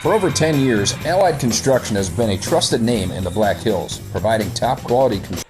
For over 10 years, Allied Construction has been a trusted name in the Black Hills, providing top quality construction.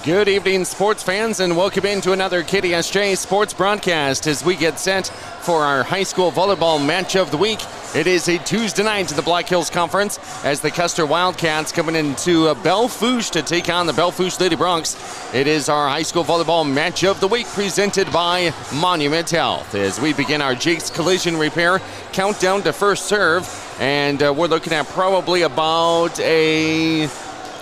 Good evening, sports fans, and welcome into another KDSJ sports broadcast as we get set for our high school volleyball match of the week. It is a Tuesday night in the Black Hills Conference as the Custer Wildcats coming into Belle Fourche to take on the Belle Fourche Lady Broncs. It is our high school volleyball match of the week presented by Monument Health as we begin our Jake's Collision Repair countdown to first serve, and we're looking at probably about a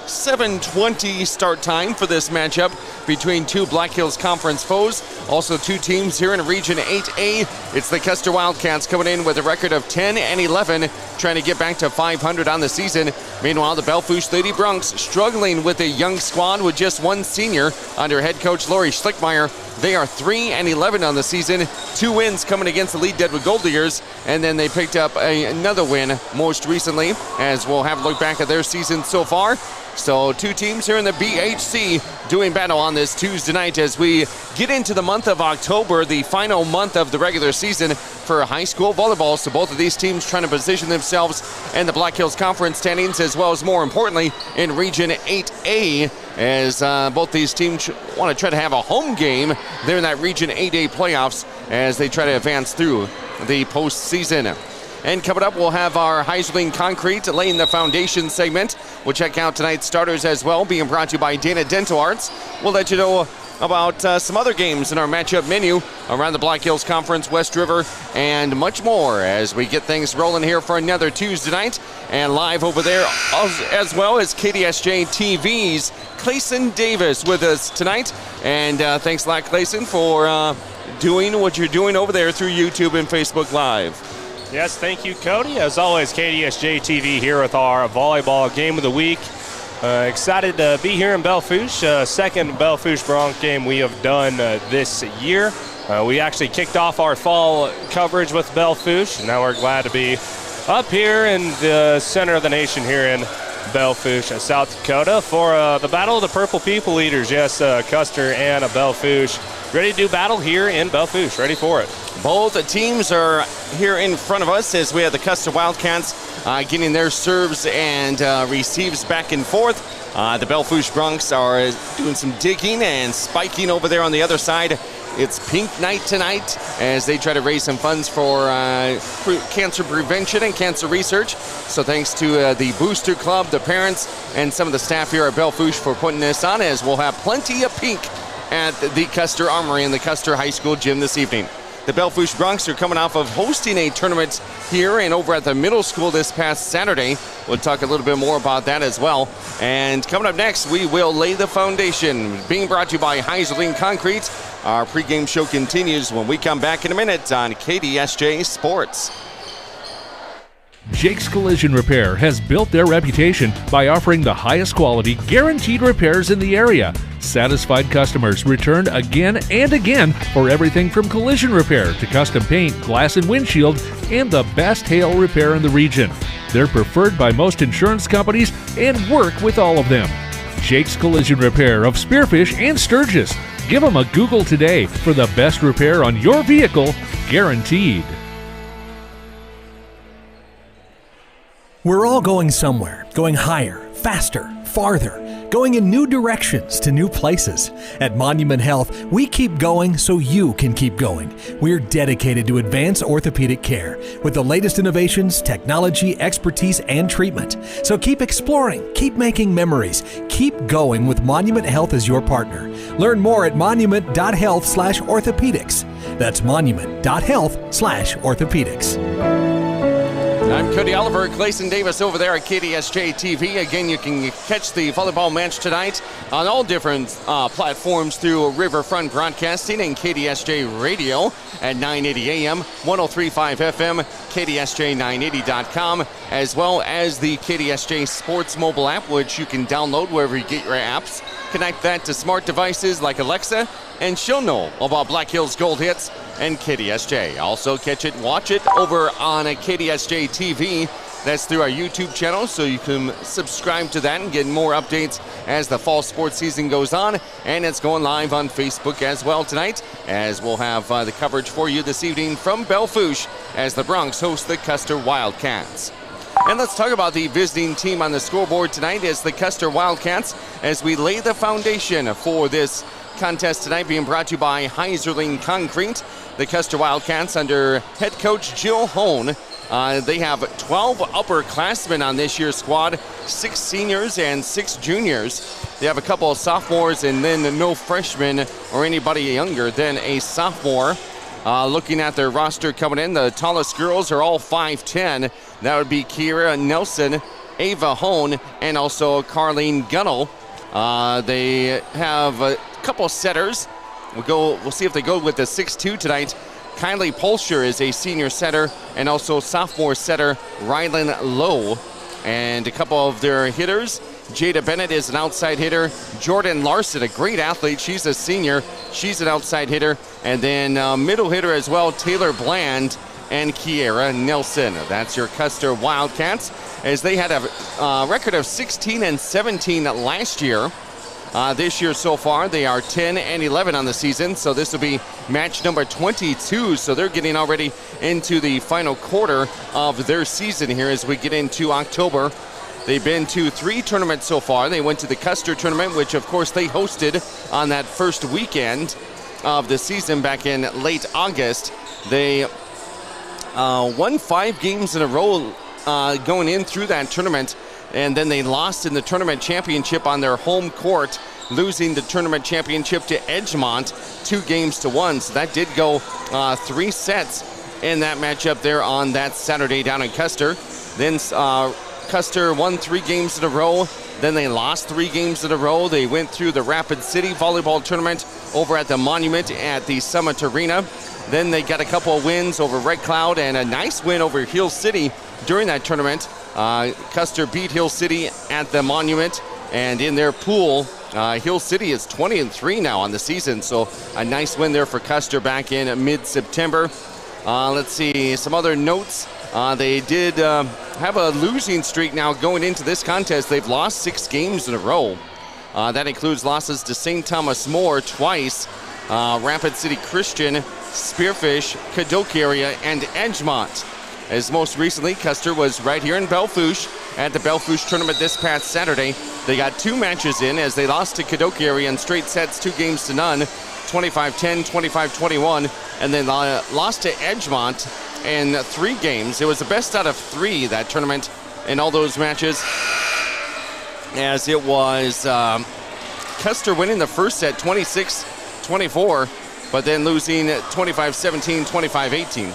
7:20 start time for this matchup between two Black Hills Conference foes. Also two teams here in Region 8A. It's the Custer Wildcats coming in with a record of 10-11, trying to get back to 500 on the season. Meanwhile, the Belle Fourche Lady Broncs struggling with a young squad with just one senior under head coach Lori Schlickmeyer. They are 3-11 on the season. 2 wins coming against the Lead Deadwood Gold Diggers, and then they picked up another win most recently, as we'll have a look back at their season so far. So 2 teams here in the BHC doing battle on this Tuesday night as we get into the month of October, the final month of the regular season for high school volleyball. So both of these teams trying to position themselves in the Black Hills Conference standings, as well as more importantly in Region 8A, as both these teams want to try to have a home game there in that Region 8A playoffs as they try to advance through the postseason. And coming up, we'll have our Heiserling Concrete laying the foundation segment. We'll check out tonight's starters as well, being brought to you by Dana Dental Arts. We'll let you know about some other games in our matchup menu around the Black Hills Conference, West River, and much more as we get things rolling here for another Tuesday night. And live over there as well as KDSJ-TV's Clayson Davis with us tonight. And thanks a lot, Clayson, for doing what you're doing over there through YouTube and Facebook Live. Yes, thank you, Cody. As always, KDSJ-TV here with our volleyball game of the week. Excited to be here in Belle Fourche. Second Belle Fourche Bronc game we have done this year. We actually kicked off our fall coverage with Belle Fourche. Now we're glad to be up here in the center of the nation here in Belle Fourche, South Dakota, for the Battle of the Purple People Eaters. Yes, Custer and Belle Fourche ready to do battle here in Belle Fourche. Ready for it. Both teams are here in front of us as we have the Custer Wildcats getting their serves and receives back and forth. The Belle Fourche Broncs are doing some digging and spiking over there on the other side. It's pink night tonight as they try to raise some funds for cancer prevention and cancer research. So thanks to the Booster Club, the parents, and some of the staff here at Belle Fourche for putting this on, as we'll have plenty of pink at the Custer Armory in the Custer High School gym this evening. The Belle Fourche Broncs are coming off of hosting a tournament here and over at the middle school this past Saturday. We'll talk a little bit more about that as well. And coming up next, we will lay the foundation. Being brought to you by Heiserling Concrete. Our pregame show continues when we come back in a minute on KDSJ Sports. Jake's Collision Repair has built their reputation by offering the highest quality, guaranteed repairs in the area. Satisfied customers return again and again for everything from collision repair to custom paint, glass and windshield, and the best hail repair in the region. They're preferred by most insurance companies and work with all of them. Jake's Collision Repair of Spearfish and Sturgis. Give them a Google today for the best repair on your vehicle, guaranteed. We're all going somewhere, going higher, faster, farther, going in new directions to new places. At Monument Health, we keep going so you can keep going. We're dedicated to advanced orthopedic care with the latest innovations, technology, expertise, and treatment. So keep exploring, keep making memories, keep going with Monument Health as your partner. Learn more at monument.health/orthopedics. That's monument.health/orthopedics. I'm Cody Oliver, Clayson Davis over there at KDSJ-TV. Again, you can catch the volleyball match tonight on all different platforms through Riverfront Broadcasting and KDSJ Radio at 980 AM, 103.5 FM, KDSJ980.com, as well as the KDSJ Sports mobile app, which you can download wherever you get your apps. Connect that to smart devices like Alexa, and she'll know about Black Hills Gold Hits and KDSJ. Also catch it, watch it over on a KDSJ-TV. That's through our YouTube channel, so you can subscribe to that and get more updates as the fall sports season goes on. And it's going live on Facebook as well tonight, as we'll have the coverage for you this evening from Belle Fourche as the Broncs host the Custer Wildcats. And let's talk about the visiting team on the scoreboard tonight is the Custer Wildcats as we lay the foundation for this contest tonight, being brought to you by Heiserling Concrete. The Custer Wildcats under head coach Jill Hone. They have 12 upperclassmen on this year's squad, 6 seniors and 6 juniors. They have a couple of sophomores and then no freshmen or anybody younger than a sophomore. Looking at their roster coming in, the tallest girls are all 5'10". That would be Kira Nelson, Ava Hone, and also Carlene Gunnell. They have a couple setters. We'll see if they go with the 6'2" tonight. Kylie Polsher is a senior setter, and also sophomore setter Rylan Lowe. And a couple of their hitters, Jada Bennett is an outside hitter. Jordan Larson, a great athlete, she's a senior. She's an outside hitter. And then middle hitter as well, Taylor Bland and Kiera Nelson. That's your Custer Wildcats, as they had a record of 16-17 last year. This year so far, they are 10-11 on the season, so this will be match number 22. So they're getting already into the final quarter of their season here as we get into October. They've been to 3 tournaments so far. They went to the Custer tournament, which of course they hosted on that first weekend of the season back in late August. They won 5 games in a row going in through that tournament, and then they lost in the tournament championship on their home court, losing the tournament championship to Edgemont 2-1. So that did go 3 sets in that matchup there on that Saturday down in Custer. Then Custer won 3 games in a row. Then they lost 3 games in a row. They went through the Rapid City volleyball tournament over at the Monument at the Summit Arena. Then they got a couple of wins over Red Cloud and a nice win over Hill City during that tournament. Custer beat Hill City at the Monument, and in their pool, Hill City is 20-3 now on the season, so a nice win there for Custer back in mid-September. Let's see, some other notes. They did have a losing streak now going into this contest. They've lost 6 games in a row. That includes losses to St. Thomas More twice, Rapid City Christian, Spearfish, Cadoke area, and Edgemont. As most recently, Custer was right here in Belle Fourche at the Belle Fourche tournament this past Saturday. They got 2 matches in as they lost to Cadoke area in straight sets, 2-0, 25-10, 25-21, and then lost to Edgemont in 3 games. It was the best out of 3 that tournament in all those matches, as it was Custer winning the first set 26-24, but then losing 25-17, 25-18.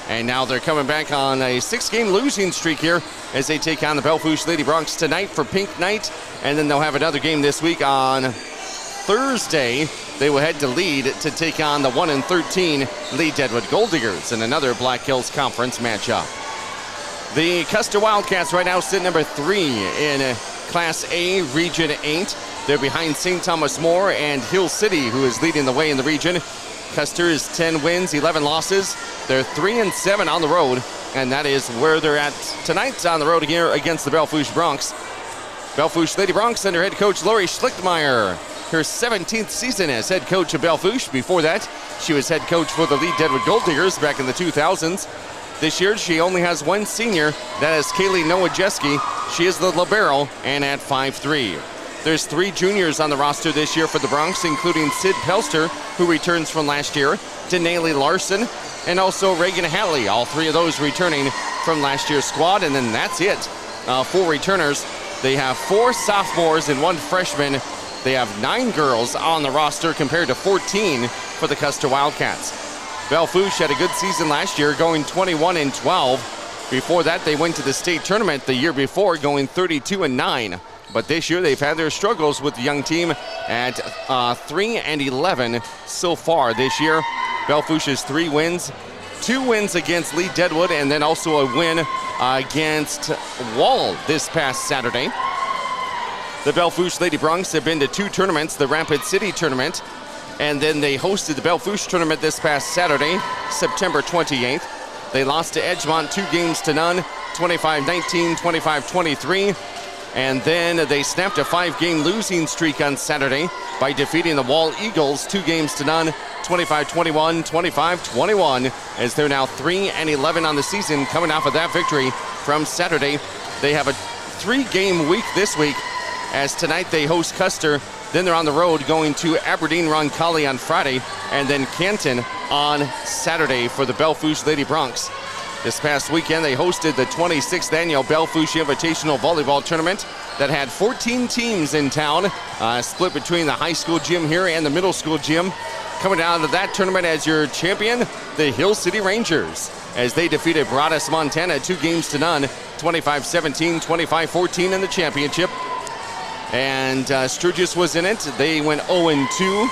And now they're coming back on a 6-game losing streak here as they take on the Belle Fourche Lady Broncs tonight for Pink Night. And then they'll have another game this week on Thursday. They will head to Lead to take on the 1-13 Lee Deadwood Gold Diggers in another Black Hills Conference matchup. The Custer Wildcats right now sit number 3 in Class A, Region 8. They're behind St. Thomas More and Hill City, who is leading the way in the region. Custer is 10 wins, 11 losses. They're 3-7 on the road, and that is where they're at tonight on the road here against the Belle Fourche Broncs. Belle Fourche Lady Broncs under head coach Lori Schlichtmeyer. Her 17th season as head coach of Belle Fourche. Before that, she was head coach for the Lee Deadwood Gold Diggers back in the 2000s. This year, she only has 1 senior. That is Kaylee Nowajeski. She is the libero and at 5'3". There's 3 juniors on the roster this year for the Broncs, including Sid Pelster, who returns from last year, Denali Larson, and also Reagan Hatley. All 3 of those returning from last year's squad, and then that's it. 4 returners. They have 4 sophomores and 1 freshman. They have 9 girls on the roster compared to 14 for the Custer Wildcats. Belle Fourche had a good season last year, going 21-12. Before that, they went to the state tournament the year before, going 32-9. But this year, they've had their struggles with the young team at 3-11 so far this year. Belle Fourche's 3 wins, 2 wins against Lee Deadwood, and then also a win against Wall this past Saturday. The Belle Fourche Lady Broncs have been to 2 tournaments, the Rapid City tournament, and then they hosted the Belle Fourche tournament this past Saturday, September 28th. They lost to Edgemont 2-0, 25-19, 25-23. And then they snapped a 5-game losing streak on Saturday by defeating the Wall Eagles 2-0, 25-21, 25-21, as they're now 3-11 on the season, coming off of that victory from Saturday. They have a 3-game week this week, as tonight they host Custer. Then they're on the road going to Aberdeen Roncalli on Friday, and then Canton on Saturday for the Belle Fourche Lady Broncs. This past weekend, they hosted the 26th annual Belle Fourche Invitational Volleyball Tournament that had 14 teams in town, split between the high school gym here and the middle school gym. Coming out of that tournament as your champion, the Hill City Rangers, as they defeated Broadus, Montana 2-0, 25-17, 25-14 in the championship. And Sturgis was in it. They went 0-2.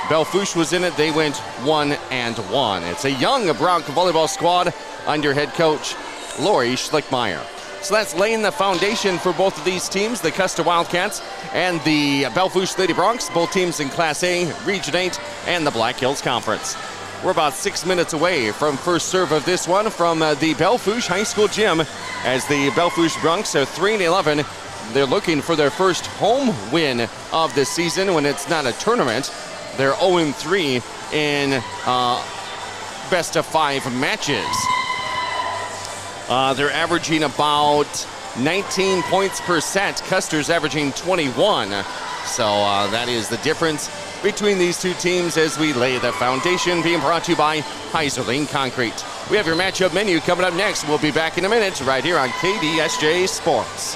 Belle Fourche was in it. They went 1-1. It's a young Bronc volleyball squad under head coach Lori Schlickmeyer. So that's laying the foundation for both of these teams, the Custer Wildcats and the Belle Fourche Lady Broncs, both teams in Class A, Region 8, and the Black Hills Conference. We're about 6 minutes away from first serve of this one from the Belle Fourche High School gym, as the Belle Fourche Broncs are 3-11. They're looking for their first home win of the season when it's not a tournament. They're 0-3 in best of 5 matches. They're averaging about 19 points per set. Custer's averaging 21. So that is the difference between these two teams as we lay the foundation, being brought to you by Heiserling Concrete. We have your matchup menu coming up next. We'll be back in a minute right here on KDSJ Sports.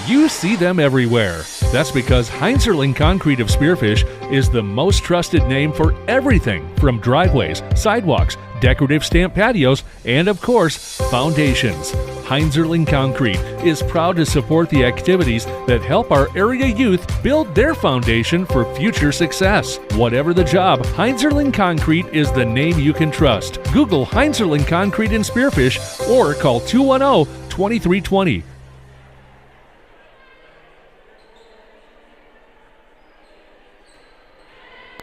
You see them everywhere. That's because Heinzerling Concrete of Spearfish is the most trusted name for everything from driveways, sidewalks, decorative stamp patios, and of course, foundations. Heinzerling Concrete is proud to support the activities that help our area youth build their foundation for future success. Whatever the job, Heinzerling Concrete is the name you can trust. Google Heinzerling Concrete in Spearfish or call 210-2320.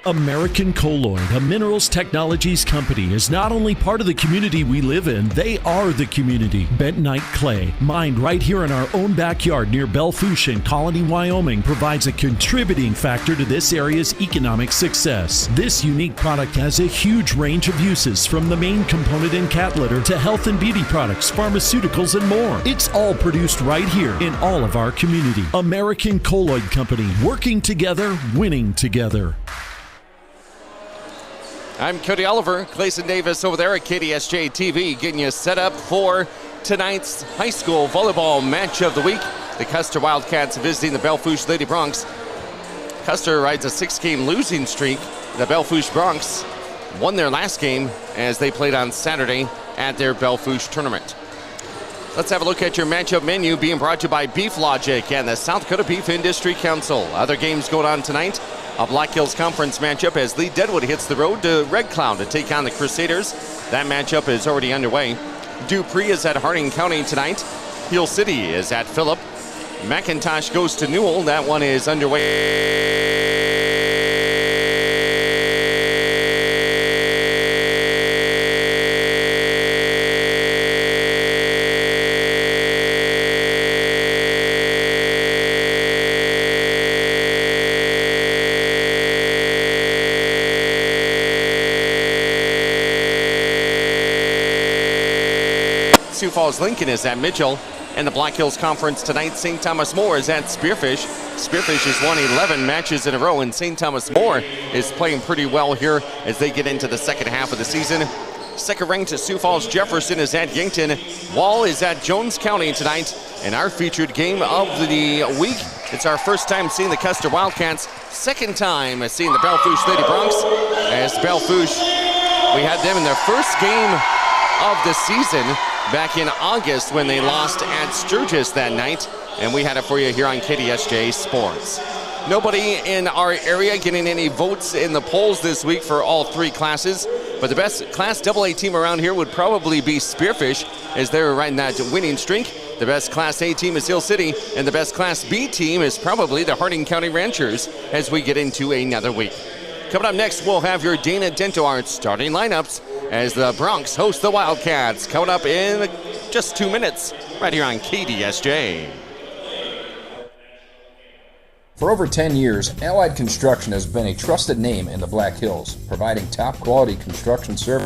American Colloid, a minerals technologies company, is not only part of the community we live in, they are the community. Bentonite clay, mined right here in our own backyard near Belle Fourche in Colony, Wyoming, provides a contributing factor to this area's economic success. This unique product has a huge range of uses, from the main component in cat litter to health and beauty products, pharmaceuticals, and more. It's all produced right here in all of our community. American Colloid Company, working together, winning together. I'm Cody Oliver, Clayson Davis over there at KDSJ-TV, getting you set up for tonight's high school volleyball match of the week. The Custer Wildcats visiting the Belle Fourche Lady Broncs. Custer rides a 6-game losing streak. The Belle Fourche Broncs won their last game as they played on Saturday at their Belle Fourche tournament. Let's have a look at your matchup menu, being brought to you by Beef Logic and the South Dakota Beef Industry Council. Other games going on tonight. A Black Hills Conference matchup as Lee Deadwood hits the road to Red Cloud to take on the Crusaders. That matchup is already underway. Dupree is at Harding County tonight. Hill City is at Phillip. McIntosh goes to Newell. That one is underway. Sioux Falls Lincoln is at Mitchell, and the Black Hills Conference tonight, St. Thomas More is at Spearfish. Spearfish has won 11 matches in a row, and St. Thomas More is playing pretty well here as they get into the second half of the season. Second ranked Sioux Falls Jefferson is at Yankton. Wall is at Jones County tonight, and our featured game of the week. It's our first time seeing the Custer Wildcats, second time seeing the Belle Fourche Lady Broncs, as Belle Fourche, we had them in their first game of the season back in August when they lost at Sturgis that night, and we had it for you here on KDSJ Sports. Nobody in our area getting any votes in the polls this week for all 3 classes, but the best Class AA team around here would probably be Spearfish, as they're riding that winning streak. The best Class A team is Hill City, and the best Class B team is probably the Harding County Ranchers as we get into another week. Coming up next, we'll have your Dana Dental Arts starting lineups as the Broncs host the Wildcats. Coming up in just 2 minutes, right here on KDSJ. For over 10 years, Allied Construction has been a trusted name in the Black Hills, providing top quality construction service.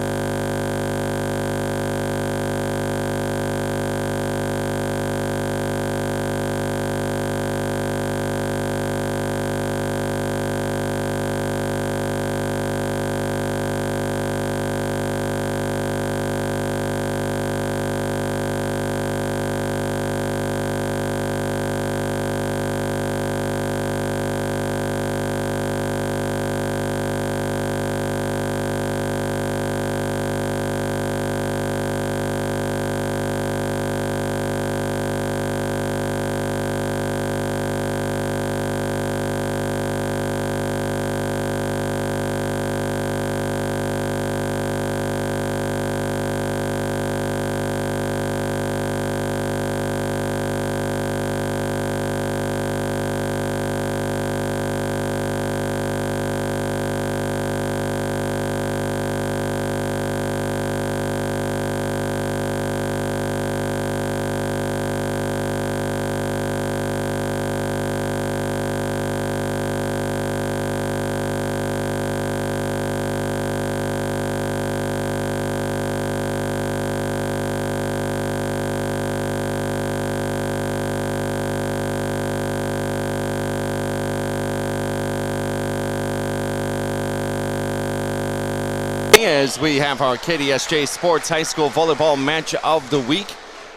As we have our KDSJ Sports High School Volleyball Match of the Week.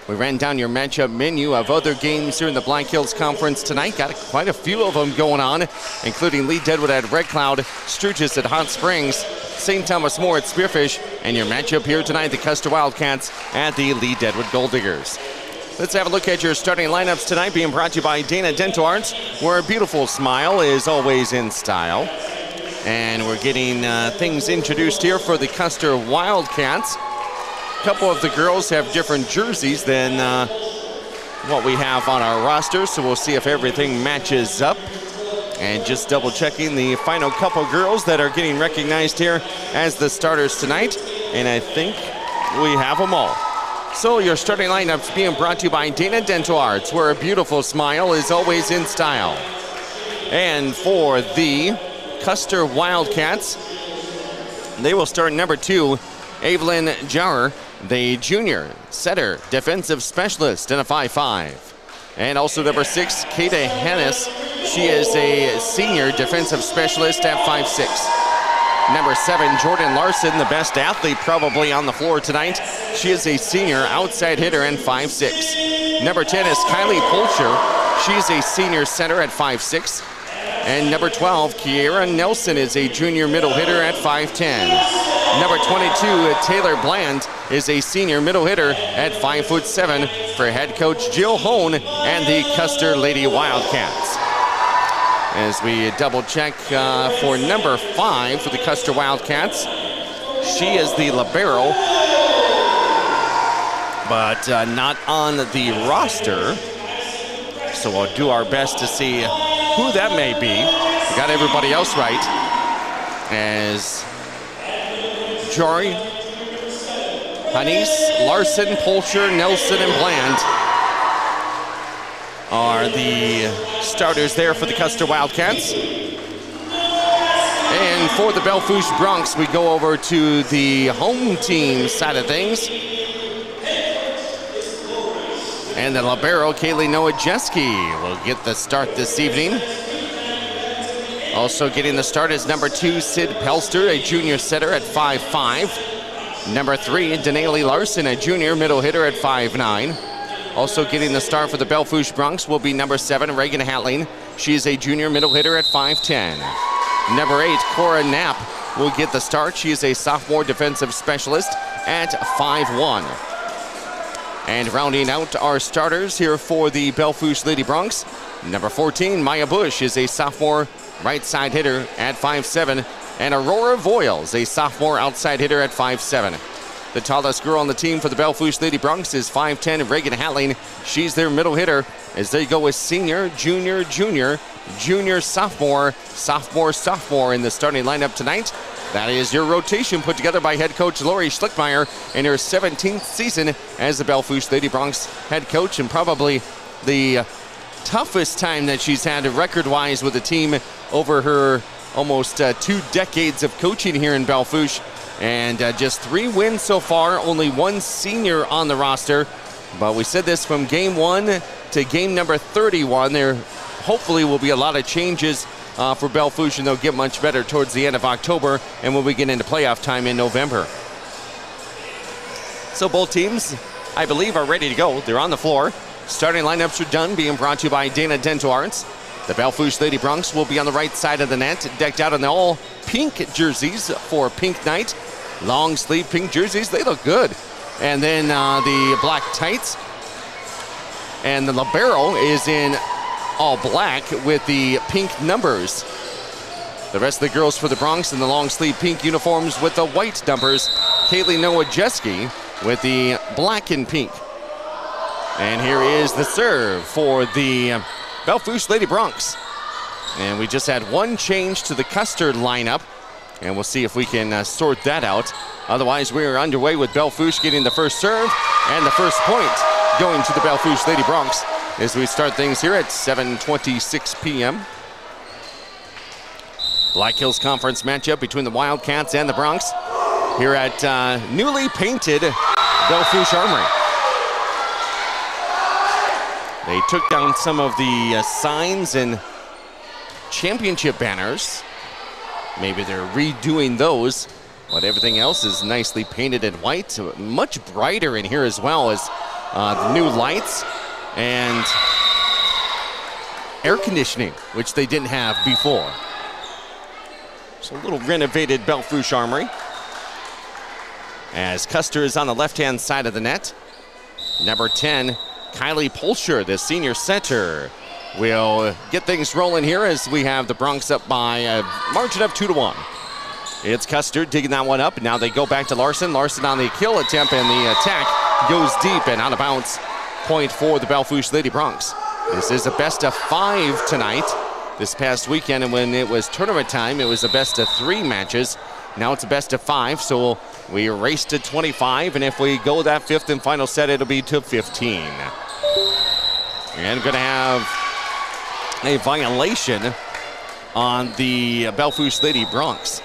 We ran down your matchup menu of other games here in the Black Hills Conference tonight. Got quite a few of them going on, including Lee Deadwood at Red Cloud, Sturgis at Hot Springs, St. Thomas More at Spearfish, and your matchup here tonight, the Custer Wildcats at the Lee Deadwood Gold Diggers. Let's have a look at your starting lineups tonight, being brought to you by Dana Dental Arts, where a beautiful smile is always in style. And we're getting things introduced here for the Custer Wildcats. A couple of the girls have different jerseys than what we have on our roster, so we'll see if everything matches up. And just double checking the final couple girls that are getting recognized here as the starters tonight. And I think we have them all. So your starting lineups being brought to you by Dana Dental Arts, where a beautiful smile is always in style. And for the Custer Wildcats, they will start number 2, Evelyn Jarrer, the junior setter, defensive specialist, and a 5'5". And also number 6, Kata Hannes. She is a senior defensive specialist at 5'6". Number 7, Jordan Larson, the best athlete probably on the floor tonight. She is a senior outside hitter and 5'6". Number 10 is Kylie Polcher. She's a senior center at 5'6". And number 12, Kiera Nelson, is a junior middle hitter at 5'10". Number 22, Taylor Bland, is a senior middle hitter at 5'7" for head coach Jill Hone and the Custer Lady Wildcats. As we double check for number 5 for the Custer Wildcats, she is the libero, but not on the roster. So we'll do our best to see who that may be. We got everybody else right, as Jory, Hannes, Larson, Polcher, Nelson, and Bland are the starters there for the Custer Wildcats. And for the Belle Fourche Bronx, we go over to the home team side of things. And the libero, Kaylee Nowajeski, will get the start this evening. Also getting the start is number 2, Sid Pelster, a junior setter at 5'5". Number 3, Denali Larson, a junior middle hitter at 5'9". Also getting the start for the Belle Fourche Bronx will be number 7, Reagan Hatling. She is a junior middle hitter at 5'10". Number 8, Cora Knapp, will get the start. She is a sophomore defensive specialist at 5'1". And rounding out our starters here for the Belle Fourche Lady Bronx, number 14, Maya Bush, is a sophomore right side hitter at 5'7", and Aurora Voiles, a sophomore outside hitter at 5'7". The tallest girl on the team for the Belle Fourche Lady Bronx is 5'10", Reagan Hatling. She's their middle hitter as they go with senior, junior, junior, junior, sophomore, sophomore, sophomore in the starting lineup tonight. That is your rotation put together by head coach Lori Schlickmeyer in her 17th season as the Belle Fourche Lady Bronx head coach, and probably the toughest time that she's had record-wise with the team over her almost 2 decades of coaching here in Belle Fourche. And just 3 wins so far, only 1 senior on the roster. But we said this from game 1 to game number 31. There hopefully will be a lot of changes for Belle Fourche, and they'll get much better towards the end of October and when we get into playoff time in November. So both teams, I believe, are ready to go. They're on the floor. Starting lineups are done, being brought to you by Dana Dental Arts. The Belle Fourche Lady Broncs will be on the right side of the net, decked out in the all pink jerseys for pink night. Long sleeve pink jerseys, they look good. And then the black tights. And the libero is in all black with the pink numbers. The rest of the girls for the Broncs in the long sleeve pink uniforms with the white numbers. Kaylee Nowajeski with the black and pink. And here is the serve for the Belle Fourche Lady Broncs. And we just had 1 change to the Custer lineup, and we'll see if we can sort that out. Otherwise, we are underway with Belle Fourche getting the first serve and the first point going to the Belle Fourche Lady Broncs as we start things here at 7:26 p.m. Black Hills Conference matchup between the Wildcats and the Broncs here at newly painted Belle Fourche Armory. They took down some of the signs and championship banners. Maybe they're redoing those, but everything else is nicely painted in white. Much brighter in here as well as the new lights and air conditioning, which they didn't have before. So a little renovated Belle Fourche Armory. As Custer is on the left-hand side of the net. Number 10, Kylie Polsher, the senior center, will get things rolling here as we have the Broncs up by a margin of 2-1. It's Custer digging that one up. Now they go back to Larson. Larson on the kill attempt, and the attack goes deep and out of bounds. Point for the Belle Fourche Lady Broncs. This is a best of 5 tonight. This past weekend, and when it was tournament time, it was a best of 3 matches. Now it's a best of 5, so we race to 25, and if we go that 5th and final set, it'll be to 15. And going to have a violation on the Belle Fourche Lady Broncs.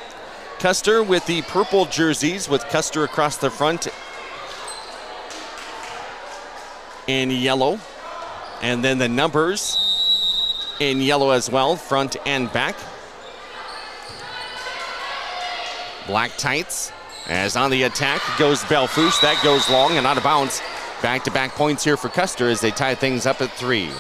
Custer with the purple jerseys with Custer across the front in yellow. And then the numbers in yellow as well, front and back. Black tights. As on the attack goes Belle Fourche. That goes long and out of bounds. Back-to-back points here for Custer as they tie things up at 3.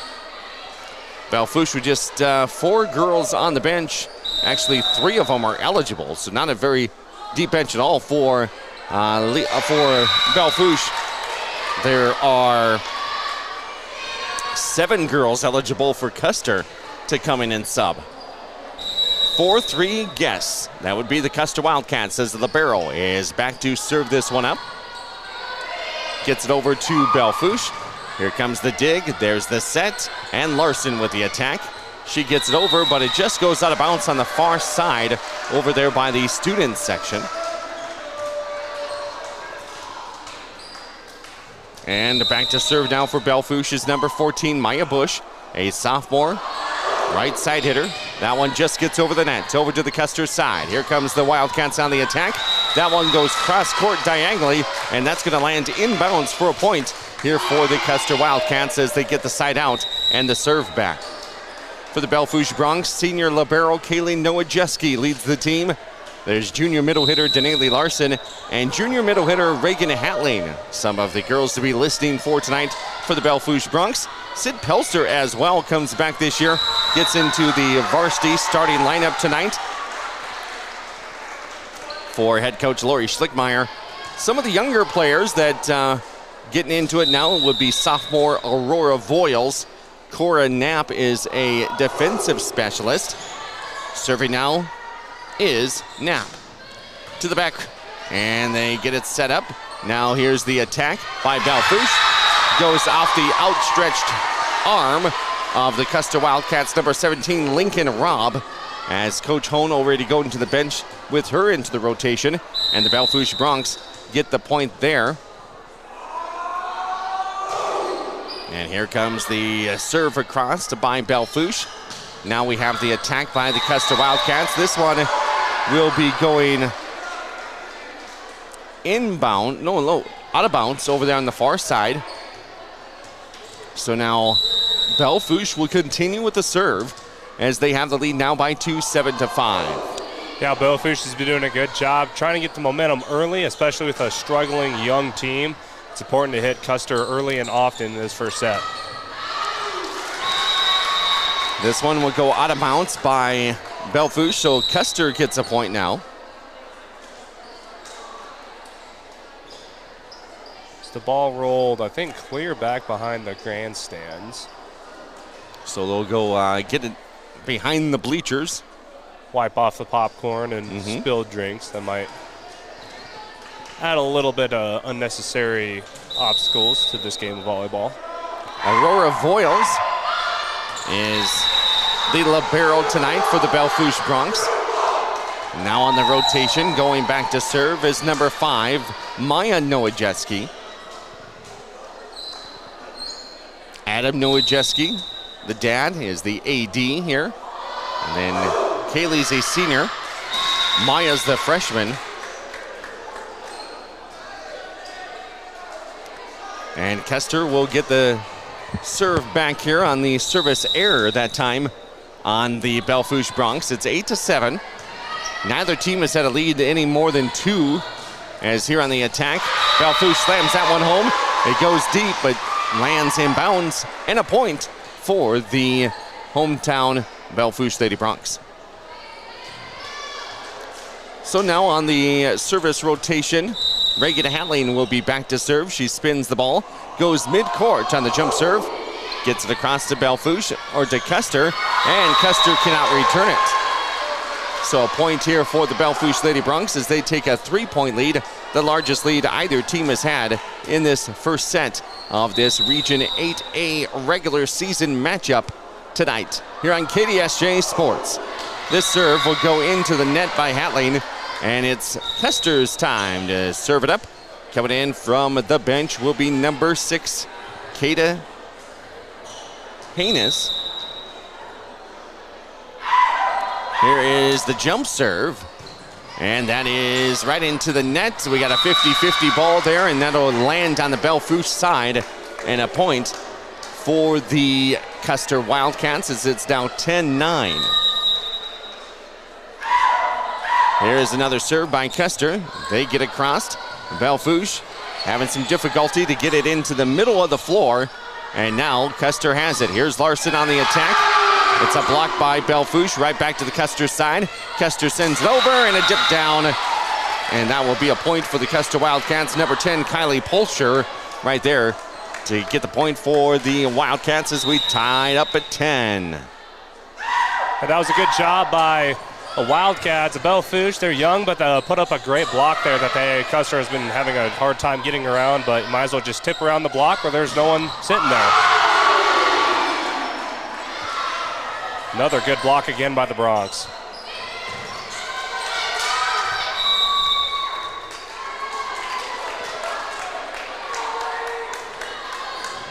Belle Fourche with just 4 girls on the bench. Actually, 3 of them are eligible, so not a very deep bench at all for Belle Fourche. There are 7 girls eligible for Custer to come in and sub. 4-3 guess. That would be the Custer Wildcats as the libero is back to serve this one up. Gets it over to Belle Fourche. Here comes the dig. There's the set. And Larson with the attack. She gets it over, but it just goes out of bounds on the far side over there by the students section. And back to serve now for Belle Fourche is number 14, Maya Bush, a sophomore. Right side hitter. That one just gets over the net, over to the Custer side. Here comes the Wildcats on the attack. That one goes cross court diagonally, and that's going to land inbounds for a point here for the Custer Wildcats as they get the side out and the serve back. For the Belle Fourche Broncs, senior libero Kaylee Nowajeski leads the team. There's junior middle hitter Denali Larson and junior middle hitter Reagan Hatling. Some of the girls to be listening for tonight for the Belle Fourche Broncs. Sid Pelster as well comes back this year, gets into the varsity starting lineup tonight. For head coach Lori Schlickmeyer. Some of the younger players that getting into it now would be sophomore Aurora Voiles. Cora Knapp is a defensive specialist. Serving now is Knapp. To the back, and they get it set up. Now here's the attack by Belle Fourche. Goes off the outstretched arm of the Custer Wildcats, number 17, Lincoln Robb, as Coach Hone already going to the bench with her into the rotation, and the Belle Fourche Broncs get the point there. And here comes the serve across by Belle Fourche. Now we have the attack by the Custer Wildcats. This one will be going out of bounds over there on the far side. So now Belle Fourche will continue with the serve as they have the lead now by 2, 7-5. Yeah, Belle Fourche has been doing a good job trying to get the momentum early, especially with a struggling young team. It's important to hit Custer early and often in this first set. This one will go out of bounds by Belle Fourche, so Custer gets a point now. The ball rolled, I think, clear back behind the grandstands. So they'll go get it behind the bleachers. Wipe off the popcorn and spilled drinks that might add a little bit of unnecessary obstacles to this game of volleyball. Aurora Voiles is the libero tonight for the Belle Fourche Broncs. Now on the rotation, going back to serve is number 5, Maya Nowajewski. Adam Nowajewski, the dad, is the AD here. And then Kaylee's a senior. Maya's the freshman. And Custer will get the serve back here on the service error that time on the Belle Fourche Broncs. It's 8-7. Neither team has had a lead any more than 2. As here on the attack, Belle Fourche slams that one home. It goes deep, but lands inbounds, and a point for the hometown Belle Fourche Lady Broncs. So now on the service rotation, Reagan Hatling will be back to serve. She spins the ball, goes mid-court on the jump serve, gets it across to Belle Fourche or to Custer, and Custer cannot return it. So a point here for the Belle Fourche Lady Broncs as they take a 3-point lead, the largest lead either team has had in this first set of this Region 8A regular season matchup tonight here on KDSJ Sports. This serve will go into the net by Hatling, and it's Custer's time to serve it up. Coming in from the bench will be number 6, Kada Haynes. Here is the jump serve, and that is right into the net. So we got a 50-50 ball there, and that'll land on the Belle Fourche side, and a point for the Custer Wildcats as it's now 10-9. Here's another serve by Custer. They get across. Belle Fourche having some difficulty to get it into the middle of the floor, and now Custer has it. Here's Larson on the attack. It's a block by Belle Fourche, right back to the Custer side. Custer sends it over and a dip down. And that will be a point for the Custer Wildcats. Number 10, Kylie Polsher, right there to get the point for the Wildcats as we tied up at 10. And that was a good job by the Wildcats. Belle Fourche, they're young, but they put up a great block there that Custer has been having a hard time getting around, but you might as well just tip around the block where there's no one sitting there. Another good block again by the Broncs.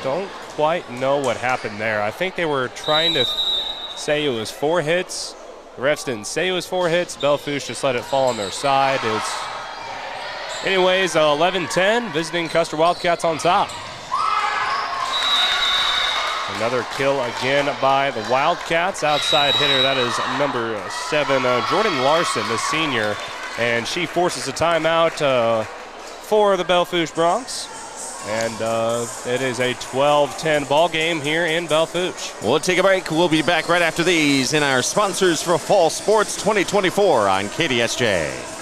Don't quite know what happened there. I think they were trying to say it was 4 hits. The refs didn't say it was 4 hits. Belle Fourche just let it fall on their side. Anyways, 11-10, visiting Custer Wildcats on top. Another kill again by the Wildcats. Outside hitter, that is number 7, Jordan Larson, the senior. And she forces a timeout for the Belle Fourche Broncs. And it is a 12-10 ball game here in Belle Fourche. We'll take a break. We'll be back right after these in our sponsors for Fall Sports 2024 on KDSJ.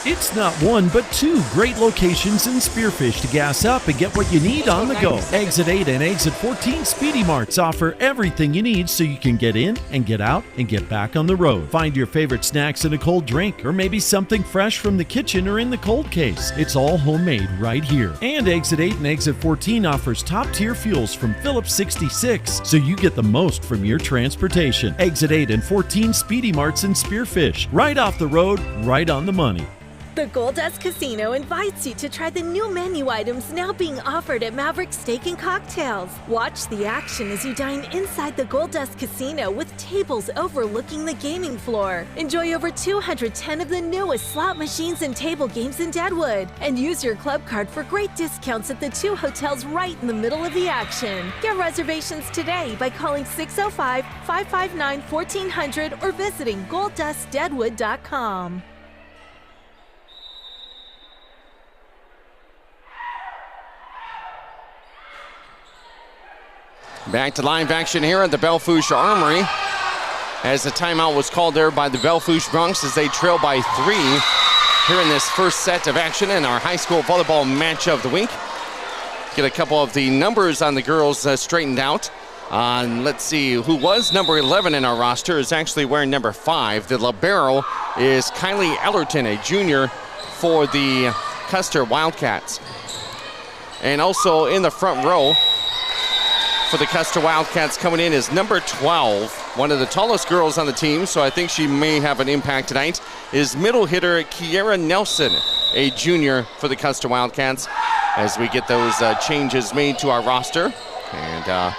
It's not 1, but 2 great locations in Spearfish to gas up and get what you need on the go. Exit 8 and Exit 14 Speedy Marts offer everything you need so you can get in and get out and get back on the road. Find your favorite snacks and a cold drink, or maybe something fresh from the kitchen or in the cold case. It's all homemade right here. And Exit 8 and Exit 14 offers top-tier fuels from Phillips 66, so you get the most from your transportation. Exit 8 and 14 Speedy Marts in Spearfish. Right off the road, right on the money. The Goldust Casino invites you to try the new menu items now being offered at Maverick Steak and Cocktails. Watch the action as you dine inside the Goldust Casino with tables overlooking the gaming floor. Enjoy over 210 of the newest slot machines and table games in Deadwood. And use your club card for great discounts at the 2 hotels right in the middle of the action. Get reservations today by calling 605-559-1400 or visiting goldustdeadwood.com. Back to live action here at the Belle Fourche Armory as the timeout was called there by the Belle Fourche Broncs as they trail by 3 here in this first set of action in our high school volleyball match of the week. Get a couple of the numbers on the girls straightened out. Let's see, who was number 11 in our roster is actually wearing number 5. The libero is Kylie Ellerton, a junior for the Custer Wildcats. And also in the front row for the Custer Wildcats coming in is number 12, one of the tallest girls on the team, so I think she may have an impact tonight, is middle hitter Kiera Nelson, a junior for the Custer Wildcats, as we get those changes made to our roster. And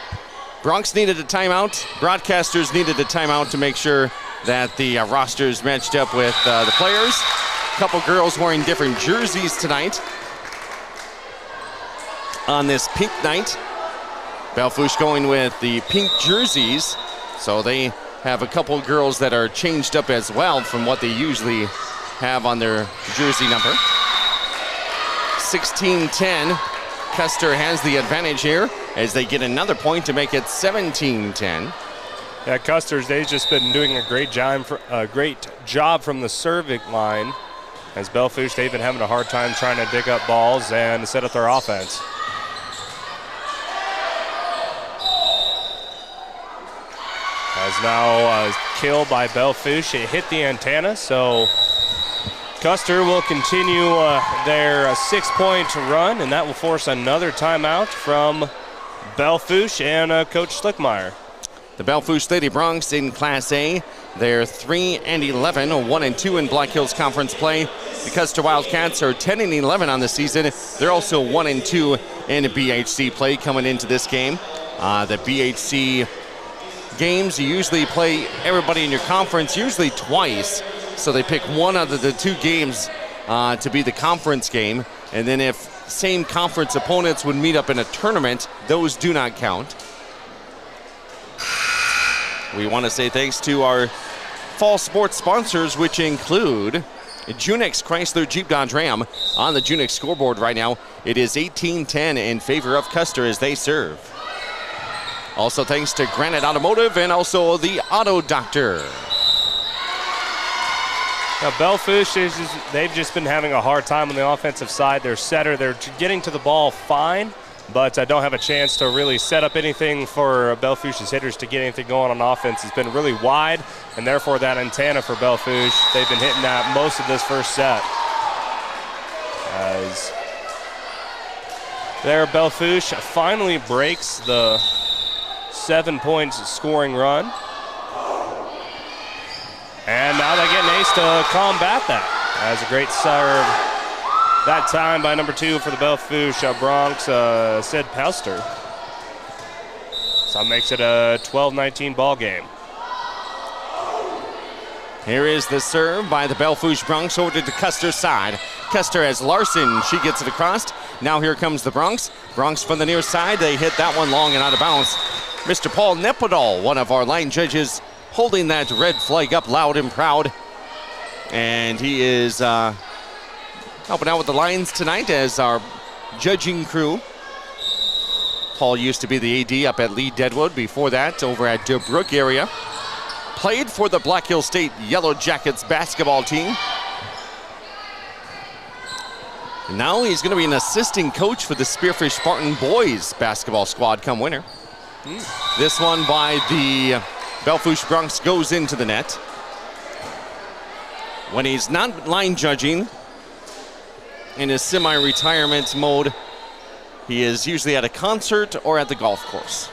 Broncs needed a timeout. Broadcasters needed a timeout to make sure that the rosters matched up with the players. A couple girls wearing different jerseys tonight on this pink night. Belle Fourche going with the pink jerseys, so they have a couple girls that are changed up as well from what they usually have on their jersey number. 16-10, Custer has the advantage here as they get another point to make it 17-10. Yeah, Custer's, they've just been doing a great job from the serving line. As Belle Fourche, they've been having a hard time trying to dig up balls and set up their offense. As now kill by Belle Fourche. It hit the antenna, so Custer will continue their 6-point run, and that will force another timeout from Belle Fourche and Coach Schlickmeyer. The Belle Fourche Lady Broncs in Class A, they're 3-11, 1-2 in Black Hills Conference play. The Custer Wildcats are 10-11 on the season. They're also 1-2 in BHC play coming into this game. The BHC games, you usually play everybody in your conference, usually twice. So they pick one out of the 2 games to be the conference game. And then if same conference opponents would meet up in a tournament, those do not count. We want to say thanks to our fall sports sponsors, which include Junix Chrysler Jeep Dodge Ram. On the Junix scoreboard right now, it is 18-10 in favor of Custer as they serve. Also thanks to Granite Automotive and also the Auto Doctor. Now Belle Fourche, they've just been having a hard time on the offensive side. Their setter, they're getting to the ball fine, but don't have a chance to really set up anything for Belle Fourche's hitters to get anything going on offense. It's been really wide, and therefore that antenna for Belle Fourche, they've been hitting that most of this first set. As there, Belle Fourche finally breaks the 7-point scoring run. And now they get an ace to combat that. That was a great serve that time by number 2 for the Belle Fourche Broncs, Sid Custer. So that makes it a 12-19 ball game. Here is the serve by the Belle Fourche Broncs over to Custer's side. Custer has Larson. She gets it across. Now here comes the Broncs. Broncs from the near side. They hit that one long and out of bounds. Mr. Paul Nepodal, one of our line judges, holding that red flag up loud and proud. And he is helping out with the lines tonight as our judging crew. Paul used to be the AD up at Lee Deadwood. Before that, over at Brook area. Played for the Black Hill State Yellow Jackets basketball team. And now he's going to be an assistant coach for the Spearfish Spartan boys basketball squad come winter. This one by the Belle Fourche Broncs goes into the net. When he's not line judging, in his semi-retirement mode, he is usually at a concert or at the golf course.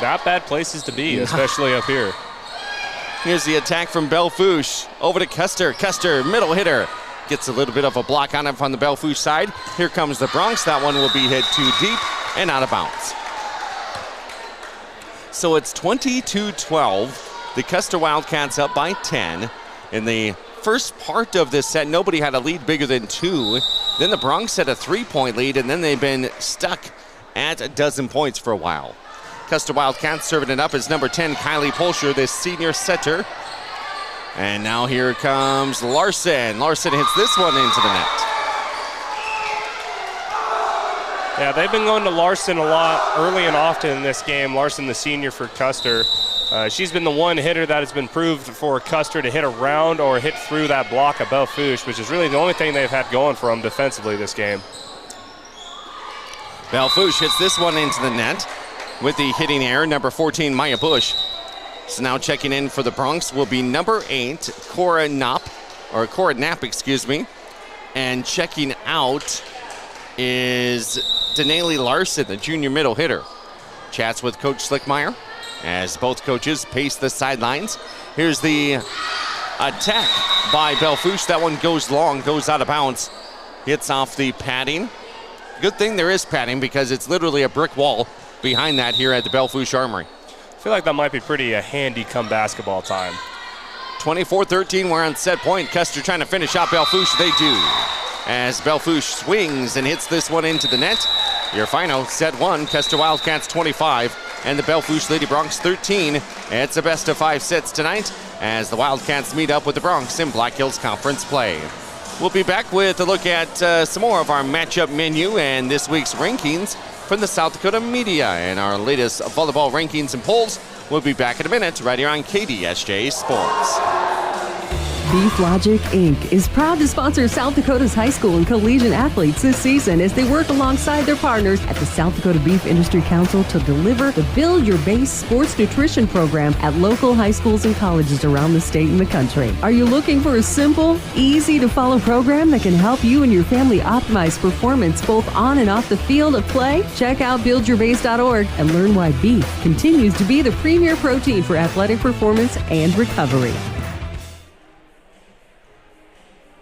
Not bad places to be, especially up here. Here's the attack from Belle Fourche. Over to Custer. Custer, middle hitter. Gets a little bit of a block on it from the Belle Fourche side. Here comes the Bronx. That one will be hit too deep and out of bounds. So it's 22-12. The Custer Wildcats up by 10. In the first part of this set, nobody had a lead bigger than 2. Then the Bronx had a 3-point lead, and then they've been stuck at a dozen points for a while. Custer Wildcats serving it up is number 10, Kylie Polsher, the senior setter. And now here comes Larson. Larson hits this one into the net. Yeah, they've been going to Larson a lot early and often in this game. Larson, the senior for Custer. She's been the one hitter that has been proved for Custer to hit around or hit through that block of Belle Fourche, which is really the only thing they've had going for them defensively this game. Belle Fourche hits this one into the net with the hitting error, number 14, Maya Bush. So now checking in for the Bronx will be number 8, Cora Knapp, excuse me. And checking out is Denali Larson, the junior middle hitter. Chats with Coach Slickmeyer as both coaches pace the sidelines. Here's the attack by Belle Fourche. That one goes long, goes out of bounds. Hits off the padding. Good thing there is padding because it's literally a brick wall behind that here at the Belle Fourche Armory. I feel like that might be pretty handy come basketball time. 24-13, we're on set point. Custer trying to finish out Belle Fourche. They do. As Belle Fourche swings and hits this one into the net. Your final, set 1, Custer Wildcats 25 and the Belle Fourche Lady Bronx 13. It's a best of 5 sets tonight as the Wildcats meet up with the Bronx in Black Hills Conference play. We'll be back with a look at some more of our matchup menu and this week's rankings from the South Dakota media and our latest volleyball rankings and polls. We'll be back in a minute right here on KDSJ Sports. Beef Logic, Inc. is proud to sponsor South Dakota's high school and collegiate athletes this season as they work alongside their partners at the South Dakota Beef Industry Council to deliver the Build Your Base sports nutrition program at local high schools and colleges around the state and the country. Are you looking for a simple, easy-to-follow program that can help you and your family optimize performance both on and off the field of play? Check out buildyourbase.org and learn why beef continues to be the premier protein for athletic performance and recovery.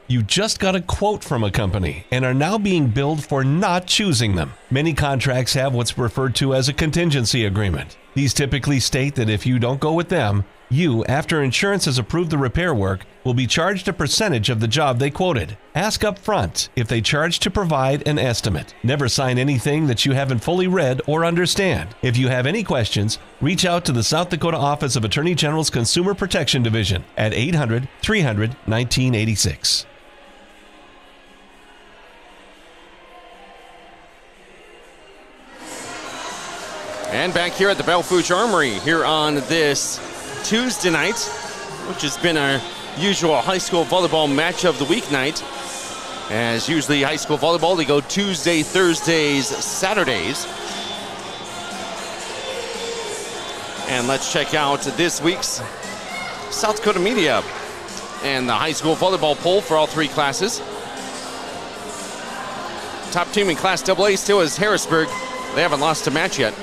You just got a quote from a company and are now being billed for not choosing them. Many contracts have what's referred to as a contingency agreement. These typically state that if you don't go with them, you, after insurance has approved the repair work, will be charged a percentage of the job they quoted. Ask up front if they charge to provide an estimate. Never sign anything that you haven't fully read or understand. If you have any questions, reach out to the South Dakota Office of Attorney General's Consumer Protection Division at 800-300-1986. And back here at the Belle Fourche Armory here on this Tuesday night, which has been our usual high school volleyball match of the week night. As usually high school volleyball, they go Tuesday, Thursdays, Saturdays. And let's check out this week's South Dakota media and the high school volleyball poll for all 3 classes. Top team in Class AA still is Harrisburg. They haven't lost a match yet.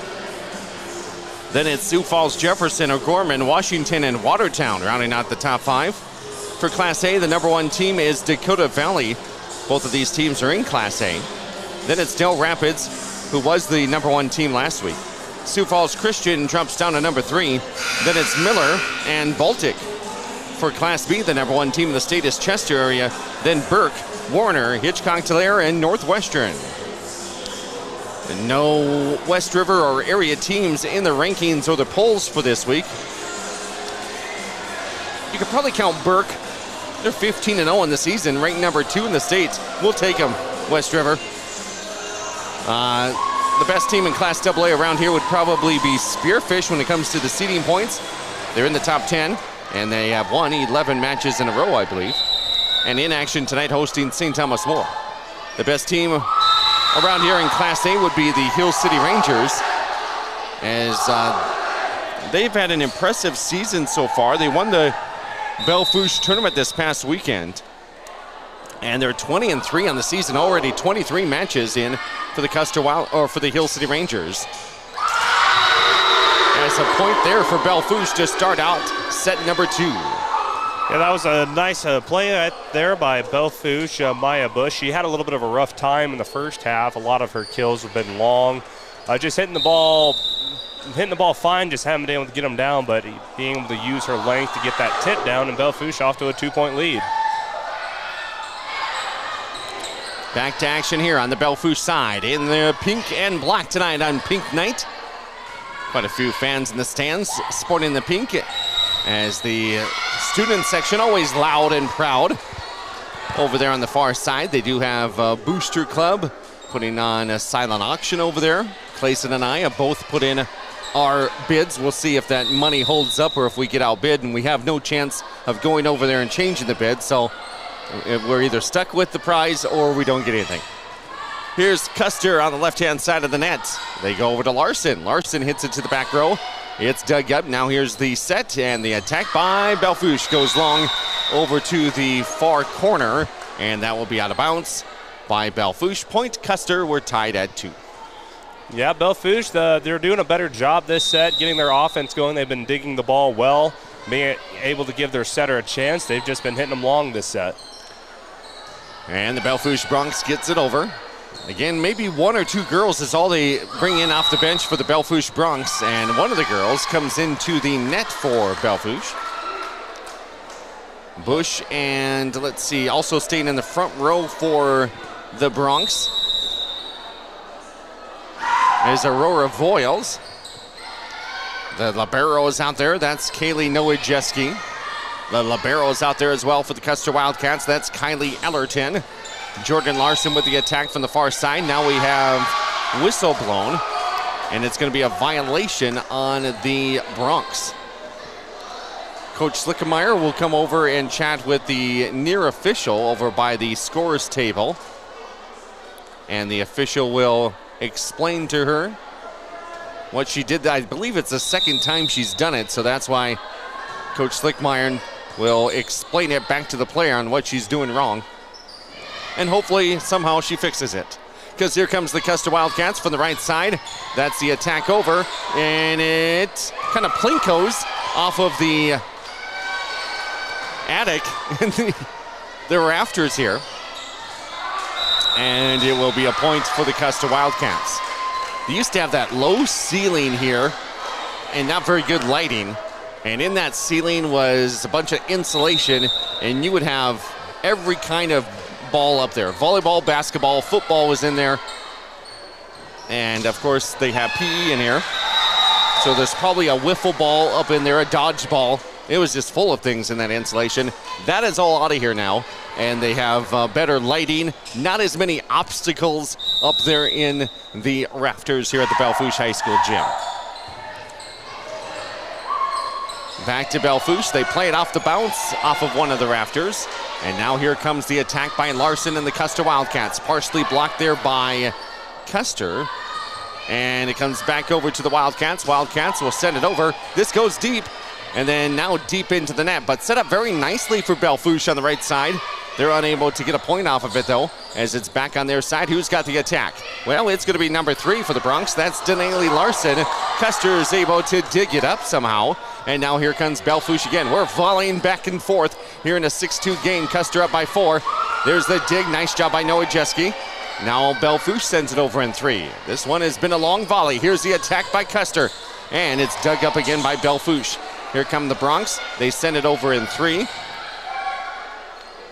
Then it's Sioux Falls, Jefferson, O'Gorman, Washington, and Watertown rounding out the top 5. For Class A, the number 1 team is Dakota Valley. Both of these teams are in Class A. Then it's Dell Rapids, who was the number 1 team last week. Sioux Falls Christian drops down to number 3. Then it's Miller and Baltic. For Class B, the number 1 team in the state is Chester area. Then Burke, Warner, Hitchcock-Tulare, and Northwestern. No West River or area teams in the rankings or the polls for this week. You could probably count Burke. They're 15-0 in the season, ranked number 2 in the state. We'll take them, West River. The best team in Class AA around here would probably be Spearfish when it comes to the seeding points. They're in the top 10, and they have won 11 matches in a row, I believe. And in action tonight hosting St. Thomas More. The best team around here in Class A would be the Hill City Rangers, as they've had an impressive season so far. They won the Belle Fourche tournament this past weekend, and they're 20-3 on the season already. 23 matches in for the for the Hill City Rangers. as a point there for Belle Fourche to start out set number 2. Yeah, that was a nice play right there by Belle Fourche, Maya Bush. She had a little bit of a rough time in the first half. A lot of her kills have been long. Just hitting the ball fine, just haven't been able to get them down, but being able to use her length to get that tip down, and Belle Fourche off to a 2-point lead. Back to action here on the Belle Fourche side in the pink and black tonight on Pink Night. Quite a few fans in the stands sporting the pink, as the student section always loud and proud. Over there on the far side, they do have a Booster Club putting on a silent auction over there. Clayson and I have both put in our bids. We'll see if that money holds up or if we get outbid, and we have no chance of going over there and changing the bid, so we're either stuck with the prize or we don't get anything. Here's Custer on the left-hand side of the net. They go over to Larson. Larson hits it to the back row. It's dug up. Now here's the set, and the attack by Belle Fourche goes long over to the far corner, and that will be out of bounds by Belle Fourche. Point Custer, we're tied at 2. Yeah, Belle Fourche, they're doing a better job this set, getting their offense going. They've been digging the ball well, being able to give their setter a chance. They've just been hitting them long this set. And the Belle Fourche Bronx gets it over. Again, maybe 1 or 2 girls is all they bring in off the bench for the Belle Fourche Bronx, and one of the girls comes into the net for Belle Fourche. Bush and, let's see, also staying in the front row for the Bronx is Aurora Voiles. The libero is out there. That's Kaylee Nowajeski. The libero is out there as well for the Custer Wildcats. That's Kylie Ellerton. Jordan Larson with the attack from the far side. Now we have whistle blown, and it's going to be a violation on the Bronx. Coach Slickemeyer will come over and chat with the near official over by the scores table, and the official will explain to her what she did. I believe it's the second time she's done it, so that's why Coach Slickemeyer will explain it back to the player on what she's doing wrong. And hopefully somehow she fixes it. Because here comes the Custer Wildcats from the right side. That's the attack over, and it kind of plinkos off of the attic in the rafters here. And it will be a point for the Custer Wildcats. They used to have that low ceiling here and not very good lighting. And in that ceiling was a bunch of insulation, and you would have every kind of ball up there. Volleyball, basketball, football was in there. And of course they have PE in here. So there's probably a wiffle ball up in there, a dodgeball. It was just full of things in that insulation. That is all out of here now. And they have better lighting, not as many obstacles up there in the rafters here at the Belle Fourche High School gym. Back to Belle Fourche. They play it off the bounce off of one of the rafters. And now here comes the attack by Larson and the Custer Wildcats. Partially blocked there by Custer. And it comes back over to the Wildcats. Wildcats will send it over. This goes deep. And then now deep into the net. But set up very nicely for Belle Fourche on the right side. They're unable to get a point off of it, though, as it's back on their side. Who's got the attack? Well, it's going to be number 3 for the Bronx. That's Denali Larson. Custer is able to dig it up somehow. And now here comes Belle Fourche again. We're volleying back and forth here in a 6-2 game. Custer up by 4. There's the dig. Nice job by Nowajeski. Now Belle Fourche sends it over in 3. This one has been a long volley. Here's the attack by Custer. And it's dug up again by Belle Fourche. Here come the Bronx. They send it over in 3.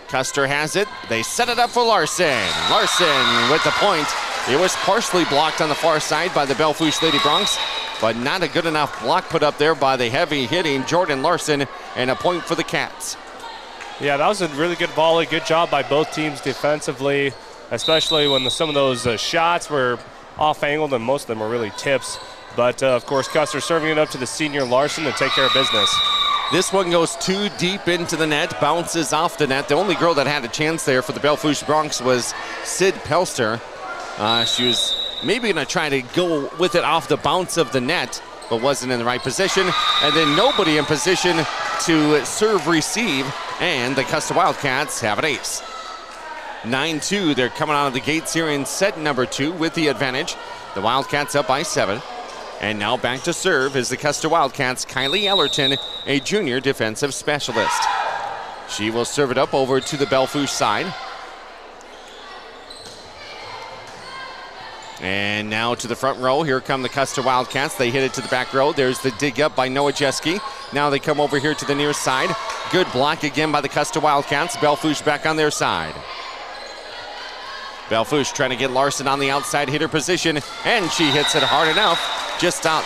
Custer has it. They set it up for Larson. Larson with the point. It was partially blocked on the far side by the Belle Fourche Lady Bronx, but not a good enough block put up there by the heavy hitting Jordan Larson, and a point for the Cats. Yeah, that was a really good volley. Good job by both teams defensively, especially when some of those shots were off-angled, and most of them were really tips. But, of course, Custer serving it up to the senior Larson to take care of business. This one goes too deep into the net, bounces off the net. The only girl that had a chance there for the Belle Fourche Bronx was Sid Pelster. She was maybe going to try to go with it off the bounce of the net, but wasn't in the right position. And then nobody in position to serve receive, and the Custer Wildcats have an ace. 9-2, they're coming out of the gates here in set number 2 with the advantage. The Wildcats up by 7. And now back to serve is the Custer Wildcats' Kylie Ellerton, a junior defensive specialist. She will serve it up over to the Belle Fourche side. And now to the front row. Here come the Custer Wildcats. They hit it to the back row. There's the dig up by Noah Jeske. Now they come over here to the near side. Good block again by the Custer Wildcats. Belle Fourche back on their side. Belle Fourche trying to get Larson on the outside hitter position, and she hits it hard enough, just out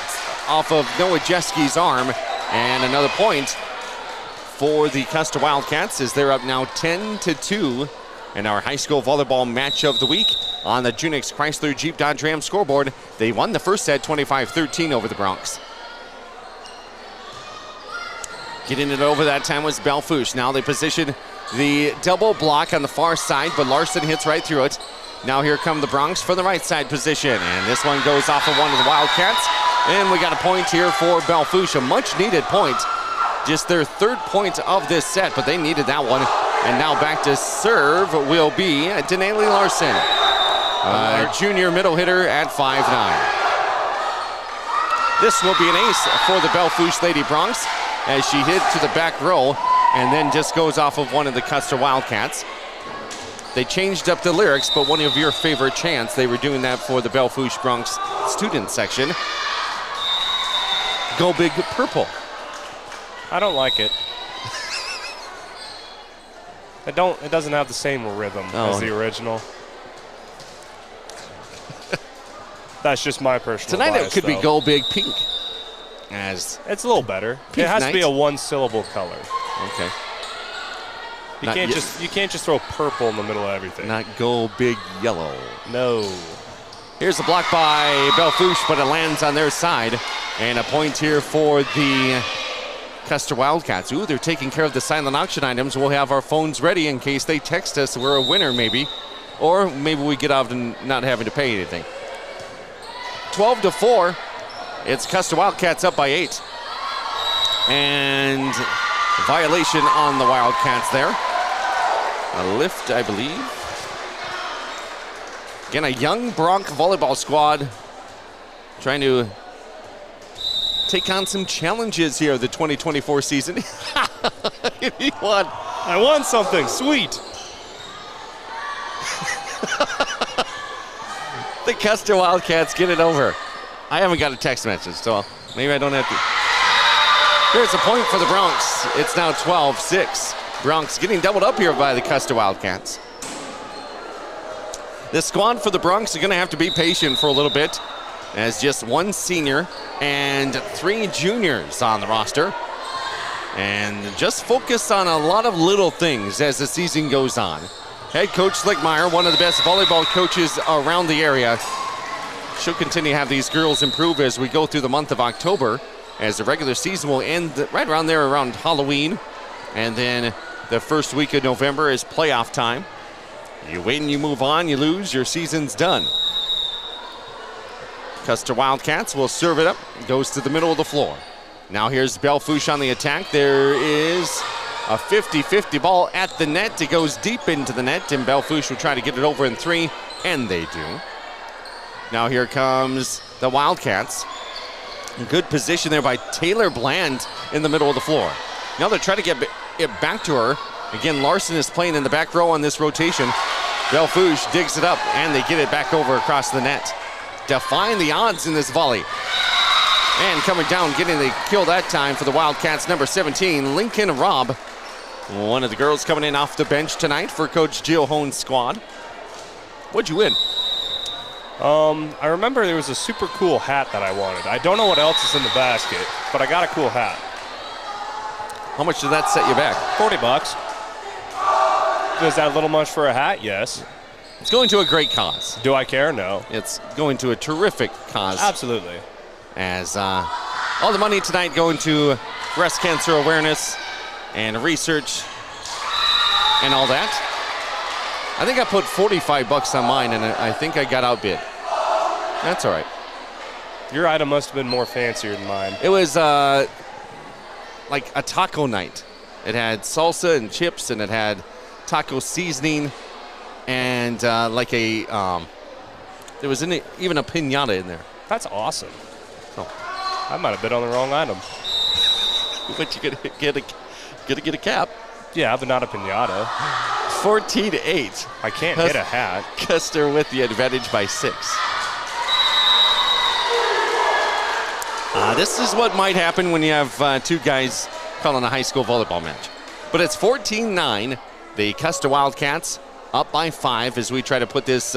off of Noah Jeske's arm. And another point for the Custer Wildcats as they're up now 10-2 in our high school volleyball match of the week on the Junix Chrysler Jeep Dodge Ram scoreboard. They won the first set 25-13 over the Bronx. Getting it over that time was Belle Fourche. Now they position the double block on the far side, but Larson hits right through it. Now here come the Bronx for the right side position, and this one goes off of one of the Wildcats. And we got a point here for Belle Fourche, a much needed point. Just their third point of this set, but they needed that one. And now back to serve will be Denali Larson, junior middle hitter at 5'9". This will be an ace for the Belle Fourche Lady Bronx as she hit to the back row and then just goes off of one of the Custer Wildcats. They changed up the lyrics, but one of your favorite chants, they were doing that for the Belle Fourche Bronx student section. Go Big Purple. I don't like it. It doesn't have the same rhythm as the original. That's just my personal Tonight bias, it could be Go Big Pink. As it's a little better. Pink it has night. To be a one-syllable color. Okay. You can't just throw purple in the middle of everything. Not Go Big Yellow. No. Here's a block by Belle Fourche, but it lands on their side. And a point here for the Custer Wildcats. Ooh, they're taking care of the silent auction items. We'll have our phones ready in case they text us we're a winner maybe. Or maybe we get out and not having to pay anything. 12-4. It's Custer Wildcats up by 8. And violation on the Wildcats there. A lift, I believe. Again, a young Bronc volleyball squad trying to take on some challenges here the 2024 season. He won. I won something, sweet. The Custer Wildcats get it over. I haven't got a text message, so maybe I don't have to. Here's a point for the Bronx. It's now 12-6. Bronx getting doubled up here by the Custer Wildcats. The squad for the Bronx are going to have to be patient for a little bit, as just one senior and 3 juniors on the roster. And just focus on a lot of little things as the season goes on. Head coach Slickmeyer, one of the best volleyball coaches around the area. She'll continue to have these girls improve as we go through the month of October, as the regular season will end right around there around Halloween. And then the first week of November is playoff time. You win, you move on, you lose, your season's done. Custer Wildcats will serve it up. Goes to the middle of the floor. Now here's Belle Fourche on the attack. There is a 50-50 ball at the net. It goes deep into the net, and Belle Fourche will try to get it over in 3, and they do. Now here comes the Wildcats. Good position there by Taylor Bland in the middle of the floor. Now they're trying to get it back to her. Again, Larson is playing in the back row on this rotation. Belle Fourche digs it up, and they get it back over across the net. Defying the odds in this volley. And coming down, getting the kill that time for the Wildcats, number 17, Lincoln Robb. One of the girls coming in off the bench tonight for Coach Jill Hohn's squad. What'd you win? I remember there was a super cool hat that I wanted. I don't know what else is in the basket, but I got a cool hat. How much did that set you back? $40. Is that a little much for a hat? Yes. It's going to a great cause. Do I care? No. It's going to a terrific cause. Absolutely. As all the money tonight going to breast cancer awareness and research and all that. I think I put $45 on mine, and I think I got outbid. That's all right. Your item must have been more fancier than mine. It was like a taco night. It had salsa and chips, and it had taco seasoning, and like a there was even a piñata in there. That's awesome. Oh. I might have bid on the wrong item. But you gonna get a cap. Yeah, but not a pinata. 14-8. I can't get a hat. Custer with the advantage by 6. This is what might happen when you have two guys calling a high school volleyball match. But it's 14-9. The Custer Wildcats up by 5 as we try to put this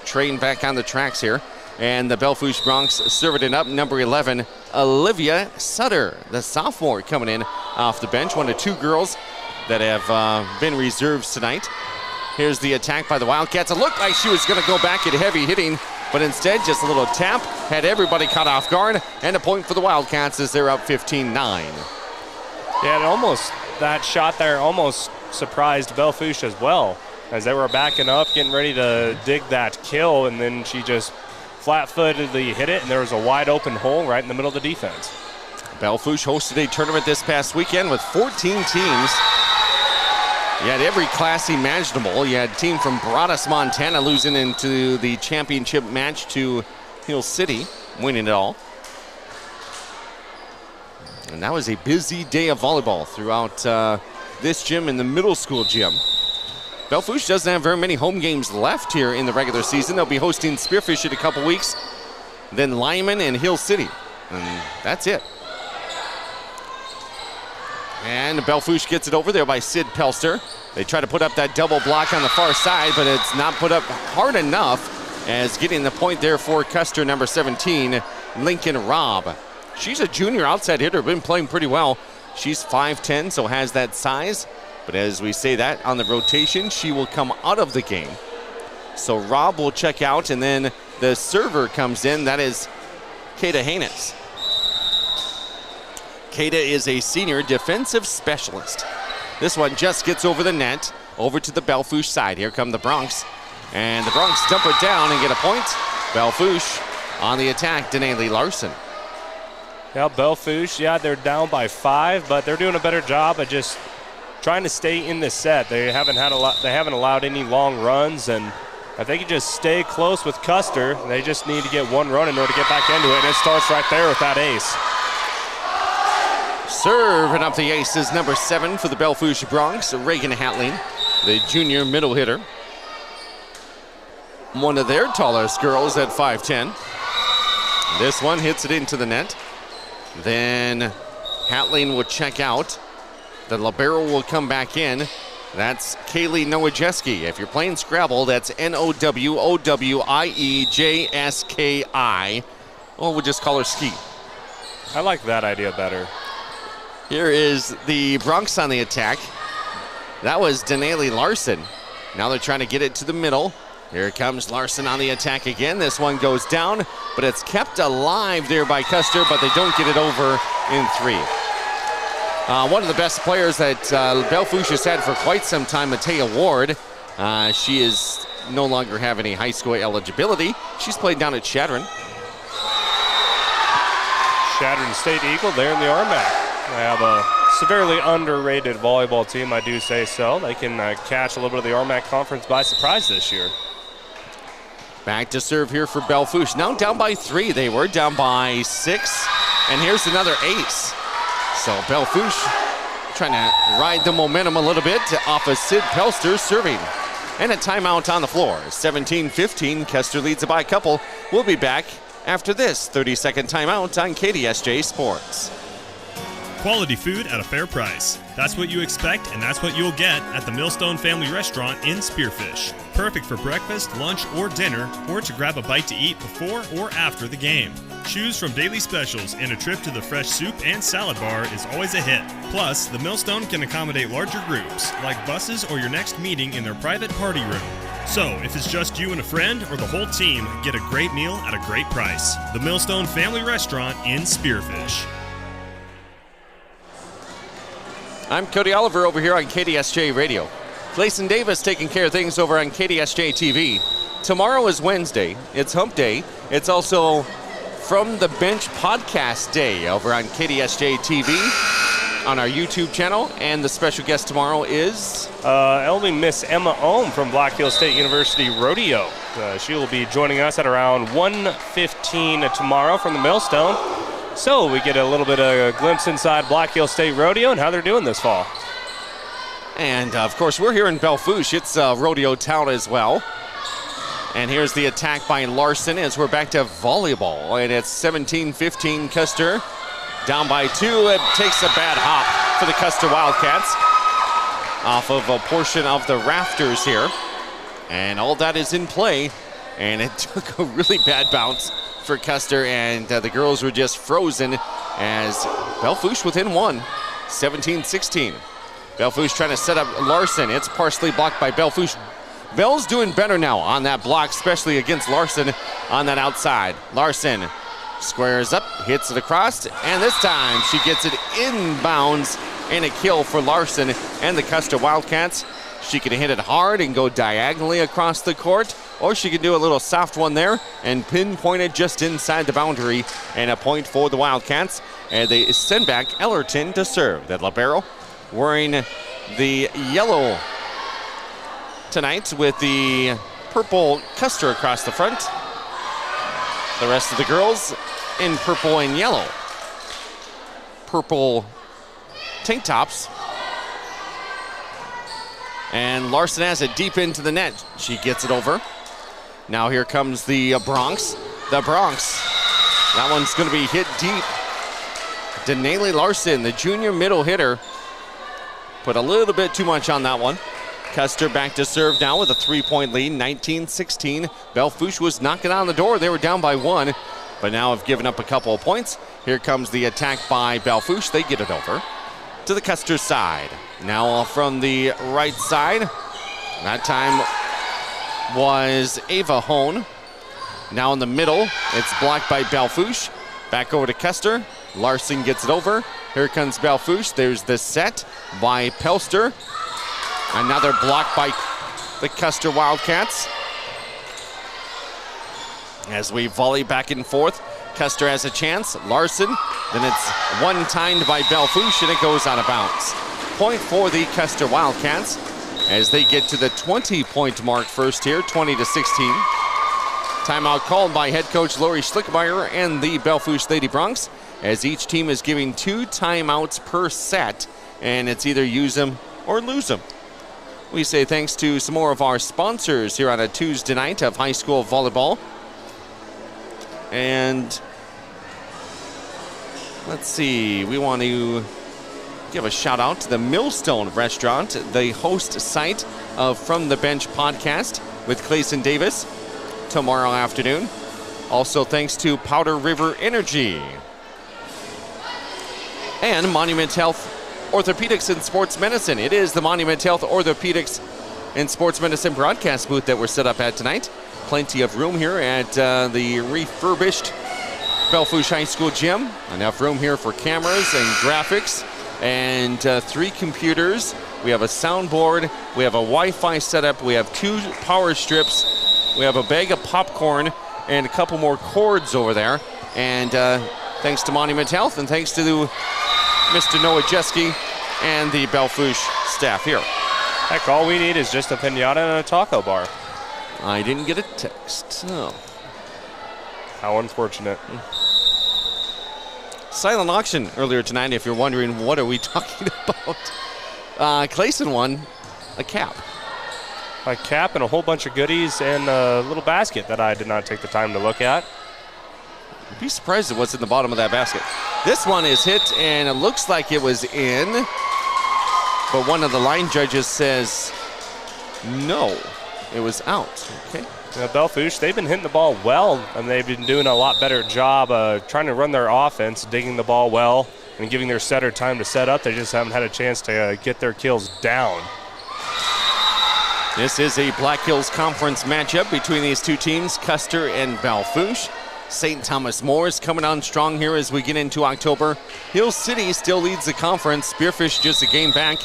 train back on the tracks here. And the Belle Fourche Broncs serving it up. Number 11, Olivia Sutter, the sophomore, coming in off the bench. One of 2 girls that have been reserves tonight. Here's the attack by the Wildcats. It looked like she was going to go back at heavy hitting, but instead just a little tap. Had everybody caught off guard. And a point for the Wildcats as they're up 15-9. Yeah, and almost that shot there almost surprised Belle Fourche as well, as they were backing up, getting ready to dig that kill, and then she just flat-footedly hit it, and there was a wide-open hole right in the middle of the defense. Belle Fourche hosted a tournament this past weekend with 14 teams. You had every class imaginable. You had a team from Broadus, Montana, losing into the championship match to Hill City, winning it all. And that was a busy day of volleyball throughout this gym and the middle school gym. Belle Fourche doesn't have very many home games left here in the regular season. They'll be hosting Spearfish in a couple weeks, then Lyman and Hill City, and that's it. And Belle Fourche gets it over there by Sid Pelster. They try to put up that double block on the far side, but it's not put up hard enough, as getting the point there for Custer, number 17, Lincoln Robb. She's a junior outside hitter, been playing pretty well. She's 5'10", so has that size. But as we say that on the rotation, she will come out of the game. So Robb will check out, and then the server comes in. That is Kata Haynes. Kata is a senior defensive specialist. This one just gets over the net, over to the Belle Fourche side. Here come the Broncs. And the Broncs dump it down and get a point. Belle Fourche on the attack, Denali Larson. Yeah, Belle Fourche, yeah, they're down by 5, but they're doing a better job of just trying to stay in this set. They haven't allowed any long runs, and if they can just stay close with Custer, they just need to get one run in order to get back into it, and it starts right there with that ace. Serving up the ace is number 7 for the Belle Fourche Broncs, Reagan Hatling, the junior middle hitter. One of their tallest girls at 5'10". This one hits it into the net. Then Hatling will check out. The libero will come back in. That's Kaylee Nowajewski. If you're playing Scrabble, that's Nowojewieski. Or we'll just call her Ski. I like that idea better. Here is the Broncs on the attack. That was Denali Larson. Now they're trying to get it to the middle. Here comes Larson on the attack again. This one goes down, but it's kept alive there by Custer, but they don't get it over in 3. One of the best players that Belle Fourche has had for quite some time, Matea Ward. She is no longer have any high school eligibility. She's played down at Chadron. Chadron State Eagle there in the RMAC. They have a severely underrated volleyball team, I do say so. They can catch a little bit of the RMAC conference by surprise this year. Back to serve here for Belle Fourche. Now down by 3. They were down by 6. And here's another ace. So Belle Fourche trying to ride the momentum a little bit off of Sid Pelster serving. And a timeout on the floor. 17-15. Custer leads it by a couple. We'll be back after this 30-second timeout on KDSJ Sports. Quality food at a fair price. That's what you expect, and that's what you'll get at the Millstone Family Restaurant in Spearfish. Perfect for breakfast, lunch, or dinner, or to grab a bite to eat before or after the game. Choose from daily specials, and a trip to the fresh soup and salad bar is always a hit. Plus, the Millstone can accommodate larger groups, like buses or your next meeting in their private party room. So, if it's just you and a friend or the whole team, get a great meal at a great price. The Millstone Family Restaurant in Spearfish. I'm Cody Oliver over here on KDSJ Radio. Clayson Davis taking care of things over on KDSJ-TV. Tomorrow is Wednesday. It's Hump Day. It's also From the Bench Podcast Day over on KDSJ-TV. on our YouTube channel. And the special guest tomorrow is? It'll be Miss Emma Ohm from Black Hills State University Rodeo. She will be joining us at around 1:15 tomorrow from the Millstone. So we get a little bit of a glimpse inside Black Hills State Rodeo and how they're doing this fall. And, of course, we're here in Belle Fourche. It's rodeo town as well. And here's the attack by Larson as we're back to volleyball. And it's 17-15 Custer. Down by 2. It takes a bad hop for the Custer Wildcats off of a portion of the rafters here. And all that is in play. And it took a really bad bounce for Custer. And the girls were just frozen as Belle Fourche within 1. 17-16. Belle Fourche trying to set up Larson. It's partially blocked by Belle Fourche. Belle's doing better now on that block, especially against Larson on that outside. Larson squares up, hits it across, and this time she gets it inbounds and a kill for Larson and the Custer Wildcats. She can hit it hard and go diagonally across the court, or she can do a little soft one there and pinpoint it just inside the boundary, and a point for the Wildcats. And they send back Ellerton to serve. That libero wearing the yellow tonight with the purple Custer across the front. The rest of the girls in purple and yellow. Purple tank tops. And Larson has it deep into the net. She gets it over. Now here comes the Bronx. The Bronx. That one's going to be hit deep. Denali Larson, the junior middle hitter, put a little bit too much on that one. Custer back to serve now with a 3-point lead, 19-16. Belle Fourche was knocking on the door. They were down by 1, but now have given up a couple of points. Here comes the attack by Belle Fourche. They get it over to the Custer side. Now from the right side, that time was Ava Hone. Now in the middle, it's blocked by Belle Fourche. Back over to Custer. Larson gets it over. Here comes Belle Fourche. There's the set by Pelster. Another block by the Custer Wildcats. As we volley back and forth, Custer has a chance. Larson, then it's one-timed by Belle Fourche, and it goes out of bounds. Point for the Custer Wildcats as they get to the 20-point mark first here, 20-16. Timeout called by head coach Lori Schlickmeyer and the Belle Fourche Lady Bronx, as each team is giving 2 timeouts per set, and it's either use them or lose them. We say thanks to some more of our sponsors here on a Tuesday night of high school volleyball. And let's see, we want to give a shout out to the Millstone Restaurant, the host site of From the Bench podcast with Clayson Davis tomorrow afternoon. Also thanks to Powder River Energy and Monument Health Orthopedics and Sports Medicine. It is the Monument Health Orthopedics and Sports Medicine broadcast booth that we're set up at tonight. Plenty of room here at the refurbished Belle Fourche High School gym. Enough room here for cameras and graphics and 3 computers. We have a soundboard. We have a Wi-Fi setup. We have 2 power strips. We have a bag of popcorn and a couple more cords over there. And thanks to Monument Health and thanks to Mr. Noah Jeske and the Belle Fourche staff here. Heck, all we need is just a piñata and a taco bar. I didn't get a text. Oh. How unfortunate. Silent auction earlier tonight, if you're wondering what are we talking about. Clayson won a cap. A cap and a whole bunch of goodies and a little basket that I did not take the time to look at. You'd be surprised at what's in the bottom of that basket. This one is hit, and it looks like it was in, but one of the line judges says no, it was out. Okay. Belle Fourche, they've been hitting the ball well, and they've been doing a lot better job trying to run their offense, digging the ball well, and giving their setter time to set up. They just haven't had a chance to get their kills down. This is a Black Hills Conference matchup between these two teams, Custer and Belle Fourche. St. Thomas More is coming on strong here as we get into October. Hill City still leads the conference. Spearfish just a game back.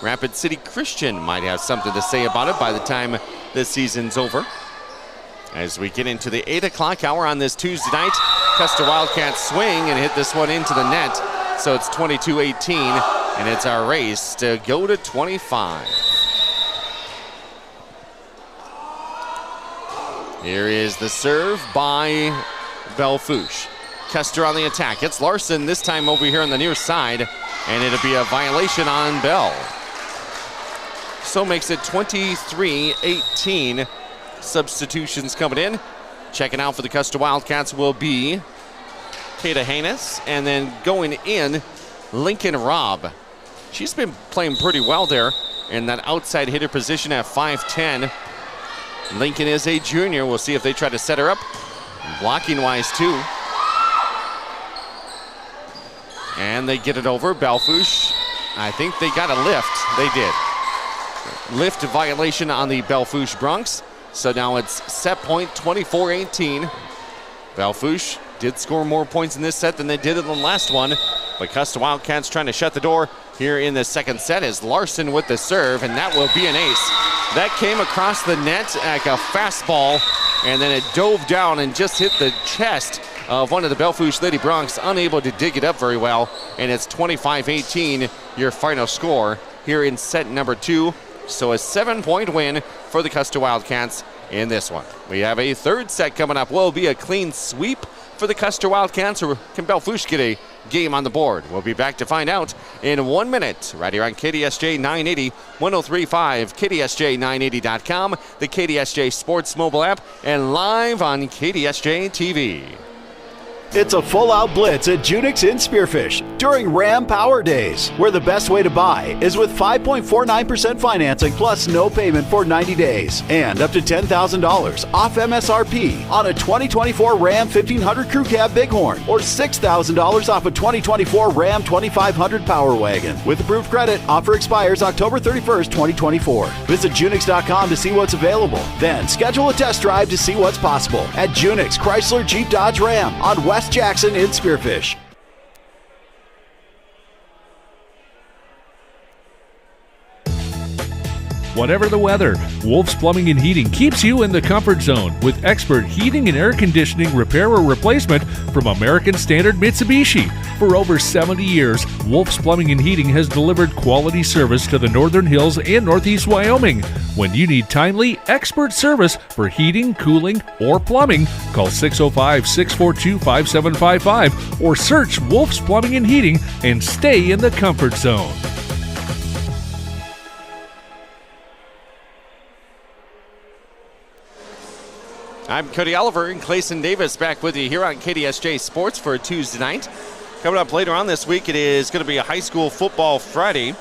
Rapid City Christian might have something to say about it by the time this season's over. As we get into the 8 o'clock hour on this Tuesday night, Custer Wildcats swing and hit this one into the net. So it's 22-18 And it's our race to go to 25. Here is the serve by Belle Fourche. Custer on the attack. It's Larson this time over here on the near side, and it'll be a violation on Belle. So makes it 23-18. Substitutions coming in. Checking out for the Custer Wildcats will be Kata Haynes, and then going in, Lincoln Robb. She's been playing pretty well there in that outside hitter position at 5'10". Lincoln is a junior. We'll see if they try to set her up. Blocking wise too. And they get it over. Belle Fourche, I think they got a lift. They did. Lift violation on the Belle Fourche Bronx. So now it's set point 24-18. Belle Fourche did score more points in this set than they did in the last one. But Custer Wildcats trying to shut the door here in the second set as Larson with the serve, and that will be an ace. That came across the net like a fastball, and then it dove down and just hit the chest of one of the Belle Fourche Lady Bronx, unable to dig it up very well. And it's 25-18, your final score here in set number 2. So a 7-point win for the Custer Wildcats in this one. We have a third set coming up. Will be a clean sweep for the Custer Wildcats, or can Belle Fourche get a game on the board? We'll be back to find out in 1 minute right here on KDSJ 980, 103.5, KDSJ980.com, the KDSJ Sports mobile app, and live on KDSJ-TV. It's a full-out blitz at Junix in Spearfish during Ram Power Days, where the best way to buy is with 5.49% financing plus no payment for 90 days and up to $10,000 off MSRP on a 2024 Ram 1500 Crew Cab Bighorn or $6,000 off a 2024 Ram 2500 Power Wagon. With approved credit, offer expires October 31st, 2024. Visit Junix.com to see what's available. Then schedule a test drive to see what's possible at Junix Chrysler Jeep Dodge Ram on West Jackson in Spearfish. Whatever the weather, Wolf's Plumbing and Heating keeps you in the comfort zone with expert heating and air conditioning repair or replacement from American Standard Mitsubishi. For over 70 years, Wolf's Plumbing and Heating has delivered quality service to the Northern Hills and Northeast Wyoming. When you need timely, expert service for heating, cooling, or plumbing, call 605-642-5755 or search Wolf's Plumbing and Heating and stay in the comfort zone. I'm Cody Oliver and Clayson Davis back with you here on KDSJ Sports for a Tuesday night. Coming up later on this week, it is going to be a high school football Friday.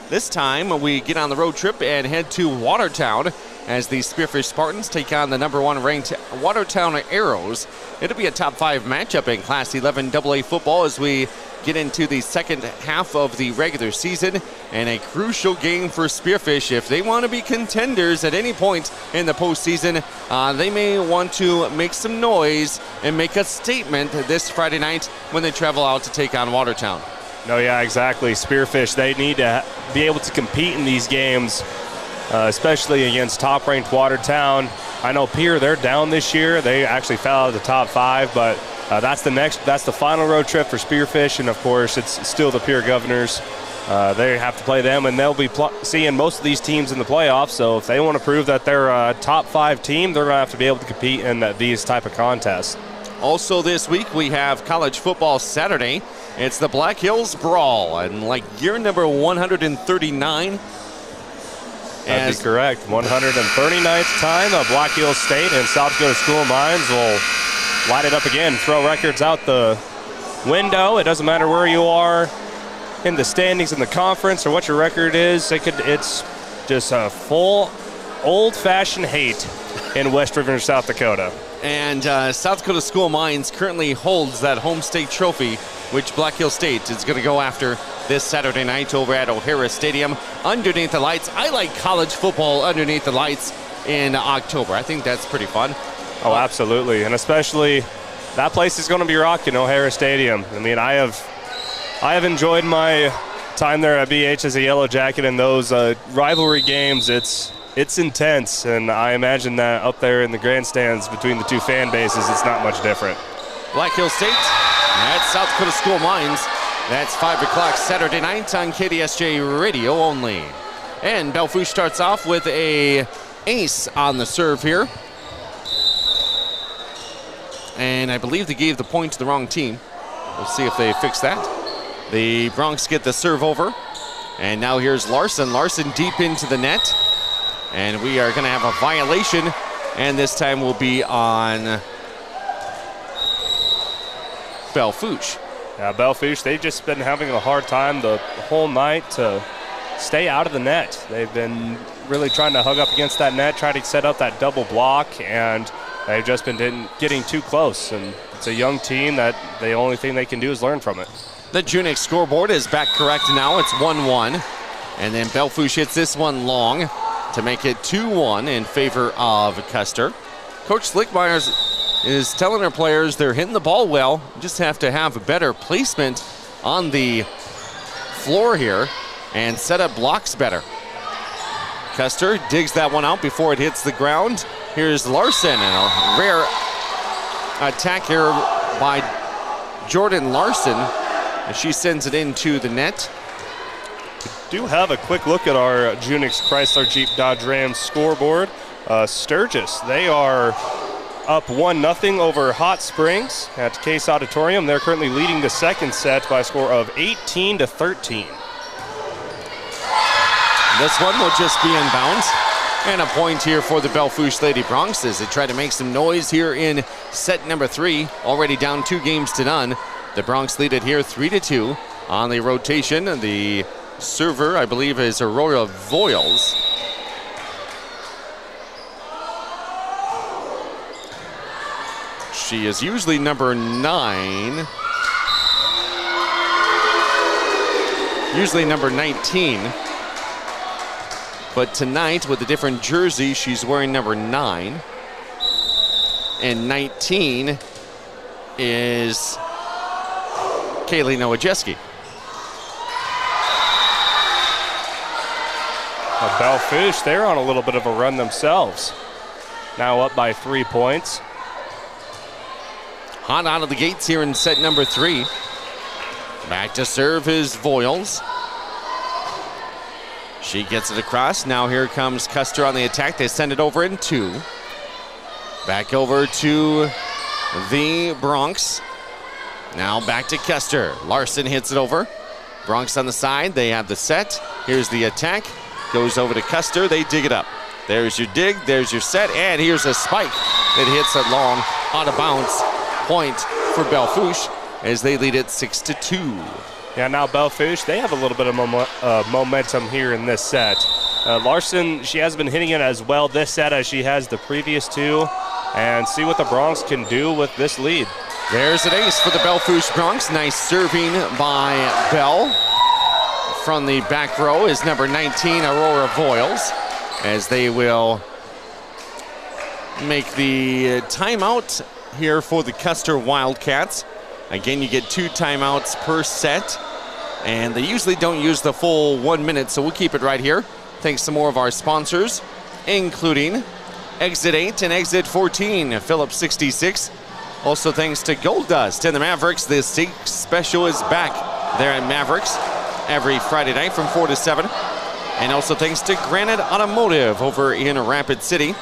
This time, we get on the road trip and head to Watertown as the Spearfish Spartans take on the number 1 ranked Watertown Arrows. It'll be a top 5 matchup in Class 11 AA football as we get into the second half of the regular season, and a crucial game for Spearfish. If they want to be contenders at any point in the postseason, they may want to make some noise and make a statement this Friday night when they travel out to take on Watertown. No, yeah, exactly. Spearfish, they need to be able to compete in these games, especially against top-ranked Watertown. I know Pierre, they're down this year. They actually fell out of the top 5, but that's the final road trip for Spearfish, and of course it's still the Pierre Governors. They have to play them, and they'll be seeing most of these teams in the playoffs. So if they want to prove that they're a top 5 team, they're going to have to be able to compete in these type of contests. Also this week we have college football Saturday. It's the Black Hills Brawl, and like year number 139. That'd be correct. 139th time Black Hills State and South Dakota School of Mines will light it up again, throw records out the window. It doesn't matter where you are in the standings in the conference or what your record is. It's just a full old-fashioned hate in West River, South Dakota. And South Dakota School of Mines currently holds that home state trophy, which Black Hills State is going to go after this Saturday night over at O'Hara Stadium underneath the lights. I like college football underneath the lights in October. I think that's pretty fun. Oh, absolutely. And especially that place is going to be rocking, O'Hara Stadium. I mean, I have enjoyed my time there at BH as a Yellow Jacket in those rivalry games. It's intense, and I imagine that up there in the grandstands between the two fan bases, it's not much different. Black Hills State at South Dakota School of Mines. That's 5 o'clock Saturday night on KDSJ Radio only. And Belle Fourche starts off with a ace on the serve here. And I believe they gave the point to the wrong team. We'll see if they fix that. The Bronx get the serve over. And now here's Larson. Larson deep into the net. And we are going to have a violation. And this time will be on Belle Fourche. Yeah, Belle Fourche, they've just been having a hard time the whole night to stay out of the net. They've been really trying to hug up against that net, try to set up that double block, and they've just been getting too close. And it's a young team that the only thing they can do is learn from it. The Junix scoreboard is back correct now. It's 1-1. And then Belle Fourche hits this one long to make it 2-1 in favor of Custer. Coach Slickmeyer is telling our players they're hitting the ball well. You just have to have a better placement on the floor here and set up blocks better. Custer digs that one out before it hits the ground. Here's Larson, and a rare attack here by Jordan Larson as she sends it into the net. Do have a quick look at our Junix Chrysler Jeep Dodge Ram scoreboard. Sturgis, they are up 1-0 over Hot Springs at Case Auditorium. They're currently leading the second set by a score of 18-13. This one will just be in bounds. And a point here for the Belle Fourche Lady Bronx as they try to make some noise here in set number 3. Already down 2-0. The Bronx lead it here 3-2 on the rotation. The server, I believe, is Aurora Voiles. She is usually number 9. Usually number 19. But tonight, with a different jersey, she's wearing number 9. And 19 is Kaylee Nowajewski. Belle Fourche, they're on a little bit of a run themselves. Now up by 3 points. Hot out of the gates here in set number 3. Back to serve is Voiles. She gets it across. Now here comes Custer on the attack. They send it over in 2. Back over to the Bronx. Now back to Custer. Larson hits it over. Bronx on the side. They have the set. Here's the attack. Goes over to Custer. They dig it up. There's your dig. There's your set. And here's a spike that hits it long. Out of bounds. Point for Belle Fourche as they lead it 6-2. Yeah, now Belle Fourche, they have a little bit of momentum here in this set. Larson, she has been hitting it as well this set as she has the previous 2. And see what the Bronx can do with this lead. There's an ace for the Belle Fourche Bronx. Nice serving by Belle. From the back row is number 19, Aurora Voiles, as they will make the timeout here for the Custer Wildcats. Again, you get 2 timeouts per set, and they usually don't use the full 1 minute, so we'll keep it right here. Thanks to more of our sponsors, including Exit 8 and Exit 14, Phillips 66. Also thanks to Gold Dust and the Mavericks. The steak special is back there at Mavericks every Friday night from 4 to 7. And also thanks to Granite Automotive over in Rapid City,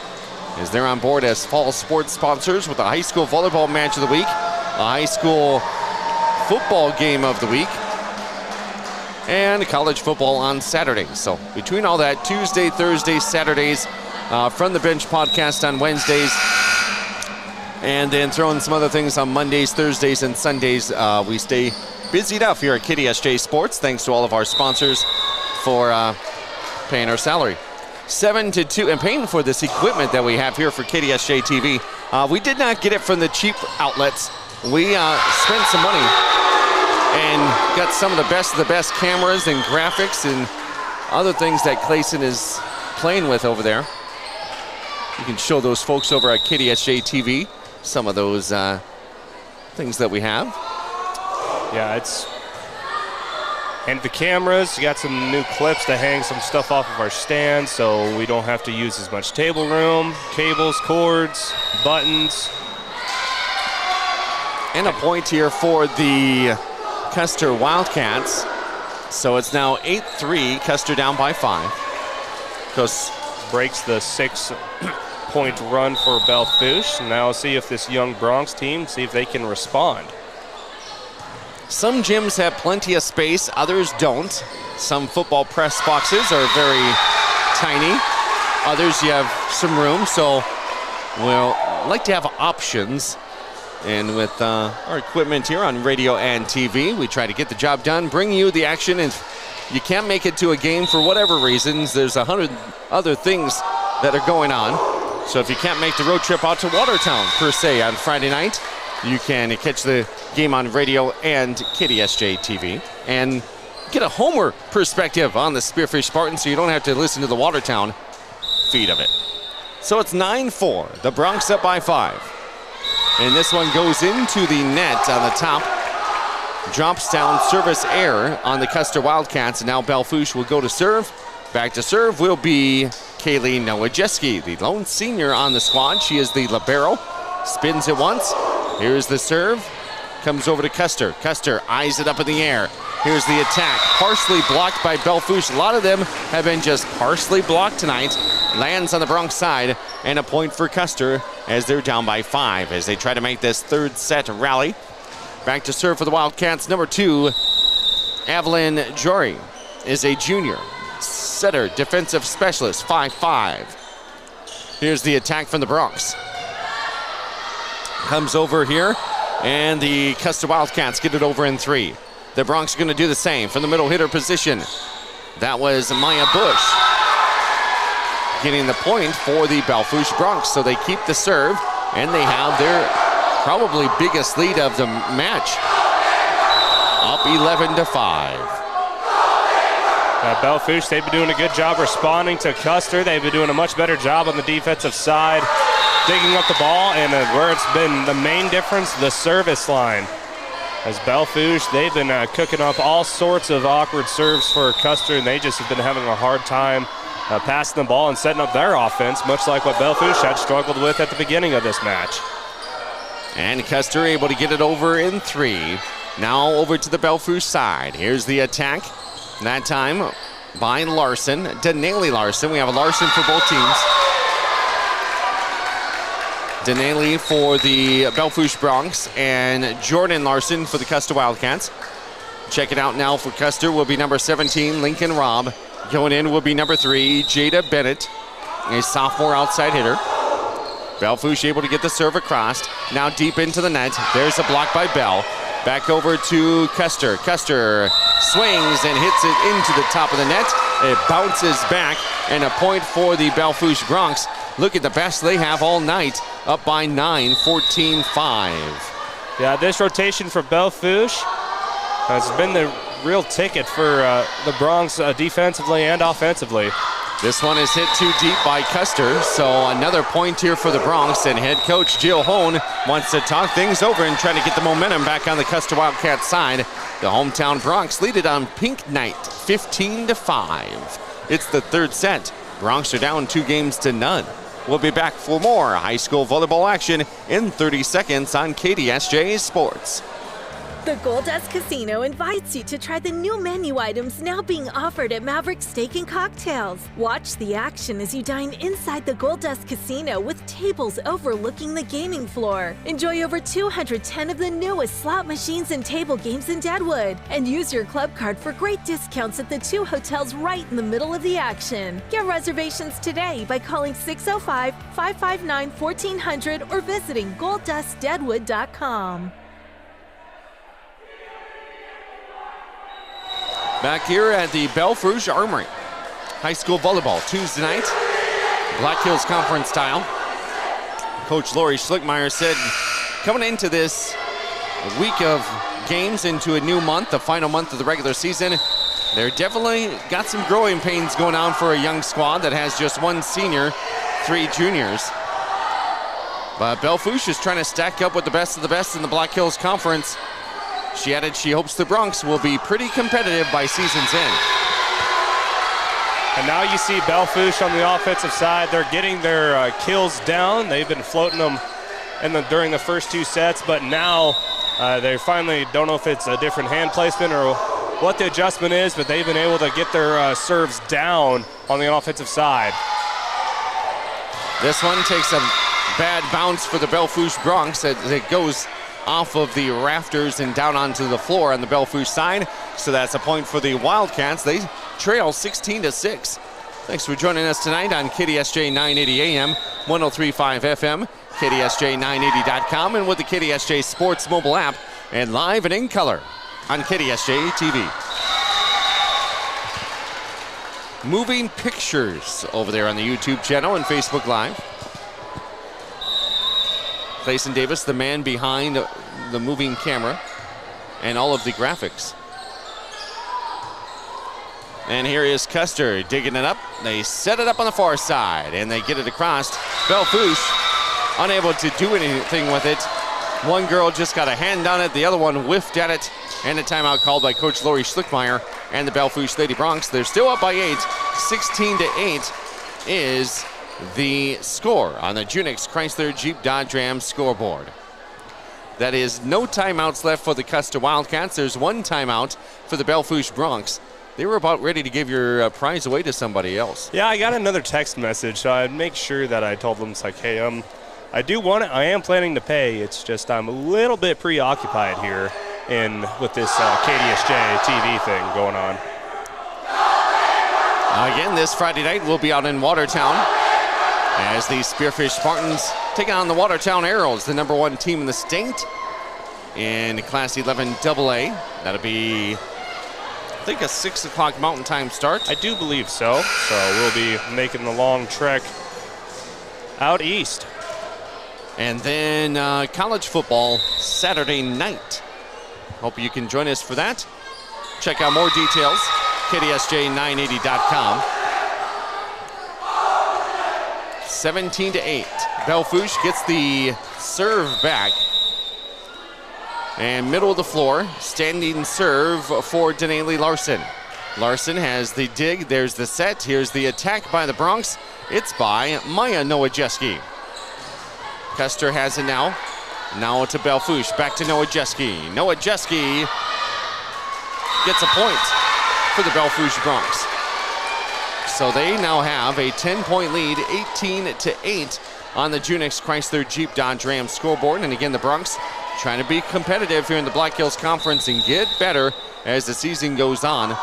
as they're on board as fall sports sponsors with the high school volleyball match of the week, a high school football game of the week, and college football on Saturday. So between all that, Tuesday, Thursday, Saturdays, From the Bench podcast on Wednesdays, and then throwing some other things on Mondays, Thursdays, and Sundays. We stay busy enough here at KDSJ Sports, thanks to all of our sponsors for paying our salary. 7-2, and paying for this equipment that we have here for KDSJ-TV. We did not get it from the cheap outlets. We spent some money and got some of the best cameras and graphics and other things that Clayson is playing with over there. You can show those folks over at KDSJ-TV some of those things that we have. Yeah, and the cameras, you got some new clips to hang some stuff off of our stand so we don't have to use as much table room, cables, cords, buttons. And a point here for the Custer Wildcats. So it's now 8-3, Custer down by 5. Breaks the 6-point run for Belle Fourche. Now see if this young Bronx team, see if they can respond. Some gyms have plenty of space, others don't. Some football press boxes are very tiny. Others you have some room, so we'll like to have options. And with our equipment here on radio and TV, we try to get the job done, bring you the action. And if you can't make it to a game for whatever reasons, there's 100 other things that are going on. So if you can't make the road trip out to Watertown, per se, on Friday night, you can catch the game on radio and KDSJ-TV and get a homer perspective on the Spearfish Spartans, so you don't have to listen to the Watertown feed of it. So it's 9-4, the Bronx up by 5. And this one goes into the net on the top. Drops down, service error on the Custer Wildcats, and now Belle Fourche will go to serve. Back to serve will be Kaylee Nowajewski, the lone senior on the squad. She is the libero. Spins it once. Here's the serve. Comes over to Custer. Custer eyes it up in the air. Here's the attack. Partially blocked by Belle Fourche. A lot of them have been just partially blocked tonight. Lands on the Bronx side, and a point for Custer as they're down by 5 as they try to make this third set rally. Back to serve for the Wildcats. Number 2, Evelyn Jory is a junior. Setter, defensive specialist, 5'5". Here's the attack from the Bronx. Comes over here, and the Custer Wildcats get it over in 3. The Bronx are going to do the same from the middle hitter position. That was Maya Bush getting the point for the Belle Fourche Bronx. So they keep the serve, and they have their probably biggest lead of the match. Up 11-5. Belle Fourche, they've been doing a good job responding to Custer. They've been doing a much better job on the defensive side, digging up the ball, and where it's been the main difference, the service line. As Belle Fourche, they've been cooking up all sorts of awkward serves for Custer, and they just have been having a hard time passing the ball and setting up their offense, much like what Belle Fourche had struggled with at the beginning of this match. And Custer able to get it over in 3. Now over to the Belle Fourche side. Here's the attack. That time by Larson, Denali Larson. We have a Larson for both teams. Denali for the Belle Fourche Bronx and Jordan Larson for the Custer Wildcats. Check it out now for Custer will be number 17, Lincoln Robb. Going in will be number 3, Jada Bennett, a sophomore outside hitter. Belle Fourche able to get the serve across. Now deep into the net. There's a block by Belle. Back over to Custer. Custer swings and hits it into the top of the net. It bounces back, and a point for the Belle Fourche Bronx. Look at the best they have all night, up by 9, 14-5. Yeah, this rotation for Belle Fourche has been the real ticket for the Bronx defensively and offensively. This one is hit too deep by Custer, so another point here for the Bronx, and head coach Jill Hone wants to talk things over and try to get the momentum back on the Custer Wildcats side. The hometown Bronx lead it on pink night, 15-5. It's the third set. Bronx are down 2-0. We'll be back for more high school volleyball action in 30 seconds on KDSJ Sports. The Gold-Dust Casino invites you to try the new menu items now being offered at Maverick Steak and Cocktails. Watch the action as you dine inside the Gold-Dust Casino with tables overlooking the gaming floor. Enjoy over 210 of the newest slot machines and table games in Deadwood. And use your club card for great discounts at the 2 hotels right in the middle of the action. Get reservations today by calling 605-559-1400 or visiting golddustdeadwood.com. Back here at the Belle Fourche Armory. High school volleyball Tuesday night. Black Hills Conference style. Coach Lori Schlickmeyer said coming into this week of games into a new month, the final month of the regular season, they're definitely got some growing pains going on for a young squad that has just 1 senior, 3 juniors. But Belle Fourche is trying to stack up with the best of the best in the Black Hills Conference. She added she hopes the Bronx will be pretty competitive by season's end. And now you see Belle Fourche on the offensive side. They're getting their kills down. They've been floating them during the first 2 sets, but now They finally don't know if it's a different hand placement or what the adjustment is, but they've been able to get their serves down on the offensive side. This one takes a bad bounce for the Belle Fourche Broncs as it goes off of the rafters and down onto the floor on the Belle Fourche side. So that's a point for the Wildcats. They trail 16-6. Thanks for joining us tonight on KDSJ 980 AM, 103.5 FM, KDSJ980.com, and with the KDSJ Sports mobile app, and live and in color on KDSJ-TV. Moving pictures over there on the YouTube channel and Facebook Live. Clayson Davis, the man behind the moving camera and all of the graphics. And here is Custer digging it up. They set it up on the far side and they get it across. Belle Fourche unable to do anything with it. One girl just got a hand on it, the other one whiffed at it, and a timeout called by Coach Lori Schlickmeyer and the Belle Fourche Lady Broncs. They're still up by 8. 16-8 is the score on the Junix Chrysler Jeep Dodge Ram scoreboard. That is no timeouts left for the Custer Wildcats. There's one timeout for the Belle Fourche Broncs. They were about ready to give your prize away to somebody else. Yeah, I got another text message, so I'd make sure that I told them, it's like, hey, I do want it. I am planning to pay. It's just I'm a little bit preoccupied here with this KDSJ-TV thing going on. Again, this Friday night we'll be out in Watertown as the Spearfish Spartans take on the Watertown Arrows, the #1 team in the state in Class 11 AA. That'll be, I think, a 6 o'clock Mountain Time start. I do believe so. So we'll be making the long trek out east. And then college football Saturday night. Hope you can join us for that. Check out more details, KDSJ980.com. 17-8. Belle Fourche gets the serve back. And middle of the floor, standing serve for Denaley Larson. Larson has the dig. There's the set. Here's the attack by the Broncs. It's by Maya Nowajewski. Custer has it now. Now to Belle Fourche. Back to Nowajewski. Nowajewski gets a point for the Belle Fourche Broncs. So they now have a 10-point lead, 18-8 on the Junix Chrysler Jeep Dodge Ram scoreboard. And again, the Broncs trying to be competitive here in the Black Hills Conference and get better as the season goes on.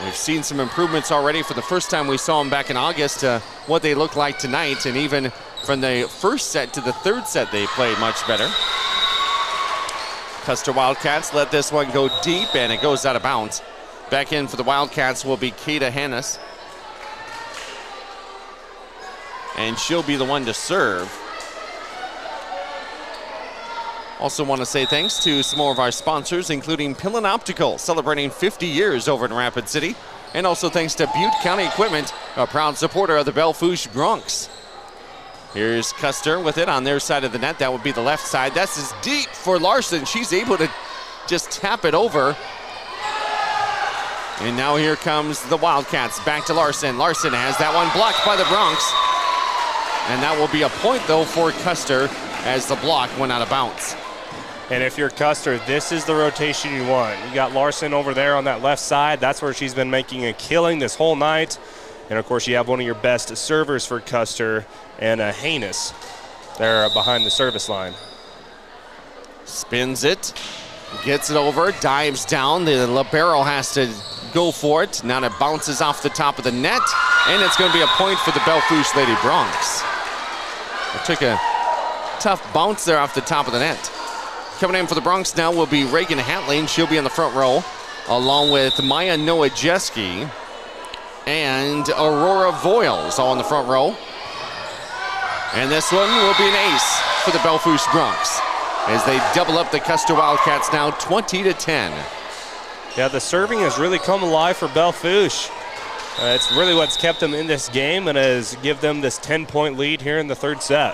We've seen some improvements already. For the first time we saw them back in August, what they look like tonight, and even from the first set to the third set they played much better. Custer Wildcats let this one go deep and it goes out of bounds. Back in for the Wildcats will be Kata Hannes. And she'll be the one to serve. Also want to say thanks to some more of our sponsors, including Pillin Optical, celebrating 50 years over in Rapid City. And also thanks to Butte County Equipment, a proud supporter of the Belle Fourche Broncs. Here's Custer with it on their side of the net. That would be the left side. That's as deep for Larson. She's able to just tap it over. And now here comes the Wildcats. Back to Larson. Larson has that one blocked by the Broncs. And that will be a point, though, for Custer as the block went out of bounds. And if you're Custer, this is the rotation you want. You got Larson over there on that left side. That's where she's been making a killing this whole night. And, of course, you have one of your best servers for Custer, and Hannes there behind the service line. Spins it, gets it over, dives down. The libero has to go for it. Now it bounces off the top of the net, and it's going to be a point for the Belle Fourche Lady Broncs. It took a tough bounce there off the top of the net. Coming in for the Broncs now will be Reagan Hatling. She'll be in the front row, along with Maya Nowajewski and Aurora Voiles all in the front row. And this one will be an ace for the Belle Fourche Broncs as they double up the Custer Wildcats now 20-10. Yeah, the serving has really come alive for Belle Fourche. It's really what's kept them in this game and has given them this 10-point lead here in the third set.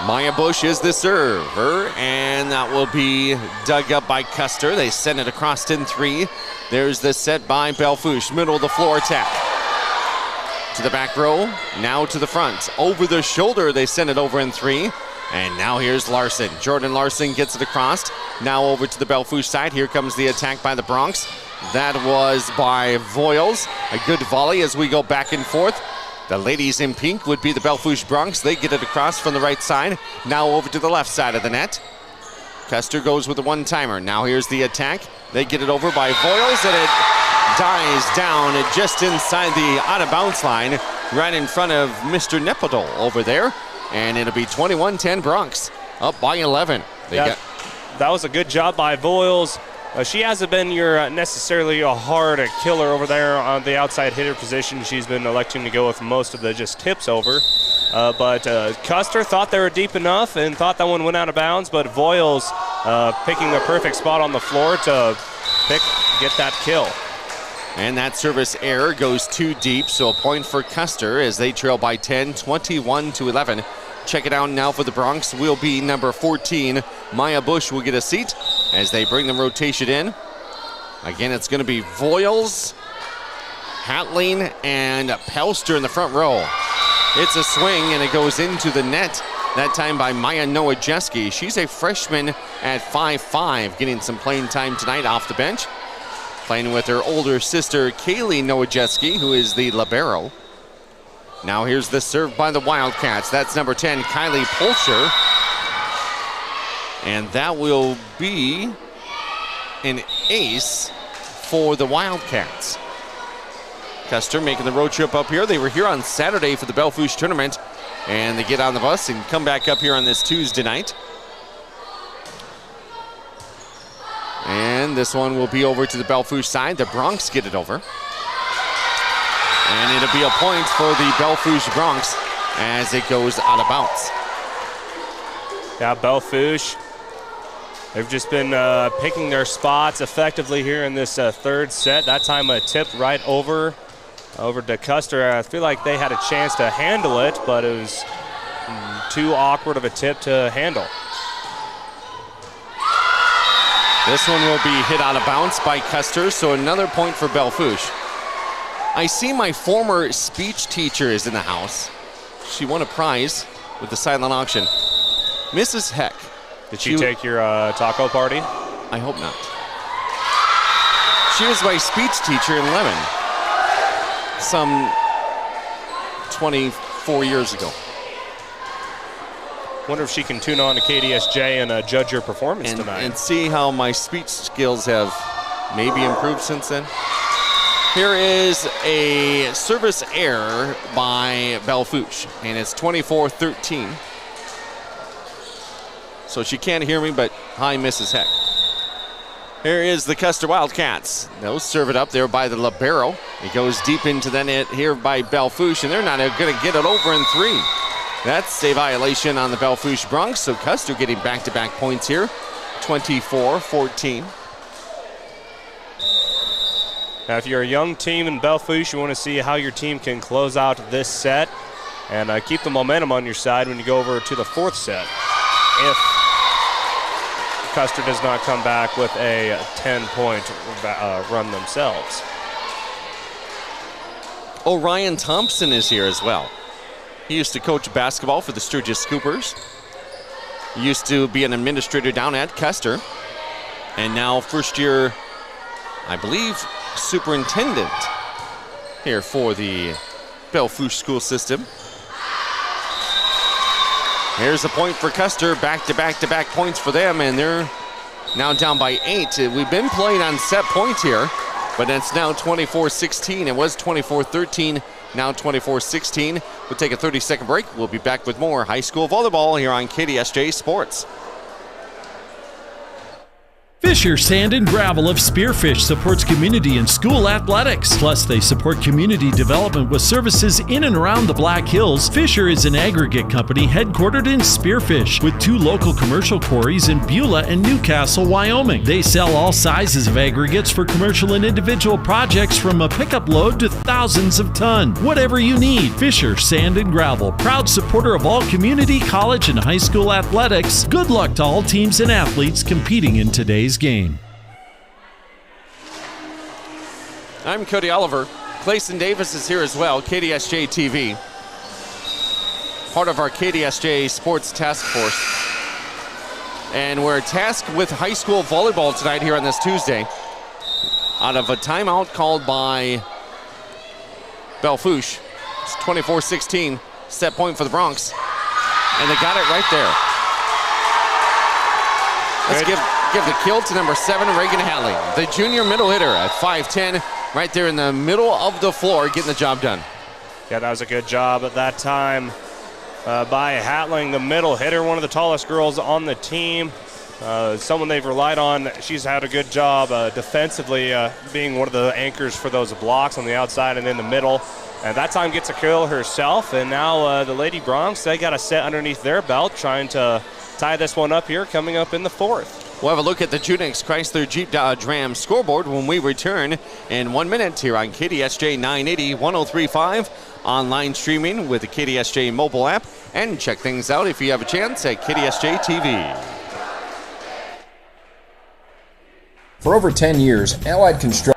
Maya Bush is the server, and that will be dug up by Custer. They send it across in 3. There's the set by Belle Fourche. Middle of the floor attack. To the back row, now to the front. Over the shoulder, they send it over in 3. And now here's Larson. Jordan Larson gets it across. Now over to the Belle Fourche side. Here comes the attack by the Bronx. That was by Voiles. A good volley as we go back and forth. The ladies in pink would be the Belle Fourche Bronx. They get it across from the right side. Now over to the left side of the net. Custer goes with a one-timer. Now here's the attack. They get it over by Voiles, and it dies down just inside the out-of-bounds line, right in front of Mr. Nepodol over there. And it'll be 21-10 Bronx, up by 11. That was a good job by Voiles. She hasn't been your necessarily a hard killer over there on the outside hitter position. She's been electing to go with most of the just tips over. But Custer thought they were deep enough and thought that one went out of bounds, but Voiles picking the perfect spot on the floor to get that kill. And that service error goes too deep, so a point for Custer as they trail by 10, 21-11. Check it out now for the Bronx will be number 14. Maya Bush will get a seat as they bring the rotation in. Again, it's going to be Voiles, Hatling, and Pelster in the front row. It's a swing, and it goes into the net, that time by Maya Nowajeski. She's a freshman at 5'5", getting some playing time tonight off the bench. Playing with her older sister, Kaylee Nowajeski, who is the libero. Now here's the serve by the Wildcats. That's number 10, Kylie Polsher. And that will be an ace for the Wildcats. Custer making the road trip up here. They were here on Saturday for the Belle Fourche tournament, and they get on the bus and come back up here on this Tuesday night. And this one will be over to the Belle Fourche side. The Bronx get it over. And it'll be a point for the Belle Fourche Bronx as it goes out of bounds. Yeah, Belle Fourche, they've just been picking their spots effectively here in this third set. That time a tip right over to Custer. I feel like they had a chance to handle it, but it was too awkward of a tip to handle. This one will be hit out of bounds by Custer, so another point for Belle Fourche. I see my former speech teacher is in the house. She won a prize with the silent auction. Mrs. Heck. Did she take your taco party? I hope not. She was my speech teacher in Lemon some 24 years ago. Wonder if she can tune on to KDSJ and judge your performance tonight. And see how my speech skills have maybe improved since then. Here is a service error by Belle Fourche, and it's 24-13. So she can't hear me, but hi, Mrs. Heck. Here is the Custer Wildcats. They'll serve it up there by the libero. It goes deep into the net here by Belle Fourche, and they're not going to get it over in three. That's a violation on the Belle Fourche Bronx, so Custer getting back-to-back points here, 24-14. Now, if you're a young team in Belle Fourche, you want to see how your team can close out this set and keep the momentum on your side when you go over to the fourth set. If Custer does not come back with a 10-point run themselves. Orion Thompson is here as well. He used to coach basketball for the Sturgis Scoopers. He used to be an administrator down at Custer. And now first year, I believe, superintendent here for the Belle Fourche school system. Here's a point for Custer, back-to-back points for them, and they're now down by 8. We've been playing on set point here, but it's now 24-16. It was 24-13, now 24-16. We'll take a 30-second break. We'll be back with more high school volleyball here on KDSJ Sports. Fisher Sand and Gravel of Spearfish supports community and school athletics. Plus, they support community development with services in and around the Black Hills. Fisher is an aggregate company headquartered in Spearfish with 2 local commercial quarries in Beulah and Newcastle, Wyoming. They sell all sizes of aggregates for commercial and individual projects from a pickup load to thousands of tons. Whatever you need, Fisher Sand and Gravel, proud supporter of all community, college, and high school athletics. Good luck to all teams and athletes competing in today's game. I'm Cody Oliver. Clayson Davis is here as well, KDSJ-TV. part of our KDSJ Sports Task Force. And we're tasked with high school volleyball tonight here on this Tuesday. Out of a timeout called by Belle Fourche. It's 24-16, set point for the Bronx. And they got it right there. Let's give the kill to number 7, Reagan Hadley, the junior middle hitter at 5'10", right there in the middle of the floor, getting the job done. Yeah, that was a good job at that time by Hatling, the middle hitter, one of the tallest girls on the team. Someone they've relied on. She's had a good job defensively, being one of the anchors for those blocks on the outside and in the middle. And that time gets a kill herself. And now the Lady Bronx, they got a set underneath their belt, trying to tie this one up here coming up in the fourth. We'll have a look at the Junix Chrysler Jeep Dodge Ram scoreboard when we return in 1 minute here on KDSJ 980 1035. Online streaming with the KDSJ mobile app. And check things out if you have a chance at KDSJ-TV. For over 10 years, Allied Construction.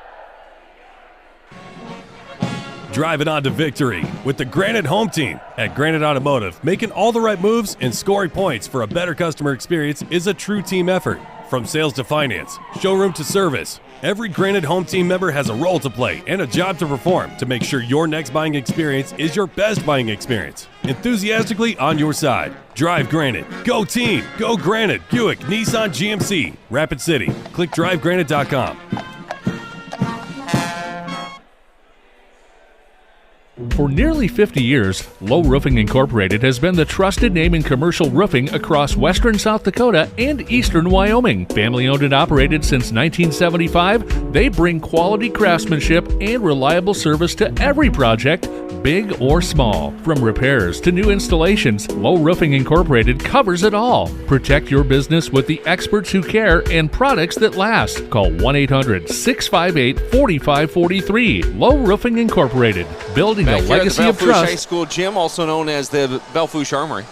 Drive it on to victory with the Granite Home Team at Granite Automotive. Making all the right moves and scoring points for a better customer experience is a true team effort. From sales to finance, showroom to service, every Granite Home Team member has a role to play and a job to perform to make sure your next buying experience is your best buying experience. Enthusiastically on your side. Drive Granite. Go team. Go Granite. Buick, Nissan, GMC. Rapid City. Click drivegranite.com. For nearly 50 years, Low Roofing Incorporated has been the trusted name in commercial roofing across western South Dakota and eastern Wyoming. Family owned and operated since 1975, they bring quality craftsmanship and reliable service to every project, big or small. From repairs to new installations, Low Roofing Incorporated covers it all. Protect your business with the experts who care and products that last. Call 1-800-658-4543. Low Roofing Incorporated, building a legacy of trust. High School Gym, also known as the Belle Fourche Armory.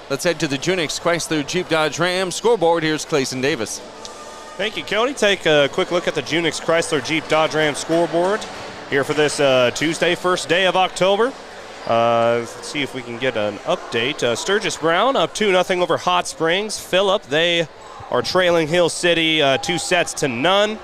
Let's head to the Junix Chrysler Jeep Dodge Ram scoreboard. Here's Clayson Davis. Thank you, Cody. Take a quick look at the Junix Chrysler Jeep Dodge Ram scoreboard here for this Tuesday, first day of October. Let's see if we can get an update. Sturgis Brown up 2-0 over Hot Springs. Phillip, they are trailing Hill City 2-0.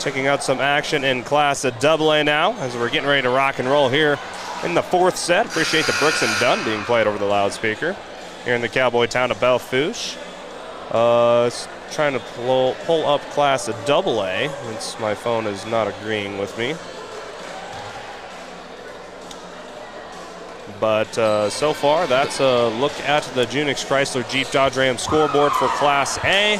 Taking out some action in Class AA now as we're getting ready to rock and roll here in the fourth set. Appreciate the Brooks and Dunn being played over the loudspeaker here in the cowboy town of Belle Fourche. Trying to pull up Class AA. My phone is not agreeing with me. But so far, that's a look at the Junix Chrysler Jeep Dodge Ram scoreboard for Class A.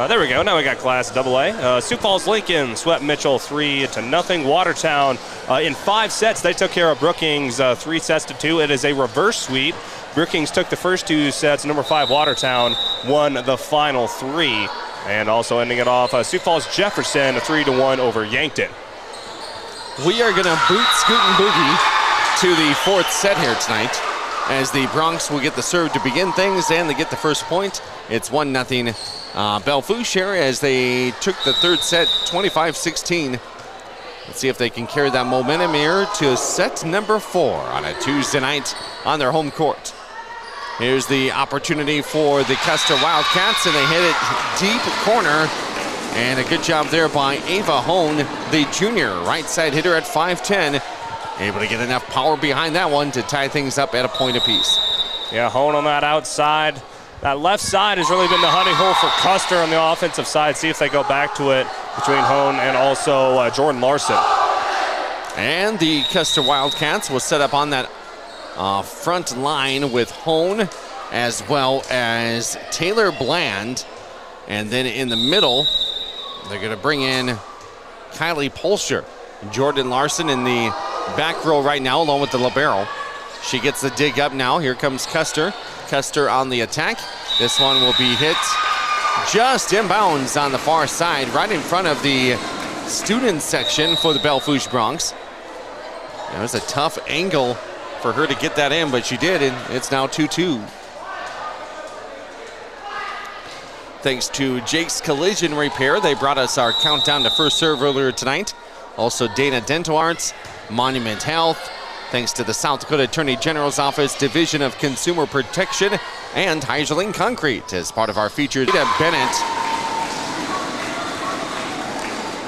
There we go. Now we got Class AA. Sioux Falls Lincoln swept Mitchell 3-0. Watertown in 5 sets. They took care of Brookings 3-2. It is a reverse sweep. Brookings took the first 2 sets. Number 5 Watertown won the final 3. And also ending it off, Sioux Falls Jefferson 3-1 over Yankton. We are going to boot, scoot, and boogie to the fourth set here tonight, as the Bronx will get the serve to begin things, and they get the first point. It's 1-0 Belle Fourche here as they took the third set 25-16. Let's see if they can carry that momentum here to set number 4 on a Tuesday night on their home court. Here's the opportunity for the Custer Wildcats, and they hit it deep corner. And a good job there by Ava Hone, the junior right side hitter at 5'10". Able to get enough power behind that one to tie things up at a point apiece. Yeah, Hone on that outside. That left side has really been the honey hole for Custer on the offensive side. See if they go back to it between Hone and also Jordan Larson. And the Custer Wildcats will set up on that front line with Hone as well as Taylor Bland. And then in the middle, they're going to bring in Kylie Polsher. Jordan Larson in the back row right now along with the libero. She gets the dig up now. Here comes Custer. Custer on the attack. This one will be hit just inbounds on the far side, right in front of the student section for the Belle Fourche Bronx. It was a tough angle for her to get that in, but she did, and it's now 2-2. Thanks to Jake's Collision Repair, they brought us our countdown to first serve earlier tonight. Also Dana Dental Arts, Monument Health, thanks to the South Dakota Attorney General's Office Division of Consumer Protection and Heiserling Concrete as part of our featured Bennett.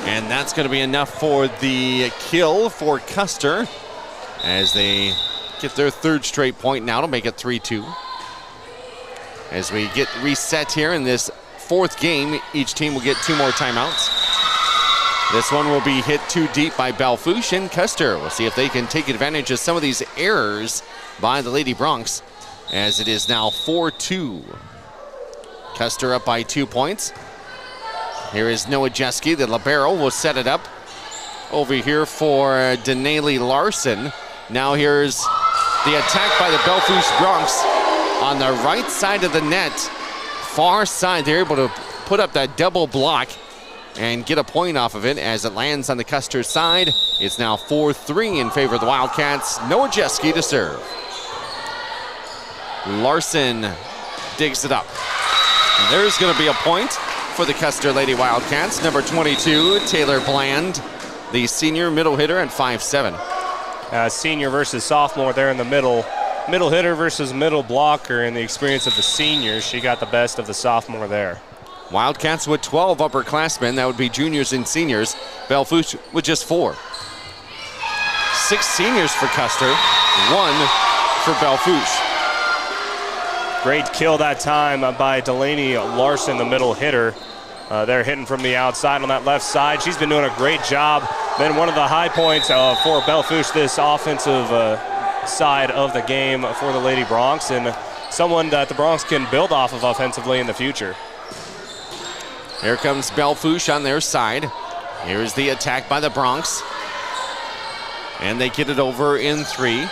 And that's going to be enough for the kill for Custer as they get their third straight point now to make it 3-2. As we get reset here in this fourth game, each team will get 2 more timeouts. This one will be hit too deep by Belle Fourche, and Custer. We'll see if they can take advantage of some of these errors by the Lady Broncs, as it is now 4-2. Custer up by 2 points. Here is Noah Jeske. The libero will set it up over here for Denali Larson. Now here's the attack by the Belle Fourche Broncs on the right side of the net. Far side, they're able to put up that double block and get a point off of it as it lands on the Custer side. It's now 4-3 in favor of the Wildcats. Noah Jeske to serve. Larson digs it up. And there's going to be a point for the Custer Lady Wildcats. Number 22, Taylor Bland, the senior middle hitter at 5'7". Senior versus sophomore there in the middle. Middle hitter versus middle blocker in the experience of the seniors. She got the best of the sophomore there. Wildcats with 12 upperclassmen. That would be juniors and seniors. Belle Fourche with just 4. 6 seniors for Custer, 1 for Belle Fourche. Great kill that time by Delaney Larson, the middle hitter. They're hitting from the outside on that left side. She's been doing a great job. Been one of the high points for Belle Fourche, this offensive side of the game for the Lady Broncs, and someone that the Broncs can build off of offensively in the future. Here comes Belle Fourche on their side. Here's the attack by the Broncs. And they get it over in 3.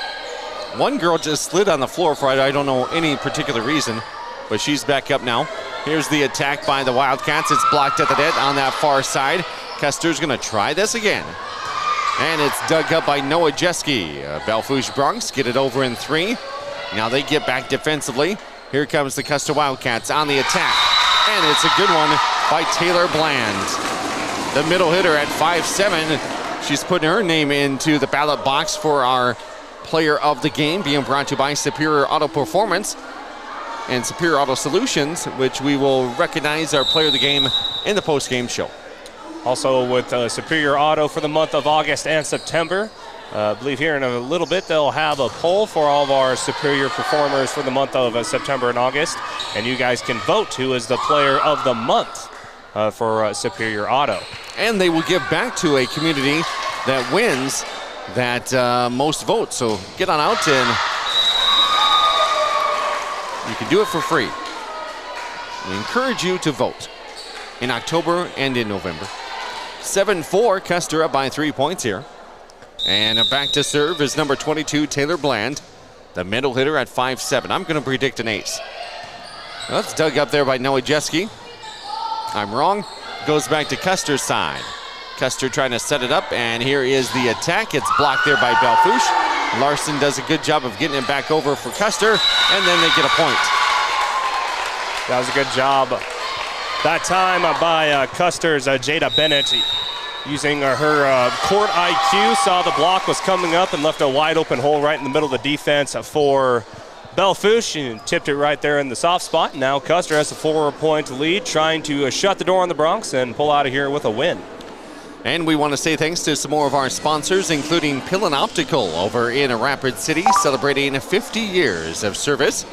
One girl just slid on the floor for I don't know any particular reason, but she's back up now. Here's the attack by the Wildcats. It's blocked at the net on that far side. Custer's going to try this again. And it's dug up by Noah Jeske. Belle Fourche Broncs get it over in 3. Now they get back defensively. Here comes the Custer Wildcats on the attack. And it's a good one by Taylor Bland. The middle hitter at 5'7". She's putting her name into the ballot box for our player of the game, being brought to you by Superior Auto Performance and Superior Auto Solutions, which we will recognize our player of the game in the post-game show. Also with Superior Auto for the month of August and September. I believe here in a little bit they'll have a poll for all of our Superior performers for the month of September and August, and you guys can vote who is the player of the month for Superior Auto. And they will give back to a community that wins that most votes. So get on out and you can do it for free. We encourage you to vote in October and in November. 7-4, Custer up by 3 points here. And back to serve is number 22, Taylor Bland, the middle hitter at 5'7". I'm going to predict an ace. That's dug up there by Noah Jeske. I'm wrong. Goes back to Custer's side. Custer trying to set it up, and here is the attack. It's blocked there by Belle Fourche. Larson does a good job of getting it back over for Custer, and then they get a point. That was a good job that time by Custer's Jada Bennett. Using her court IQ, saw the block was coming up and left a wide open hole right in the middle of the defense for Belle Fourche, and tipped it right there in the soft spot. Now Custer has a 4-point lead, trying to shut the door on the Broncs and pull out of here with a win. And we want to say thanks to some more of our sponsors, including Pillin Optical over in Rapid City, celebrating 50 years of service.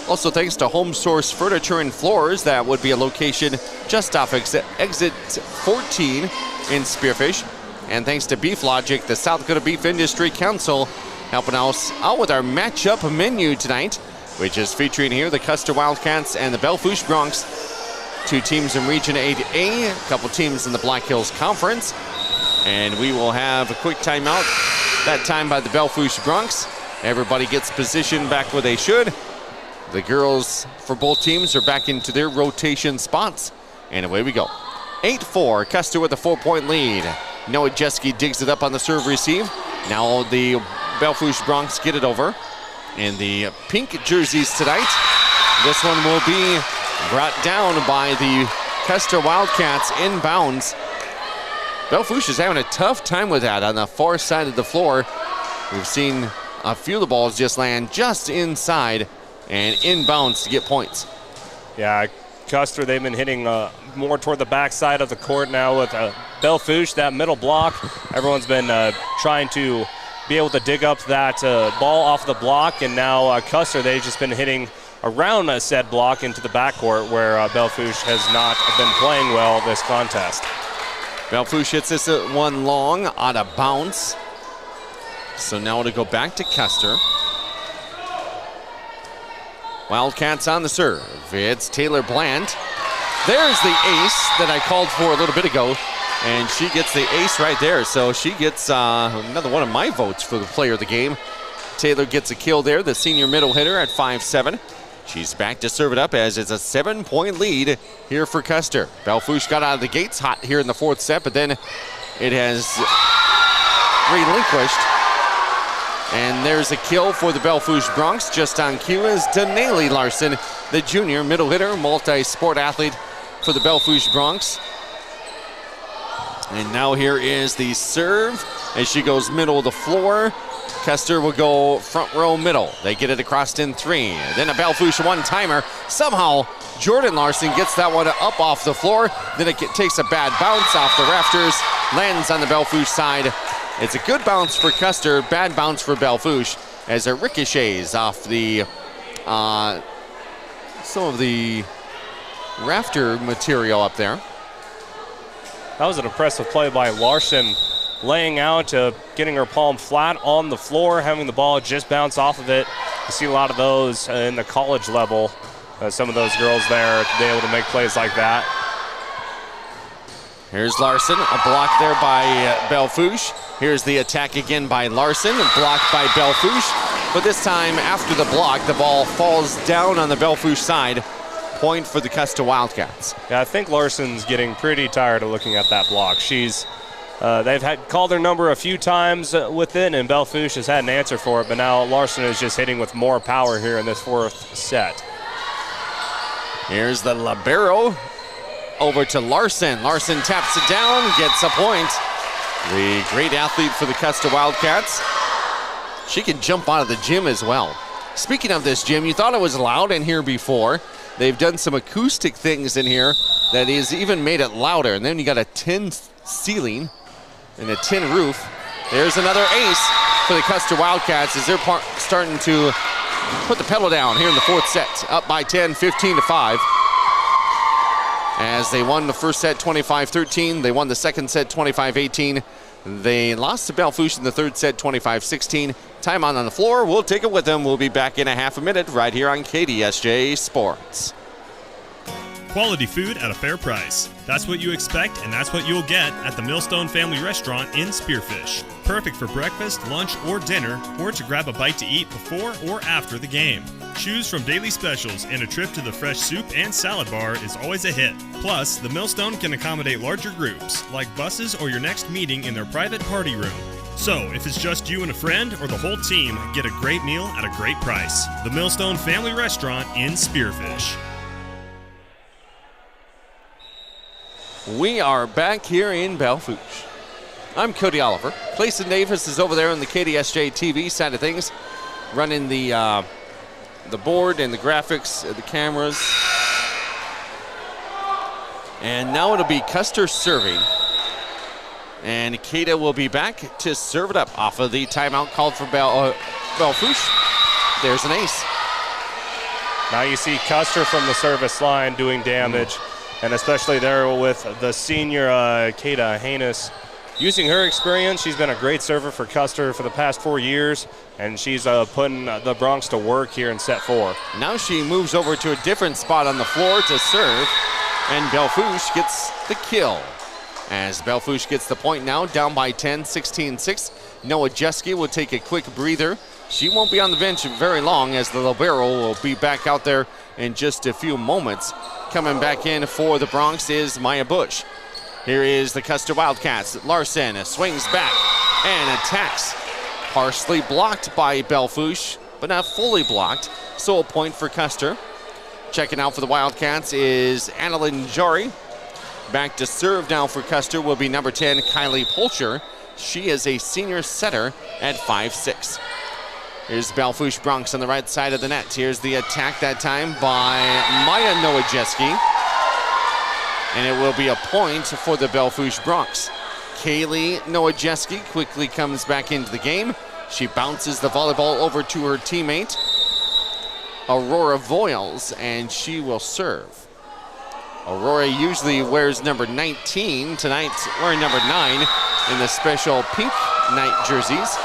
Also thanks to Home Source Furniture and Floors. That would be a location just off exit 14 in Spearfish. And thanks to Beef Logic, the South Dakota Beef Industry Council, helping us out with our matchup menu tonight, which is featuring here the Custer Wildcats and the Belle Fourche Broncs. 2 teams in Region 8A, a couple teams in the Black Hills Conference. And we will have a quick timeout, that time by the Belle Fourche Broncs. Everybody gets positioned back where they should. The girls for both teams are back into their rotation spots. And away we go. 8-4, Custer with a 4-point lead. Noah Jeske digs it up on the serve receive. Now the Belle Fourche Broncs get it over. In the pink jerseys tonight, this one will be brought down by the Custer Wildcats inbounds. Belle Fourche is having a tough time with that on the far side of the floor. We've seen a few of the balls just land just inside and inbounds to get points. Yeah, Custer, they've been hitting more toward the backside of the court now with Belle Fourche, that middle block. Everyone's been trying to be able to dig up that ball off the block, and now Custer, they've just been hitting around a said block into the backcourt where Belle Fourche has not been playing well this contest. Belle Fourche hits this one long out of bounds. So now it'll go back to Custer. Wildcats on the serve. It's Taylor Bland. There's the ace that I called for a little bit ago, and she gets the ace right there. So she gets another one of my votes for the player of the game. Taylor gets a kill there, the senior middle hitter at 5'7". She's back to serve it up as it's a 7-point lead here for Custer. Belle Fourche got out of the gates hot here in the fourth set, but then it has relinquished. And there's a kill for the Belle Fourche Bronx. Just on cue is Denali Larson, the junior middle hitter, multi-sport athlete for the Belle Fourche Bronx. And now here is the serve as she goes middle of the floor. Custer will go front row middle. They get it across in 3. Then a Belle Fourche one-timer. Somehow Jordan Larson gets that one up off the floor. Then it takes a bad bounce off the rafters, lands on the Belle Fourche side. It's a good bounce for Custer, bad bounce for Belle Fourche as it ricochets off the some of the rafter material up there. That was an impressive play by Larson, laying out, getting her palm flat on the floor, having the ball just bounce off of it. You see a lot of those in the college level. Some of those girls there to be able to make plays like that. Here's Larson, a block there by Belle Fourche. Here's the attack again by Larson, blocked by Belle Fourche. But this time, after the block, the ball falls down on the Belle Fourche side. Point for the Custer Wildcats. Yeah, I think Larson's getting pretty tired of looking at that block. They've called their number a few times with it, and Belle Fourche has had an answer for it, but now Larson is just hitting with more power here in this fourth set. Here's the libero over to Larson. Larson taps it down, gets a point. The great athlete for the Custer Wildcats. She can jump out of the gym as well. Speaking of this gym, you thought it was loud in here before. They've done some acoustic things in here that has even made it louder. And then you got a tin ceiling and a tin roof. There's another ace for the Custer Wildcats as they're starting to put the pedal down here in the fourth set. Up by 10, 15-5. As they won the first set 25-13, they won the second set 25-18. They lost to Belle Fourche in the third set 25-16. Timeout on the floor. We'll take it with them. We'll be back in a half a minute right here on KDSJ Sports. Quality food at a fair price. That's what you expect, and that's what you'll get at the Millstone Family Restaurant in Spearfish. Perfect for breakfast, lunch, or dinner, or to grab a bite to eat before or after the game. Choose from daily specials, and a trip to the fresh soup and salad bar is always a hit. Plus, the Millstone can accommodate larger groups, like buses or your next meeting in their private party room. So, if it's just you and a friend or the whole team, get a great meal at a great price. The Millstone Family Restaurant in Spearfish. We are back here in Belle Fourche. I'm Cody Oliver. Clayson Davis is over there on the KDSJ-TV side of things, running the board and the graphics, the cameras. And now it'll be Custer serving. And Kata will be back to serve it up off of the timeout called for Belle Fourche. There's an ace. Now you see Custer from the service line doing damage. And especially there with the senior Kata Haynes. Using her experience, she's been a great server for Custer for the past 4 years, and she's putting the Bronx to work here in set 4. Now she moves over to a different spot on the floor to serve, and Belle Fourche gets the kill. As Belle Fourche gets the point now, down by 10, 16-6. Noah Jeske will take a quick breather. She won't be on the bench very long as the libero will be back out there in just a few moments. Coming back in for the Bronx is Maya Bush. Here is the Custer Wildcats. Larson swings back and attacks. Partially blocked by Belle Fourche, but not fully blocked. So a point for Custer. Checking out for the Wildcats is Annalyn Jari. Back to serve now for Custer will be number 10, Kylie Polcher. She is a senior setter at 5'6". Here's Belle Fourche Bronx on the right side of the net. Here's the attack that time by Maya Nowajewski. And it will be a point for the Belle Fourche Bronx. Kaylee Nowajewski quickly comes back into the game. She bounces the volleyball over to her teammate, Aurora Voiles, and she will serve. Aurora usually wears number 19. Tonight, wearing number 9 in the special pink night jerseys.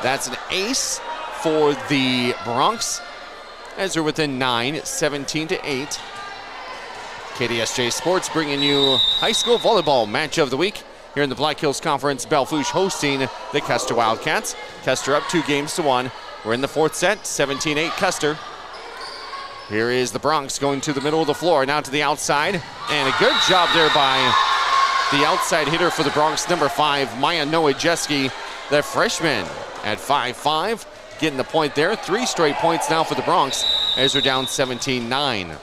That's an ace for the Bronx as they're within 9, 17-8. KDSJ Sports bringing you high school volleyball match of the week here in the Black Hills Conference. Belle Fourche hosting the Custer Wildcats. Custer up 2-1. We're in the fourth set, 17-8 Custer. Here is the Bronx going to the middle of the floor, now to the outside. And a good job there by the outside hitter for the Bronx, number 5, Maya Nowajewski, the freshman at 5'5", getting the point there. 3 straight points now for the Bronx as they're down 17-9.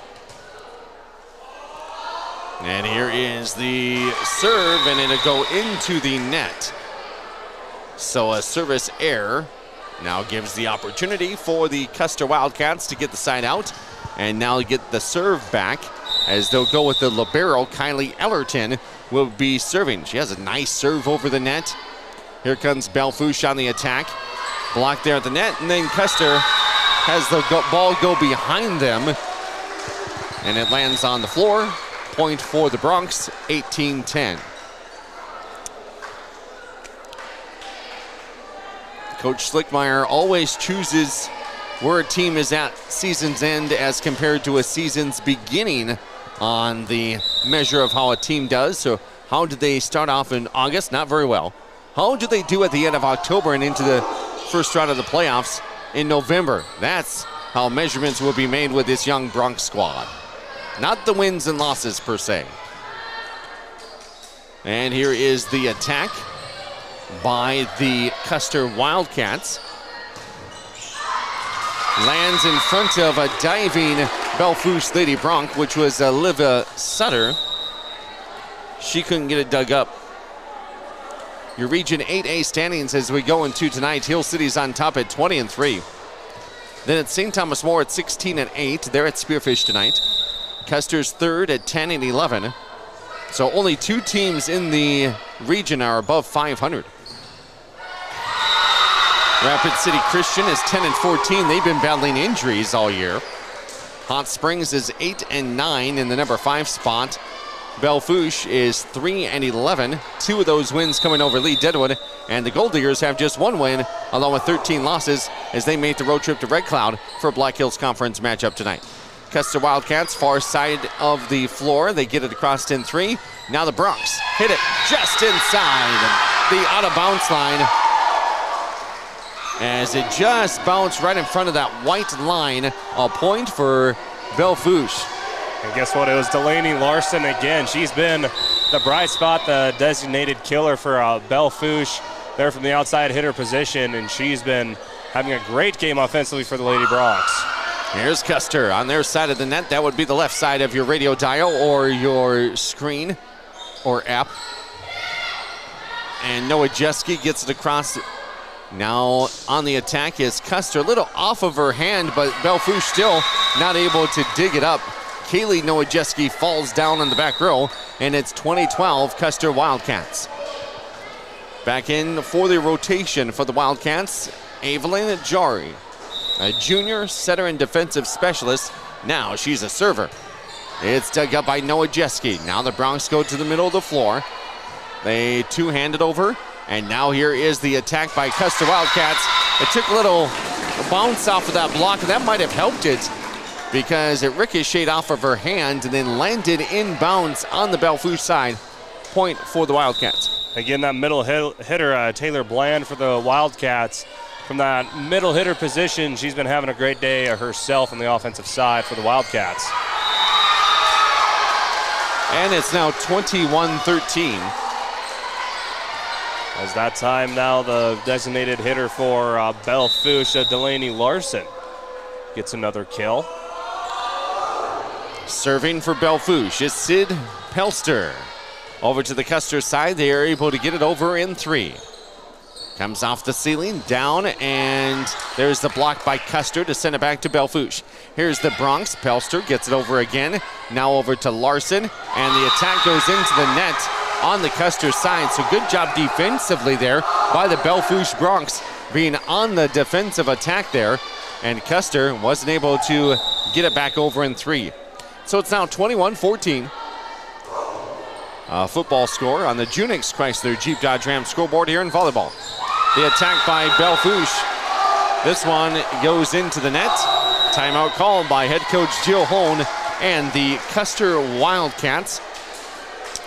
And here is the serve, and it'll go into the net. So a service error now gives the opportunity for the Custer Wildcats to get the side out and now get the serve back as they'll go with the libero. Kylie Ellerton will be serving. She has a nice serve over the net. Here comes Belle Fourche on the attack. Blocked there at the net, and then Custer has the ball go behind them, and it lands on the floor. Point for the Bronx, 18-10. Coach Slickmeyer always chooses where a team is at season's end as compared to a season's beginning on the measure of how a team does. So how did they start off in August? Not very well. How do they do at the end of October and into the first round of the playoffs in November? That's how measurements will be made with this young Bronx squad. Not the wins and losses per se. And here is the attack by the Custer Wildcats. Lands in front of a diving Belle Fourche Lady Bronx, which was Olivia Sutter. She couldn't get it dug up. Your Region 8A standings as we go into tonight. Hill City's on top at 20-3. Then it's St. Thomas More at 16-8. They're at Spearfish tonight. Custer's third at 10-11. So only 2 teams in the region are above 500. Rapid City Christian is 10-14. They've been battling injuries all year. Hot Springs is 8-9 in the number 5 spot. Belle Fourche is 3-11. 2 of those wins coming over Lee Deadwood. And the Gold Diggers have just 1 win, along with 13 losses, as they make the road trip to Red Cloud for a Black Hills Conference matchup tonight. Custer Wildcats, far side of the floor. They get it across 10-3. Now the Bronx hit it just inside the out-of-bounds line, as it just bounced right in front of that white line. A point for Belle Fourche. And guess what? It was Delaney Larson again. She's been the bright spot, the designated killer for Belle Fourche there from the outside hitter position, and she's been having a great game offensively for the Lady Bronx. Here's Custer on their side of the net. That would be the left side of your radio dial or your screen or app. And Nowajewski gets it across. Now on the attack is Custer. A little off of her hand, but Belle Fourche still not able to dig it up. Kaylee Nowajewski falls down in the back row, and it's 20-12 Custer Wildcats. Back in for the rotation for the Wildcats, Evelyn Jari, a junior setter and defensive specialist. Now she's a server. It's dug up by Nowajewski. Now the Bronx go to the middle of the floor. They two-hand it over, and now here is the attack by Custer Wildcats. It took a little bounce off of that block, and that might have helped it because it ricocheted off of her hand and then landed inbounds on the Belle Fourche side. Point for the Wildcats. Again, that middle hitter, Taylor Bland for the Wildcats. From that middle hitter position, she's been having a great day herself on the offensive side for the Wildcats. And it's now 21-13. As that time now, the designated hitter for Belle Fourche, Delaney Larson, gets another kill. Serving for Belle Fourche is Sid Pelster. Over to the Custer side, they are able to get it over in 3. Comes off the ceiling, down, and there's the block by Custer to send it back to Belle Fourche. Here's the Bronx. Pelster gets it over again. Now over to Larson, and the attack goes into the net on the Custer side. So good job defensively there by the Belle Fourche Bronx, being on the defensive attack there. And Custer wasn't able to get it back over in 3. So it's now 21-14. Football score on the Junix Chrysler Jeep Dodge Ram scoreboard here in volleyball. The attack by Belle Fourche. This one goes into the net. Timeout called by head coach Jill Hone and the Custer Wildcats.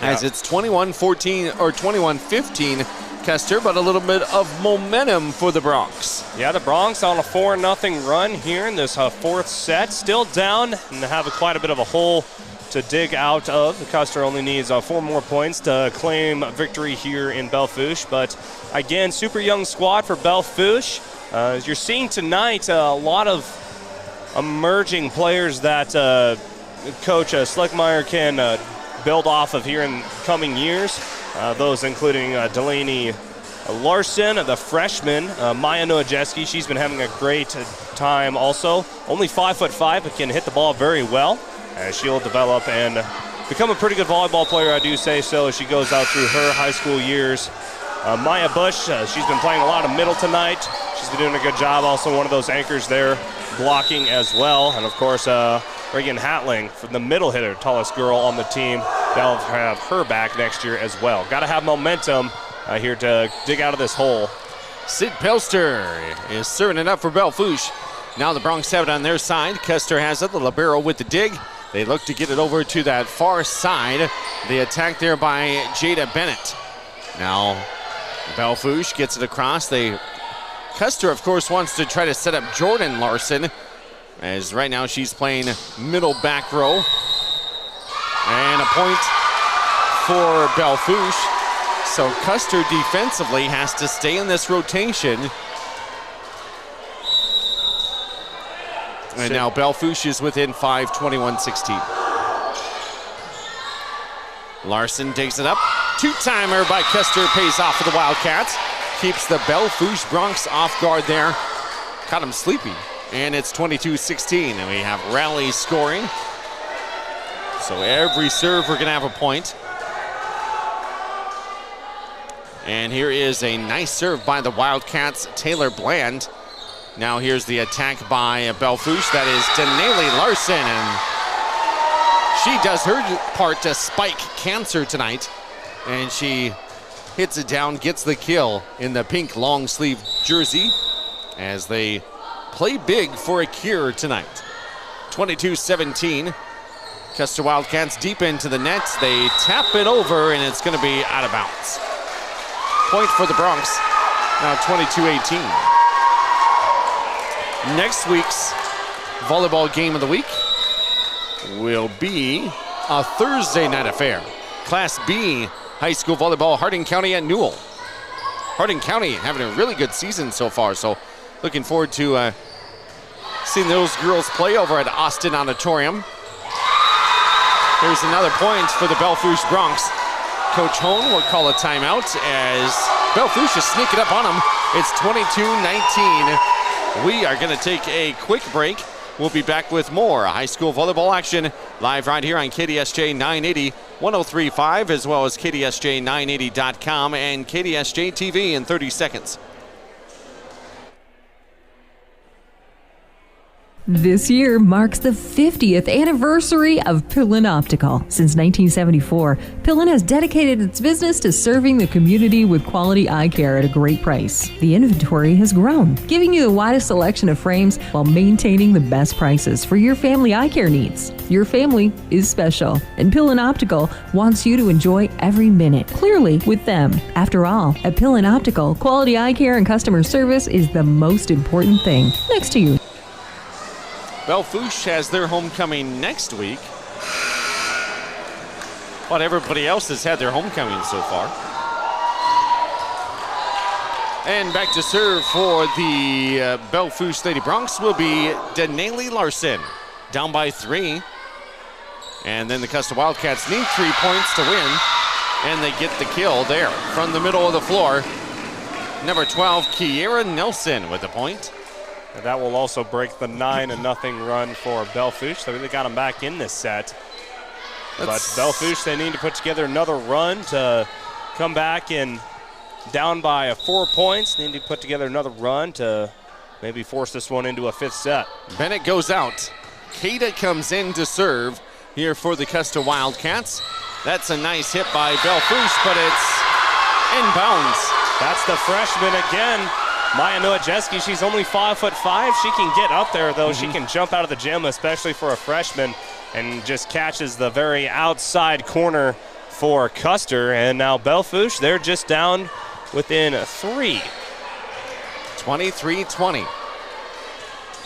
As it's 21-14 or 21-15 Custer, but a little bit of momentum for the Bronx. Yeah, the Bronx on a 4-0 run here in this fourth set. Still down and have quite a bit of a hole to dig out of. The Custer only needs 4 more points to claim victory here in Belle Fourche. But again, super young squad for Belle Fourche. As you're seeing tonight, a lot of emerging players that Coach Schleckmeyer can build off of here in coming years. Those including Delaney Larson, the freshman, Maya Nowajeski. She's been having a great time also. Only 5'5", but can hit the ball very well. She'll develop and become a pretty good volleyball player, I do say so, as she goes out through her high school years. Maya Bush, she's been playing a lot of middle tonight. She's been doing a good job, also one of those anchors there, blocking as well. And of course, Reagan Hatling, from the middle hitter, tallest girl on the team. They'll have her back next year as well. Got to have momentum here to dig out of this hole. Sid Pelster is serving it up for Belle Fourche. Now the Bronx have it on their side. Custer has it, the libero with the dig. They look to get it over to that far side. The attack there by Jada Bennett. Now Belle Fourche gets it across. Custer, of course, wants to try to set up Jordan Larson, as right now she's playing middle back row. And a point for Belle Fourche. So Custer defensively has to stay in this rotation. And now Belle Fourche is within 5, 21-16. Larson takes it up. Two-timer by Custer pays off for the Wildcats. Keeps the Belle Fourche Bronx off guard there. Caught him sleeping. And it's 22-16, and we have Raleigh scoring. So every serve we're going to have a point. And here is a nice serve by the Wildcats, Taylor Bland. Now here's the attack by Belle Fourche. That is Denali Larson, and she does her part to spike cancer tonight. And she hits it down, gets the kill in the pink long sleeve jersey as they play big for a cure tonight. 22-17. Custer Wildcats deep into the net. They tap it over, and it's going to be out of bounds. Point for the Bronx. Now 22-18. Next week's volleyball game of the week will be a Thursday night affair. Class B high school volleyball, Harding County at Newell. Harding County having a really good season so far, so looking forward to seeing those girls play over at Austin Auditorium. Here's another point for the Belle Fourche Bronx. Coach Hone will call a timeout as Belle Fourche is sneaking up on them. It's 22-19. We are going to take a quick break. We'll be back with more high school volleyball action live right here on KDSJ 980, 103.5, as well as KDSJ980.com and KDSJ-TV in 30 seconds. This year marks the 50th anniversary of Pillin Optical. Since 1974, Pillin has dedicated its business to serving the community with quality eye care at a great price. The inventory has grown, giving you the widest selection of frames while maintaining the best prices for your family eye care needs. Your family is special, and Pillin Optical wants you to enjoy every minute clearly with them. After all, at Pillin Optical, quality eye care and customer service is the most important thing next to you. Belle Fourche has their homecoming next week. But everybody else has had their homecoming so far. And back to serve for the Belle Fourche Lady Bronx will be Denali Larson. Down by 3. And then the Custer Wildcats need 3 points to win. And they get the kill there from the middle of the floor. Number 12, Kiera Nelson with the point. And that will also break the 9-0 run for Belle Fourche. They really got them back in this set. But Belle Fourche, they need to put together another run to come back and down by 4 points. They need to put together another run to maybe force this one into a 5th set. Bennett goes out. Kada comes in to serve here for the Custer Wildcats. That's a nice hit by Belle Fourche, but it's inbounds. That's the freshman again. Maya Nowajeski, she's only 5'5". She can get up there, though. She can jump out of the gym, especially for a freshman, and just catches the very outside corner for Custer. And now Belle Fourche, they're just down within 3. 23-20.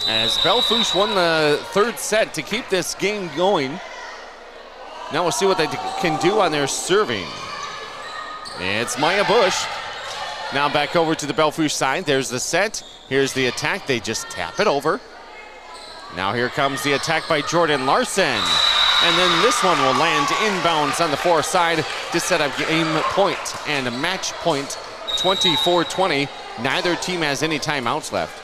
As Belle Fourche won the 3rd set to keep this game going. Now we'll see what they can do on their serving. It's Maya Bush. Now back over to the Belle Fourche side. There's the set. Here's the attack. They just tap it over. Now here comes the attack by Jordan Larson. And then this one will land inbounds on the far side to set up game point and a match point, 24-20. Neither team has any timeouts left.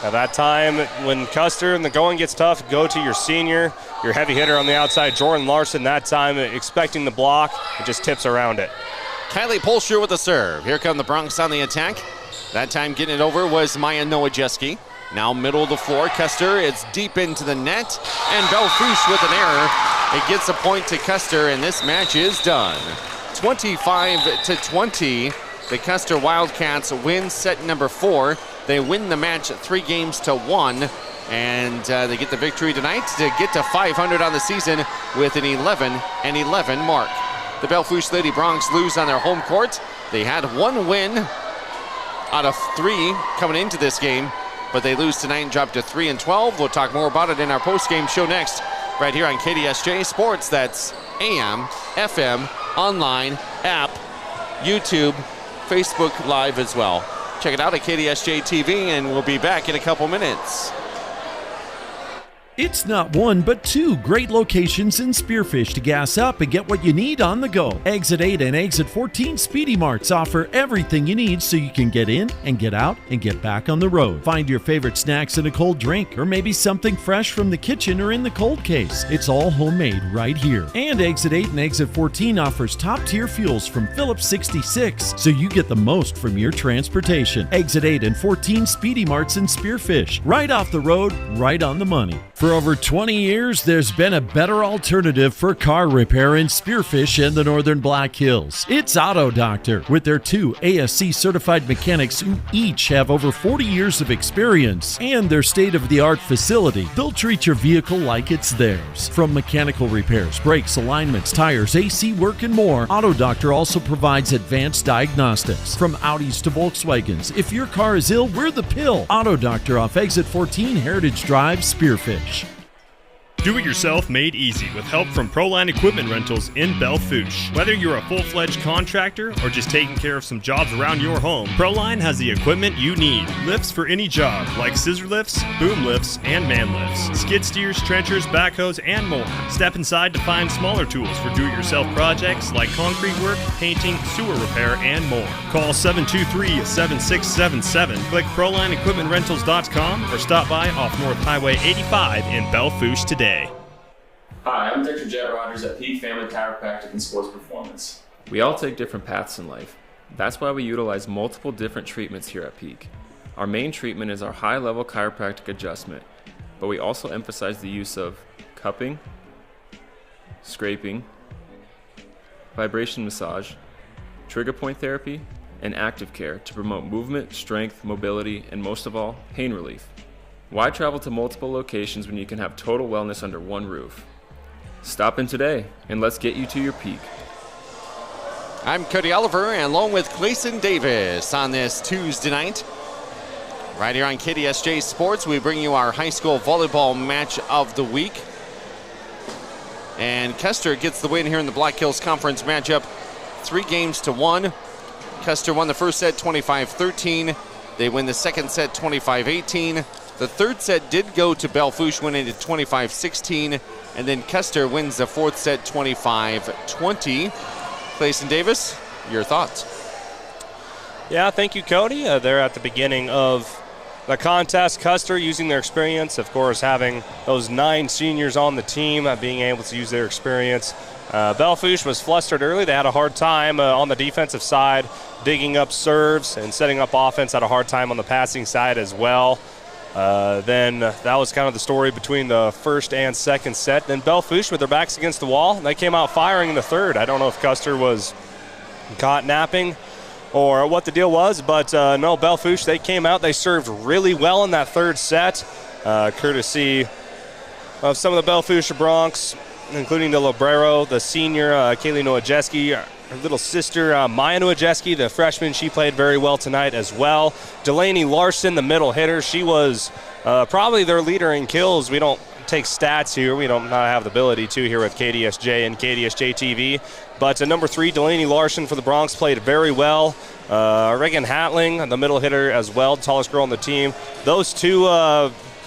At that time, when Custer and the going gets tough, go to your senior, your heavy hitter on the outside, Jordan Larson. That time, expecting the block, it just tips around it. Kylie Polsher with the serve. Here come the Bronx on the attack. That time getting it over was Maya Nowajeski. Now middle of the floor, Custer, it's deep into the net, and Belle Fourche with an error. It gets a point to Custer, and this match is done. 25-20, the Custer Wildcats win set number 4. They win the match 3-1, and they get the victory tonight to get to 500 on the season with an 11-11 mark. The Belle Fourche Lady Bronx lose on their home court. They had 1 win out of 3 coming into this game, but they lose tonight and drop to 3-12. We'll talk more about it in our post-game show next, right here on KDSJ Sports. That's AM, FM, online, app, YouTube, Facebook Live as well. Check it out at KDSJ-TV, and we'll be back in a couple minutes. It's not 1, but 2 great locations in Spearfish to gas up and get what you need on the go. Exit 8 and Exit 14 Speedy Marts offer everything you need so you can get in and get out and get back on the road. Find your favorite snacks and a cold drink, or maybe something fresh from the kitchen or in the cold case. It's all homemade right here. And Exit 8 and Exit 14 offers top-tier fuels from Phillips 66, so you get the most from your transportation. Exit 8 and 14 Speedy Marts in Spearfish. Right off the road, right on the money. For over 20 years, there's been a better alternative for car repair in Spearfish and the Northern Black Hills. It's Auto Doctor, with their 2 ASC certified mechanics who each have over 40 years of experience, and their state-of-the-art facility. They'll treat your vehicle like it's theirs. From mechanical repairs, brakes, alignments, tires, AC work, and more, Auto Doctor also provides advanced diagnostics. From Audis to Volkswagens, if your car is ill, we're the pill. Auto Doctor off Exit 14 Heritage Drive, Spearfish. Do-it-yourself made easy with help from Proline Equipment Rentals in Belle Fourche. Whether you're a full-fledged contractor or just taking care of some jobs around your home, Proline has the equipment you need. Lifts for any job, like scissor lifts, boom lifts, and man lifts. Skid steers, trenchers, backhoes, and more. Step inside to find smaller tools for do-it-yourself projects like concrete work, painting, sewer repair, and more. Call 723-7677, click ProlineEquipmentRentals.com, or stop by off North Highway 85 in Belle Fourche today. Hi, I'm Dr. Jet Rogers at Peak Family Chiropractic and Sports Performance. We all take different paths in life. That's why we utilize multiple different treatments here at Peak. Our main treatment is our high-level chiropractic adjustment, but we also emphasize the use of cupping, scraping, vibration massage, trigger point therapy, and active care to promote movement, strength, mobility, and most of all, pain relief. Why travel to multiple locations when you can have total wellness under one roof? Stop in today, and let's get you to your peak. I'm Cody Oliver, and along with Clayson Davis on this Tuesday night. Right here on KDSJ Sports, we bring you our high school volleyball match of the week. And Custer gets the win here in the Black Hills Conference matchup, 3-1. Custer won the first set 25-13. They win the second set 25-18. The third set did go to Belle Fourche, winning it 25-16, and then Custer wins the fourth set 25-20. Clayson Davis, your thoughts? Yeah, thank you, Cody. They're at the beginning of the contest. Custer using their experience, of course, having those 9 seniors on the team, being able to use their experience. Belle Fourche was flustered early. They had a hard time on the defensive side, digging up serves and setting up offense. Had a hard time on the passing side as well. Then that was kind of the story between the first and second set. Then Belle Fourche with their backs against the wall. They came out firing in the third. I don't know if Custer was caught napping or what the deal was, but no, Belle Fourche, they came out. They served really well in that third set, courtesy of some of the Belle Fourche Broncs, including the Librero, the senior, Kaylee Nowajewski, her little sister, Maya Nowajewski, the freshman. She played very well tonight as well. Delaney Larson, the middle hitter, she was probably their leader in kills. We don't take stats here. We don't have the ability to here with KDSJ and KDSJ-TV. But number 3, Delaney Larson for the Broncs, played very well. Reagan Hatling, the middle hitter as well, tallest girl on the team. Those two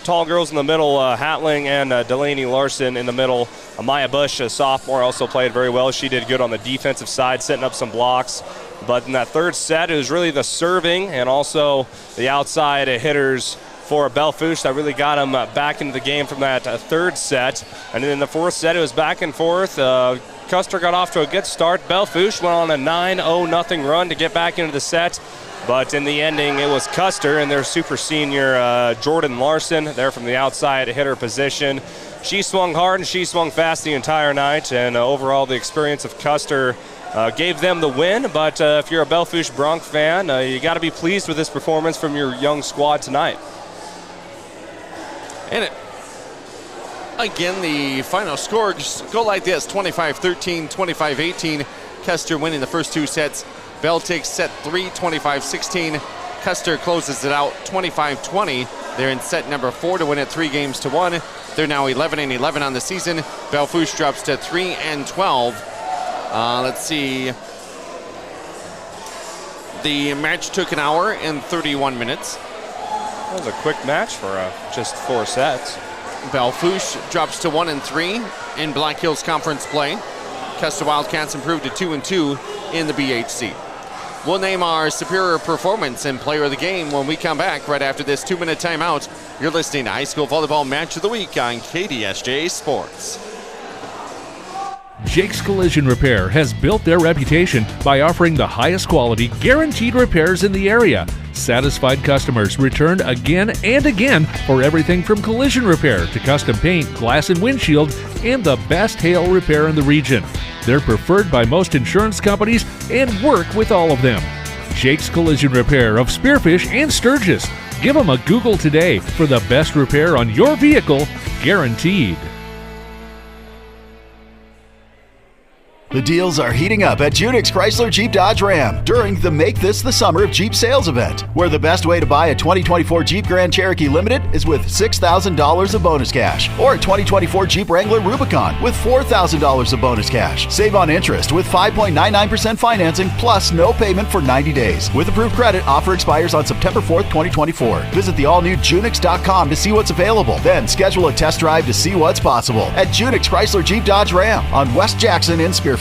tall girls in the middle, Hatling and Delaney Larson in the middle. Maya Bush, a sophomore, also played very well. She did good on the defensive side, setting up some blocks. But in that third set, it was really the serving and also the outside hitters for Belle Fourche that really got them back into the game from that third set. And then in the fourth set, it was back and forth. Custer got off to a good start. Belle Fourche went on a 9-0-0 run to get back into the set. But in the ending, it was Custer and their super senior Jordan Larson there from the outside hitter position. She swung hard and she swung fast the entire night. And overall, the experience of Custer gave them the win. But if you're a Belle Fourche Bronc fan, you got to be pleased with this performance from your young squad tonight. And again, the final score just go like this: 25-13, 25-18. Custer winning the first 2 sets. Belle takes set 3, 25-16. Custer closes it out 25-20. They're in set number 4 to win it 3-1. They're now 11-11 on the season. Belle Fourche drops to 3-12. Let's see. The match took an hour and 31 minutes. That was a quick match for just 4 sets. Belle Fourche drops to 1-3 in Black Hills Conference play. Custer Wildcats improved to 2-2 in the BHC. We'll name our superior performance and player of the game when we come back right after this 2-minute timeout. You're listening to High School Volleyball Match of the Week on KDSJ Sports. Jake's Collision Repair has built their reputation by offering the highest quality, guaranteed repairs in the area. Satisfied customers return again and again for everything from collision repair to custom paint, glass and windshield, and the best hail repair in the region. They're preferred by most insurance companies and work with all of them. Jake's Collision Repair of Spearfish and Sturgis. Give them a Google today for the best repair on your vehicle, guaranteed. The deals are heating up at Junix Chrysler Jeep Dodge Ram during the Make This the Summer of Jeep sales event, where the best way to buy a 2024 Jeep Grand Cherokee Limited is with $6,000 of bonus cash, or a 2024 Jeep Wrangler Rubicon with $4,000 of bonus cash. Save on interest with 5.99% financing plus no payment for 90 days. With approved credit, offer expires on September 4th, 2024. Visit the all-new Junix.com to see what's available. Then schedule a test drive to see what's possible at Junix Chrysler Jeep Dodge Ram on West Jackson in Spearfish.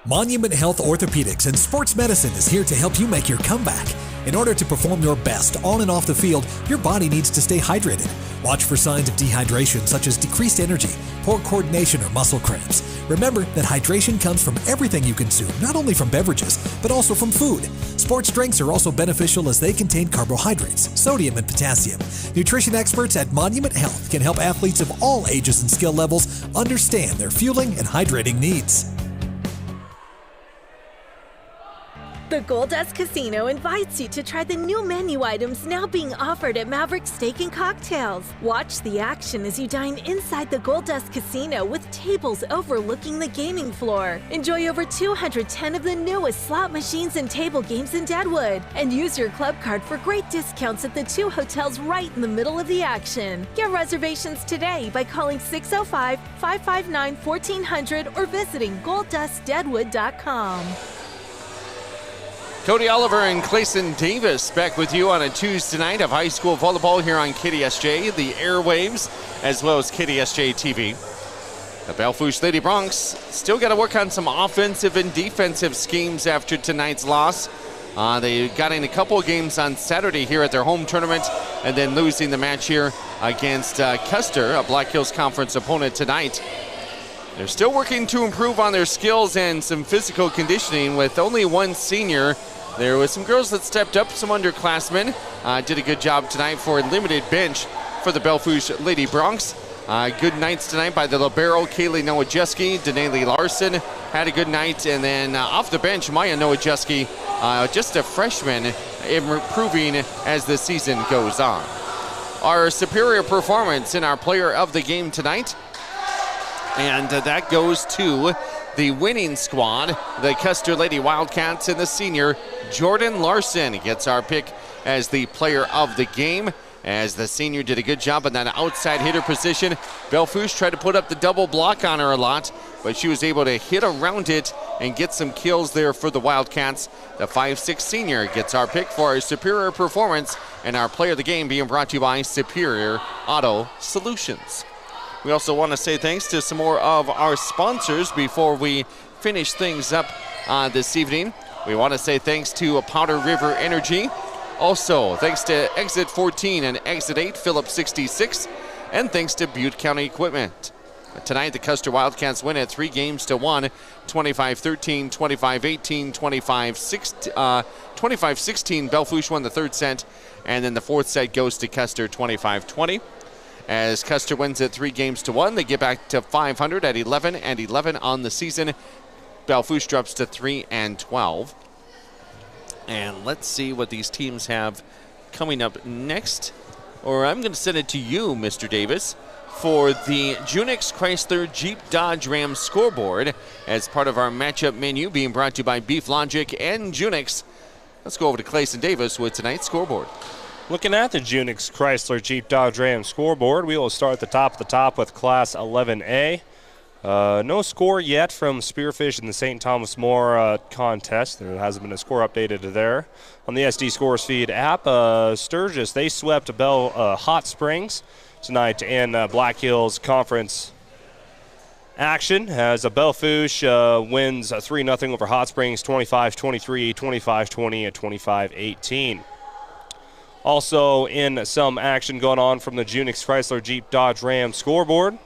Monument Health Orthopedics and Sports Medicine is here to help you make your comeback. In order to perform your best on and off the field, your body needs to stay hydrated. Watch for signs of dehydration such as decreased energy, poor coordination, or muscle cramps. Remember that hydration comes from everything you consume, not only from beverages, but also from food. Sports drinks are also beneficial as they contain carbohydrates, sodium, and potassium. Nutrition experts at Monument Health can help athletes of all ages and skill levels understand their fueling and hydrating needs. The Goldust Casino invites you to try the new menu items now being offered at Maverick Steak and Cocktails. Watch the action as you dine inside the Goldust Casino with tables overlooking the gaming floor. Enjoy over 210 of the newest slot machines and table games in Deadwood. And use your club card for great discounts at the 2 hotels right in the middle of the action. Get reservations today by calling 605-559-1400 or visiting goldustdeadwood.com. Cody Oliver and Clayson Davis back with you on a Tuesday night of high school volleyball here on KDSJ, the airwaves, as well as KDSJ-TV. The Belle Fourche Lady Broncs still got to work on some offensive and defensive schemes after tonight's loss. They got in a couple of games on Saturday here at their home tournament and then losing the match here against Custer, a Black Hills Conference opponent tonight. They're still working to improve on their skills and some physical conditioning with only one senior. There was some girls that stepped up, some underclassmen. Did a good job tonight for a limited bench for the Belle Fourche Lady Broncs. Good nights tonight by the libero, Kaylee Nowajewski. Denali Larson had a good night. And then off the bench, Maya Nowajewski, just a freshman, improving as the season goes on. Our superior performance in our player of the game tonight. And that goes to the winning squad, the Custer Lady Wildcats, and the senior, Jordan Larson, gets our pick as the player of the game, as the senior did a good job in that outside hitter position. Belle Fourche tried to put up the double block on her a lot, but she was able to hit around it and get some kills there for the Wildcats. The 5'6" senior gets our pick for our superior performance, and our player of the game being brought to you by Superior Auto Solutions. We also want to say thanks to some more of our sponsors before we finish things up this evening. We want to say thanks to Powder River Energy. Also, thanks to Exit 14 and Exit 8, Phillips 66. And thanks to Butte County Equipment. Tonight, the Custer Wildcats win at 3-1, 25-13, 25-18, 25-16. Belle Fourche won the third set, and then the fourth set goes to Custer, 25-20. As Custer wins at 3-1, they get back to 500 at 11-11 on the season. Belle Fourche drops to 3-12. And let's see what these teams have coming up next. Or I'm going to send it to you, Mr. Davis, for the Junix Chrysler Jeep Dodge Ram scoreboard as part of our matchup menu being brought to you by Beef Logic and Junix. Let's go over to Clayson Davis with tonight's scoreboard. Looking at the Junix Chrysler Jeep Dodge Ram scoreboard, we will start at the top with Class 11A. No score yet from Spearfish in the St. Thomas More contest. There hasn't been a score updated there. On the SD Scores Feed app, Sturgis, they swept Belle Hot Springs tonight in Black Hills Conference action as Belle Fourche wins 3-0 over Hot Springs, 25-23, 25-20, and 25-18. Also in some action going on from the Junix Chrysler Jeep Dodge Ram scoreboard.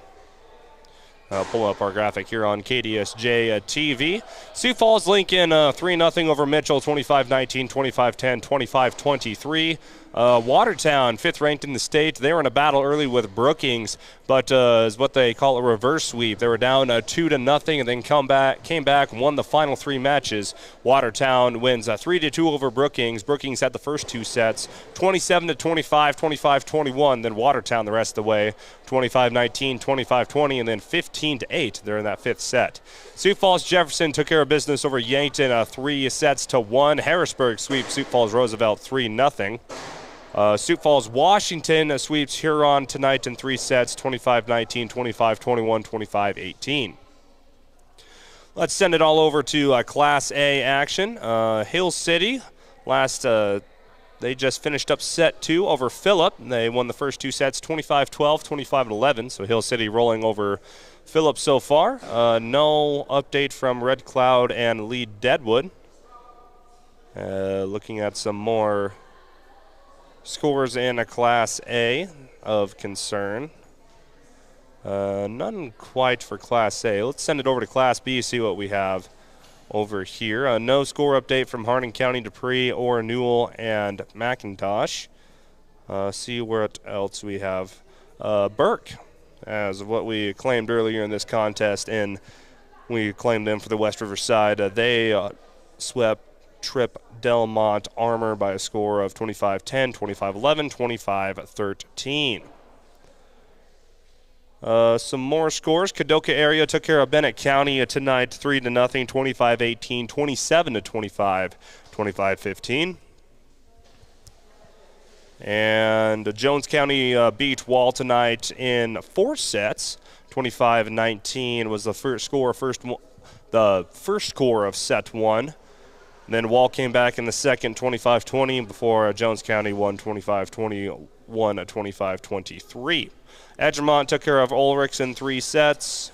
I'll pull up our graphic here on KDSJ-TV. Sioux Falls Lincoln 3-0 over Mitchell, 25-19, 25-10, 25-23. Watertown, 5th ranked in the state. They were in a battle early with Brookings, but is what they call a reverse sweep. They were down 2-0 and then came back, won the final 3 matches. Watertown wins 3-2 over Brookings. Brookings had the first 2 sets, 27-25, 25-21. Then Watertown the rest of the way, 25-19, 25-20, and then 15-8. They're in that 5th set. Sioux Falls Jefferson took care of business over Yankton 3-1. Harrisburg sweeps Sioux Falls Roosevelt 3-0. Sioux Falls Washington sweeps Huron tonight in 3 sets, 25-19, 25-21, 25-18. Let's send it all over to Class A action. Hill City, they just finished up set 2 over Phillip. They won the first 2 sets, 25-12, 25-11. So Hill City rolling over Phillip so far. No update from Red Cloud and Lee Deadwood. Looking at some more scores in a Class A of concern. None quite for Class A. Let's send it over to Class B, see what we have over here. No score update from Hardin County, Dupree, or Newell and McIntosh. See what else we have. Burke, as what we claimed earlier in this contest, and we claimed them for the West River side. They swept Trip Delmont Armor by a score of 25-10, 25-11, 25-13. Some more scores. Kadoka area took care of Bennett County tonight, 3-0, 25-18, 27-25, 25-15. And Jones County beat Wall tonight in 4 sets. 25-19 was the first score of set 1. Then Wall came back in the second, 25-20, before Jones County won 25-21, 25-23. Edgermont took care of Ulrichs in 3 sets.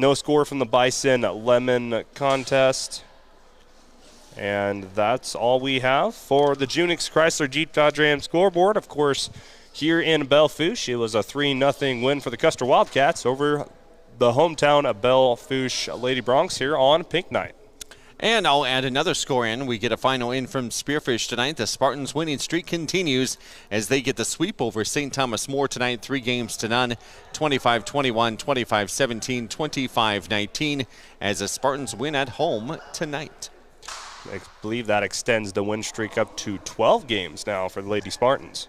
No score from the Bison Lemon contest. And that's all we have for the Junix Chrysler Jeep Dodge Ram scoreboard. Of course, here in Belle Fourche, it was a 3-0 win for the Custer Wildcats over the hometown of Belle Fourche Lady Broncs here on Pink Night. And I'll add another score in. We get a final in from Spearfish tonight. The Spartans' winning streak continues as they get the sweep over St. Thomas More tonight, 3-0, 25-21, 25-17, 25-19, as the Spartans win at home tonight. I believe that extends the win streak up to 12 games now for the Lady Spartans.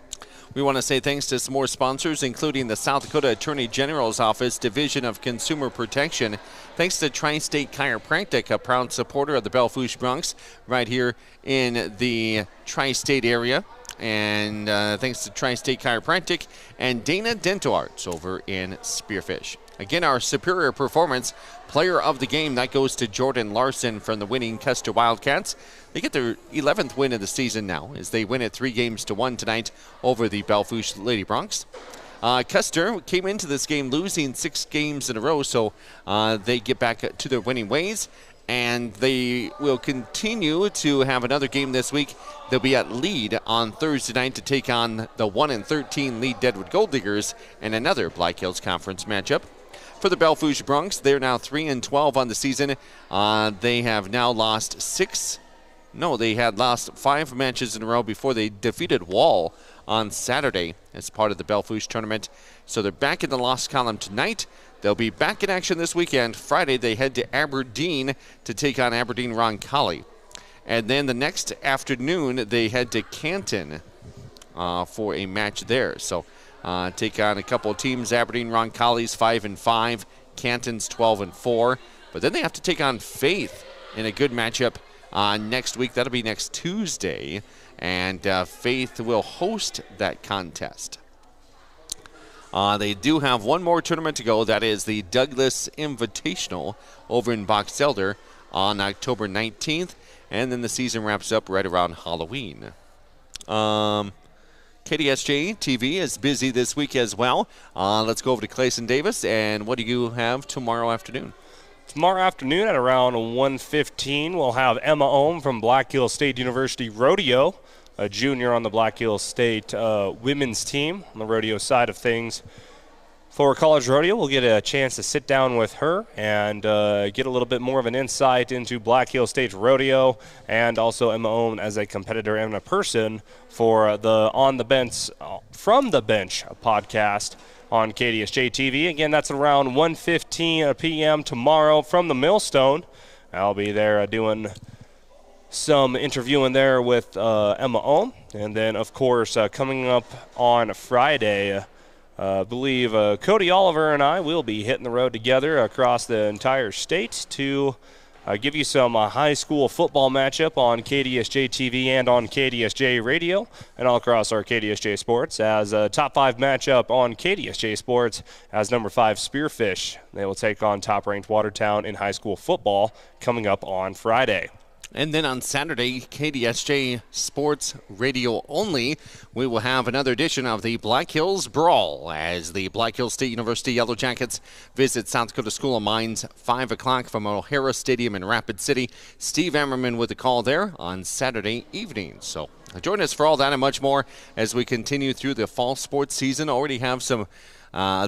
We want to say thanks to some more sponsors, including the South Dakota Attorney General's Office, Division of Consumer Protection. Thanks to Tri-State Chiropractic, a proud supporter of the Belle Fourche Broncs right here in the Tri-State area. And thanks to Tri-State Chiropractic and Dana Dental Arts over in Spearfish. Again, our superior performance player of the game, that goes to Jordan Larson from the winning Custer Wildcats. They get their 11th win of the season now as they win it 3-1 tonight over the Belle Fourche Lady Broncs. Custer came into this game losing 6 games in a row, so they get back to their winning ways. And they will continue to have another game this week. They'll be at Lead on Thursday night to take on the 1-13 Lead Deadwood Gold Diggers in another Black Hills Conference matchup. For the Belle Fourche Broncs, they're now 3-12 on the season. They have now lost 5 matches in a row before they defeated Wall on Saturday as part of the Belle Fourche tournament. So they're back in the loss column tonight. They'll be back in action this weekend. Friday, they head to Aberdeen to take on Aberdeen Roncalli. And then the next afternoon, they head to Canton for a match there. So take on a couple of teams. Aberdeen Roncalli's 5-5, Canton's 12-4. But then they have to take on Faith in a good matchup next week. That'll be next Tuesday. And Faith will host that contest. They do have one more tournament to go. That is the Douglas Invitational over in Box Elder on October 19th. And then the season wraps up right around Halloween. KDSJ-TV is busy this week as well. Let's go over to Clayson Davis. And what do you have tomorrow afternoon? Tomorrow afternoon at around 1:15, we'll have Emma Ohm from Black Hills State University Rodeo, a junior on the Black Hills State women's team on the rodeo side of things. For college rodeo, we'll get a chance to sit down with her and get a little bit more of an insight into Black Hills State rodeo, and also Emma Ohm as a competitor and a person for the On the Bench From the Bench podcast on KDSJ-TV. Again, that's around 1:15 p.m. tomorrow from the Millstone. I'll be there doing some interviewing there with Emma Ohm. And then, of course, coming up on Friday, I believe Cody Oliver and I will be hitting the road together across the entire state to give you some high school football matchup on KDSJ-TV and on KDSJ Radio and all across our KDSJ Sports as a top 5 matchup on KDSJ Sports as number 5 Spearfish. They will take on top-ranked Watertown in high school football coming up on Friday. And then on Saturday, KDSJ Sports Radio only, we will have another edition of the Black Hills Brawl as the Black Hills State University Yellow Jackets visit South Dakota School of Mines, 5 o'clock from O'Hara Stadium in Rapid City. Steve Ammerman with the call there on Saturday evening. So join us for all that and much more as we continue through the fall sports season. Already have some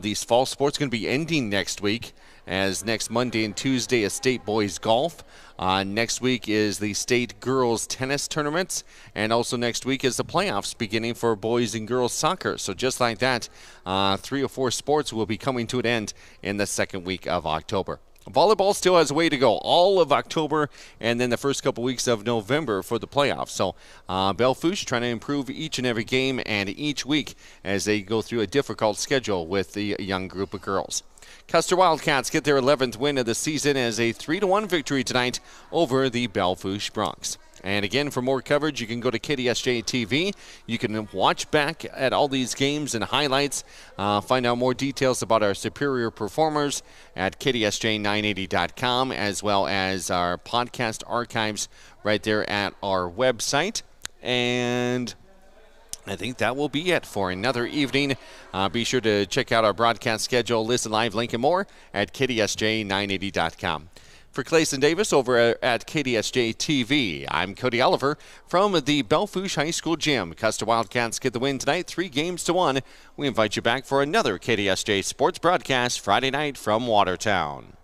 these fall sports going to be ending next week, as next Monday and Tuesday is state boys golf. Next week is the state girls tennis tournaments, and also next week is the playoffs beginning for boys and girls soccer. So just like that, 3 or 4 sports will be coming to an end in the second week of October. Volleyball still has a way to go, all of October and then the first couple weeks of November for the playoffs. So Belle Fourche trying to improve each and every game and each week as they go through a difficult schedule with the young group of girls. Custer Wildcats get their 11th win of the season as a 3-1 victory tonight over the Belle Fourche Broncs. And again, for more coverage, you can go to KDSJ-TV. You can watch back at all these games and highlights. Find out more details about our superior performers at KDSJ980.com, as well as our podcast archives right there at our website. And I think that will be it for another evening. Be sure to check out our broadcast schedule, listen live, link and more at KDSJ980.com. For Clayson Davis over at KDSJ-TV, I'm Cody Oliver from the Belle Fourche High School Gym. Custer Wildcats get the win tonight, 3-1. We invite you back for another KDSJ Sports broadcast Friday night from Watertown.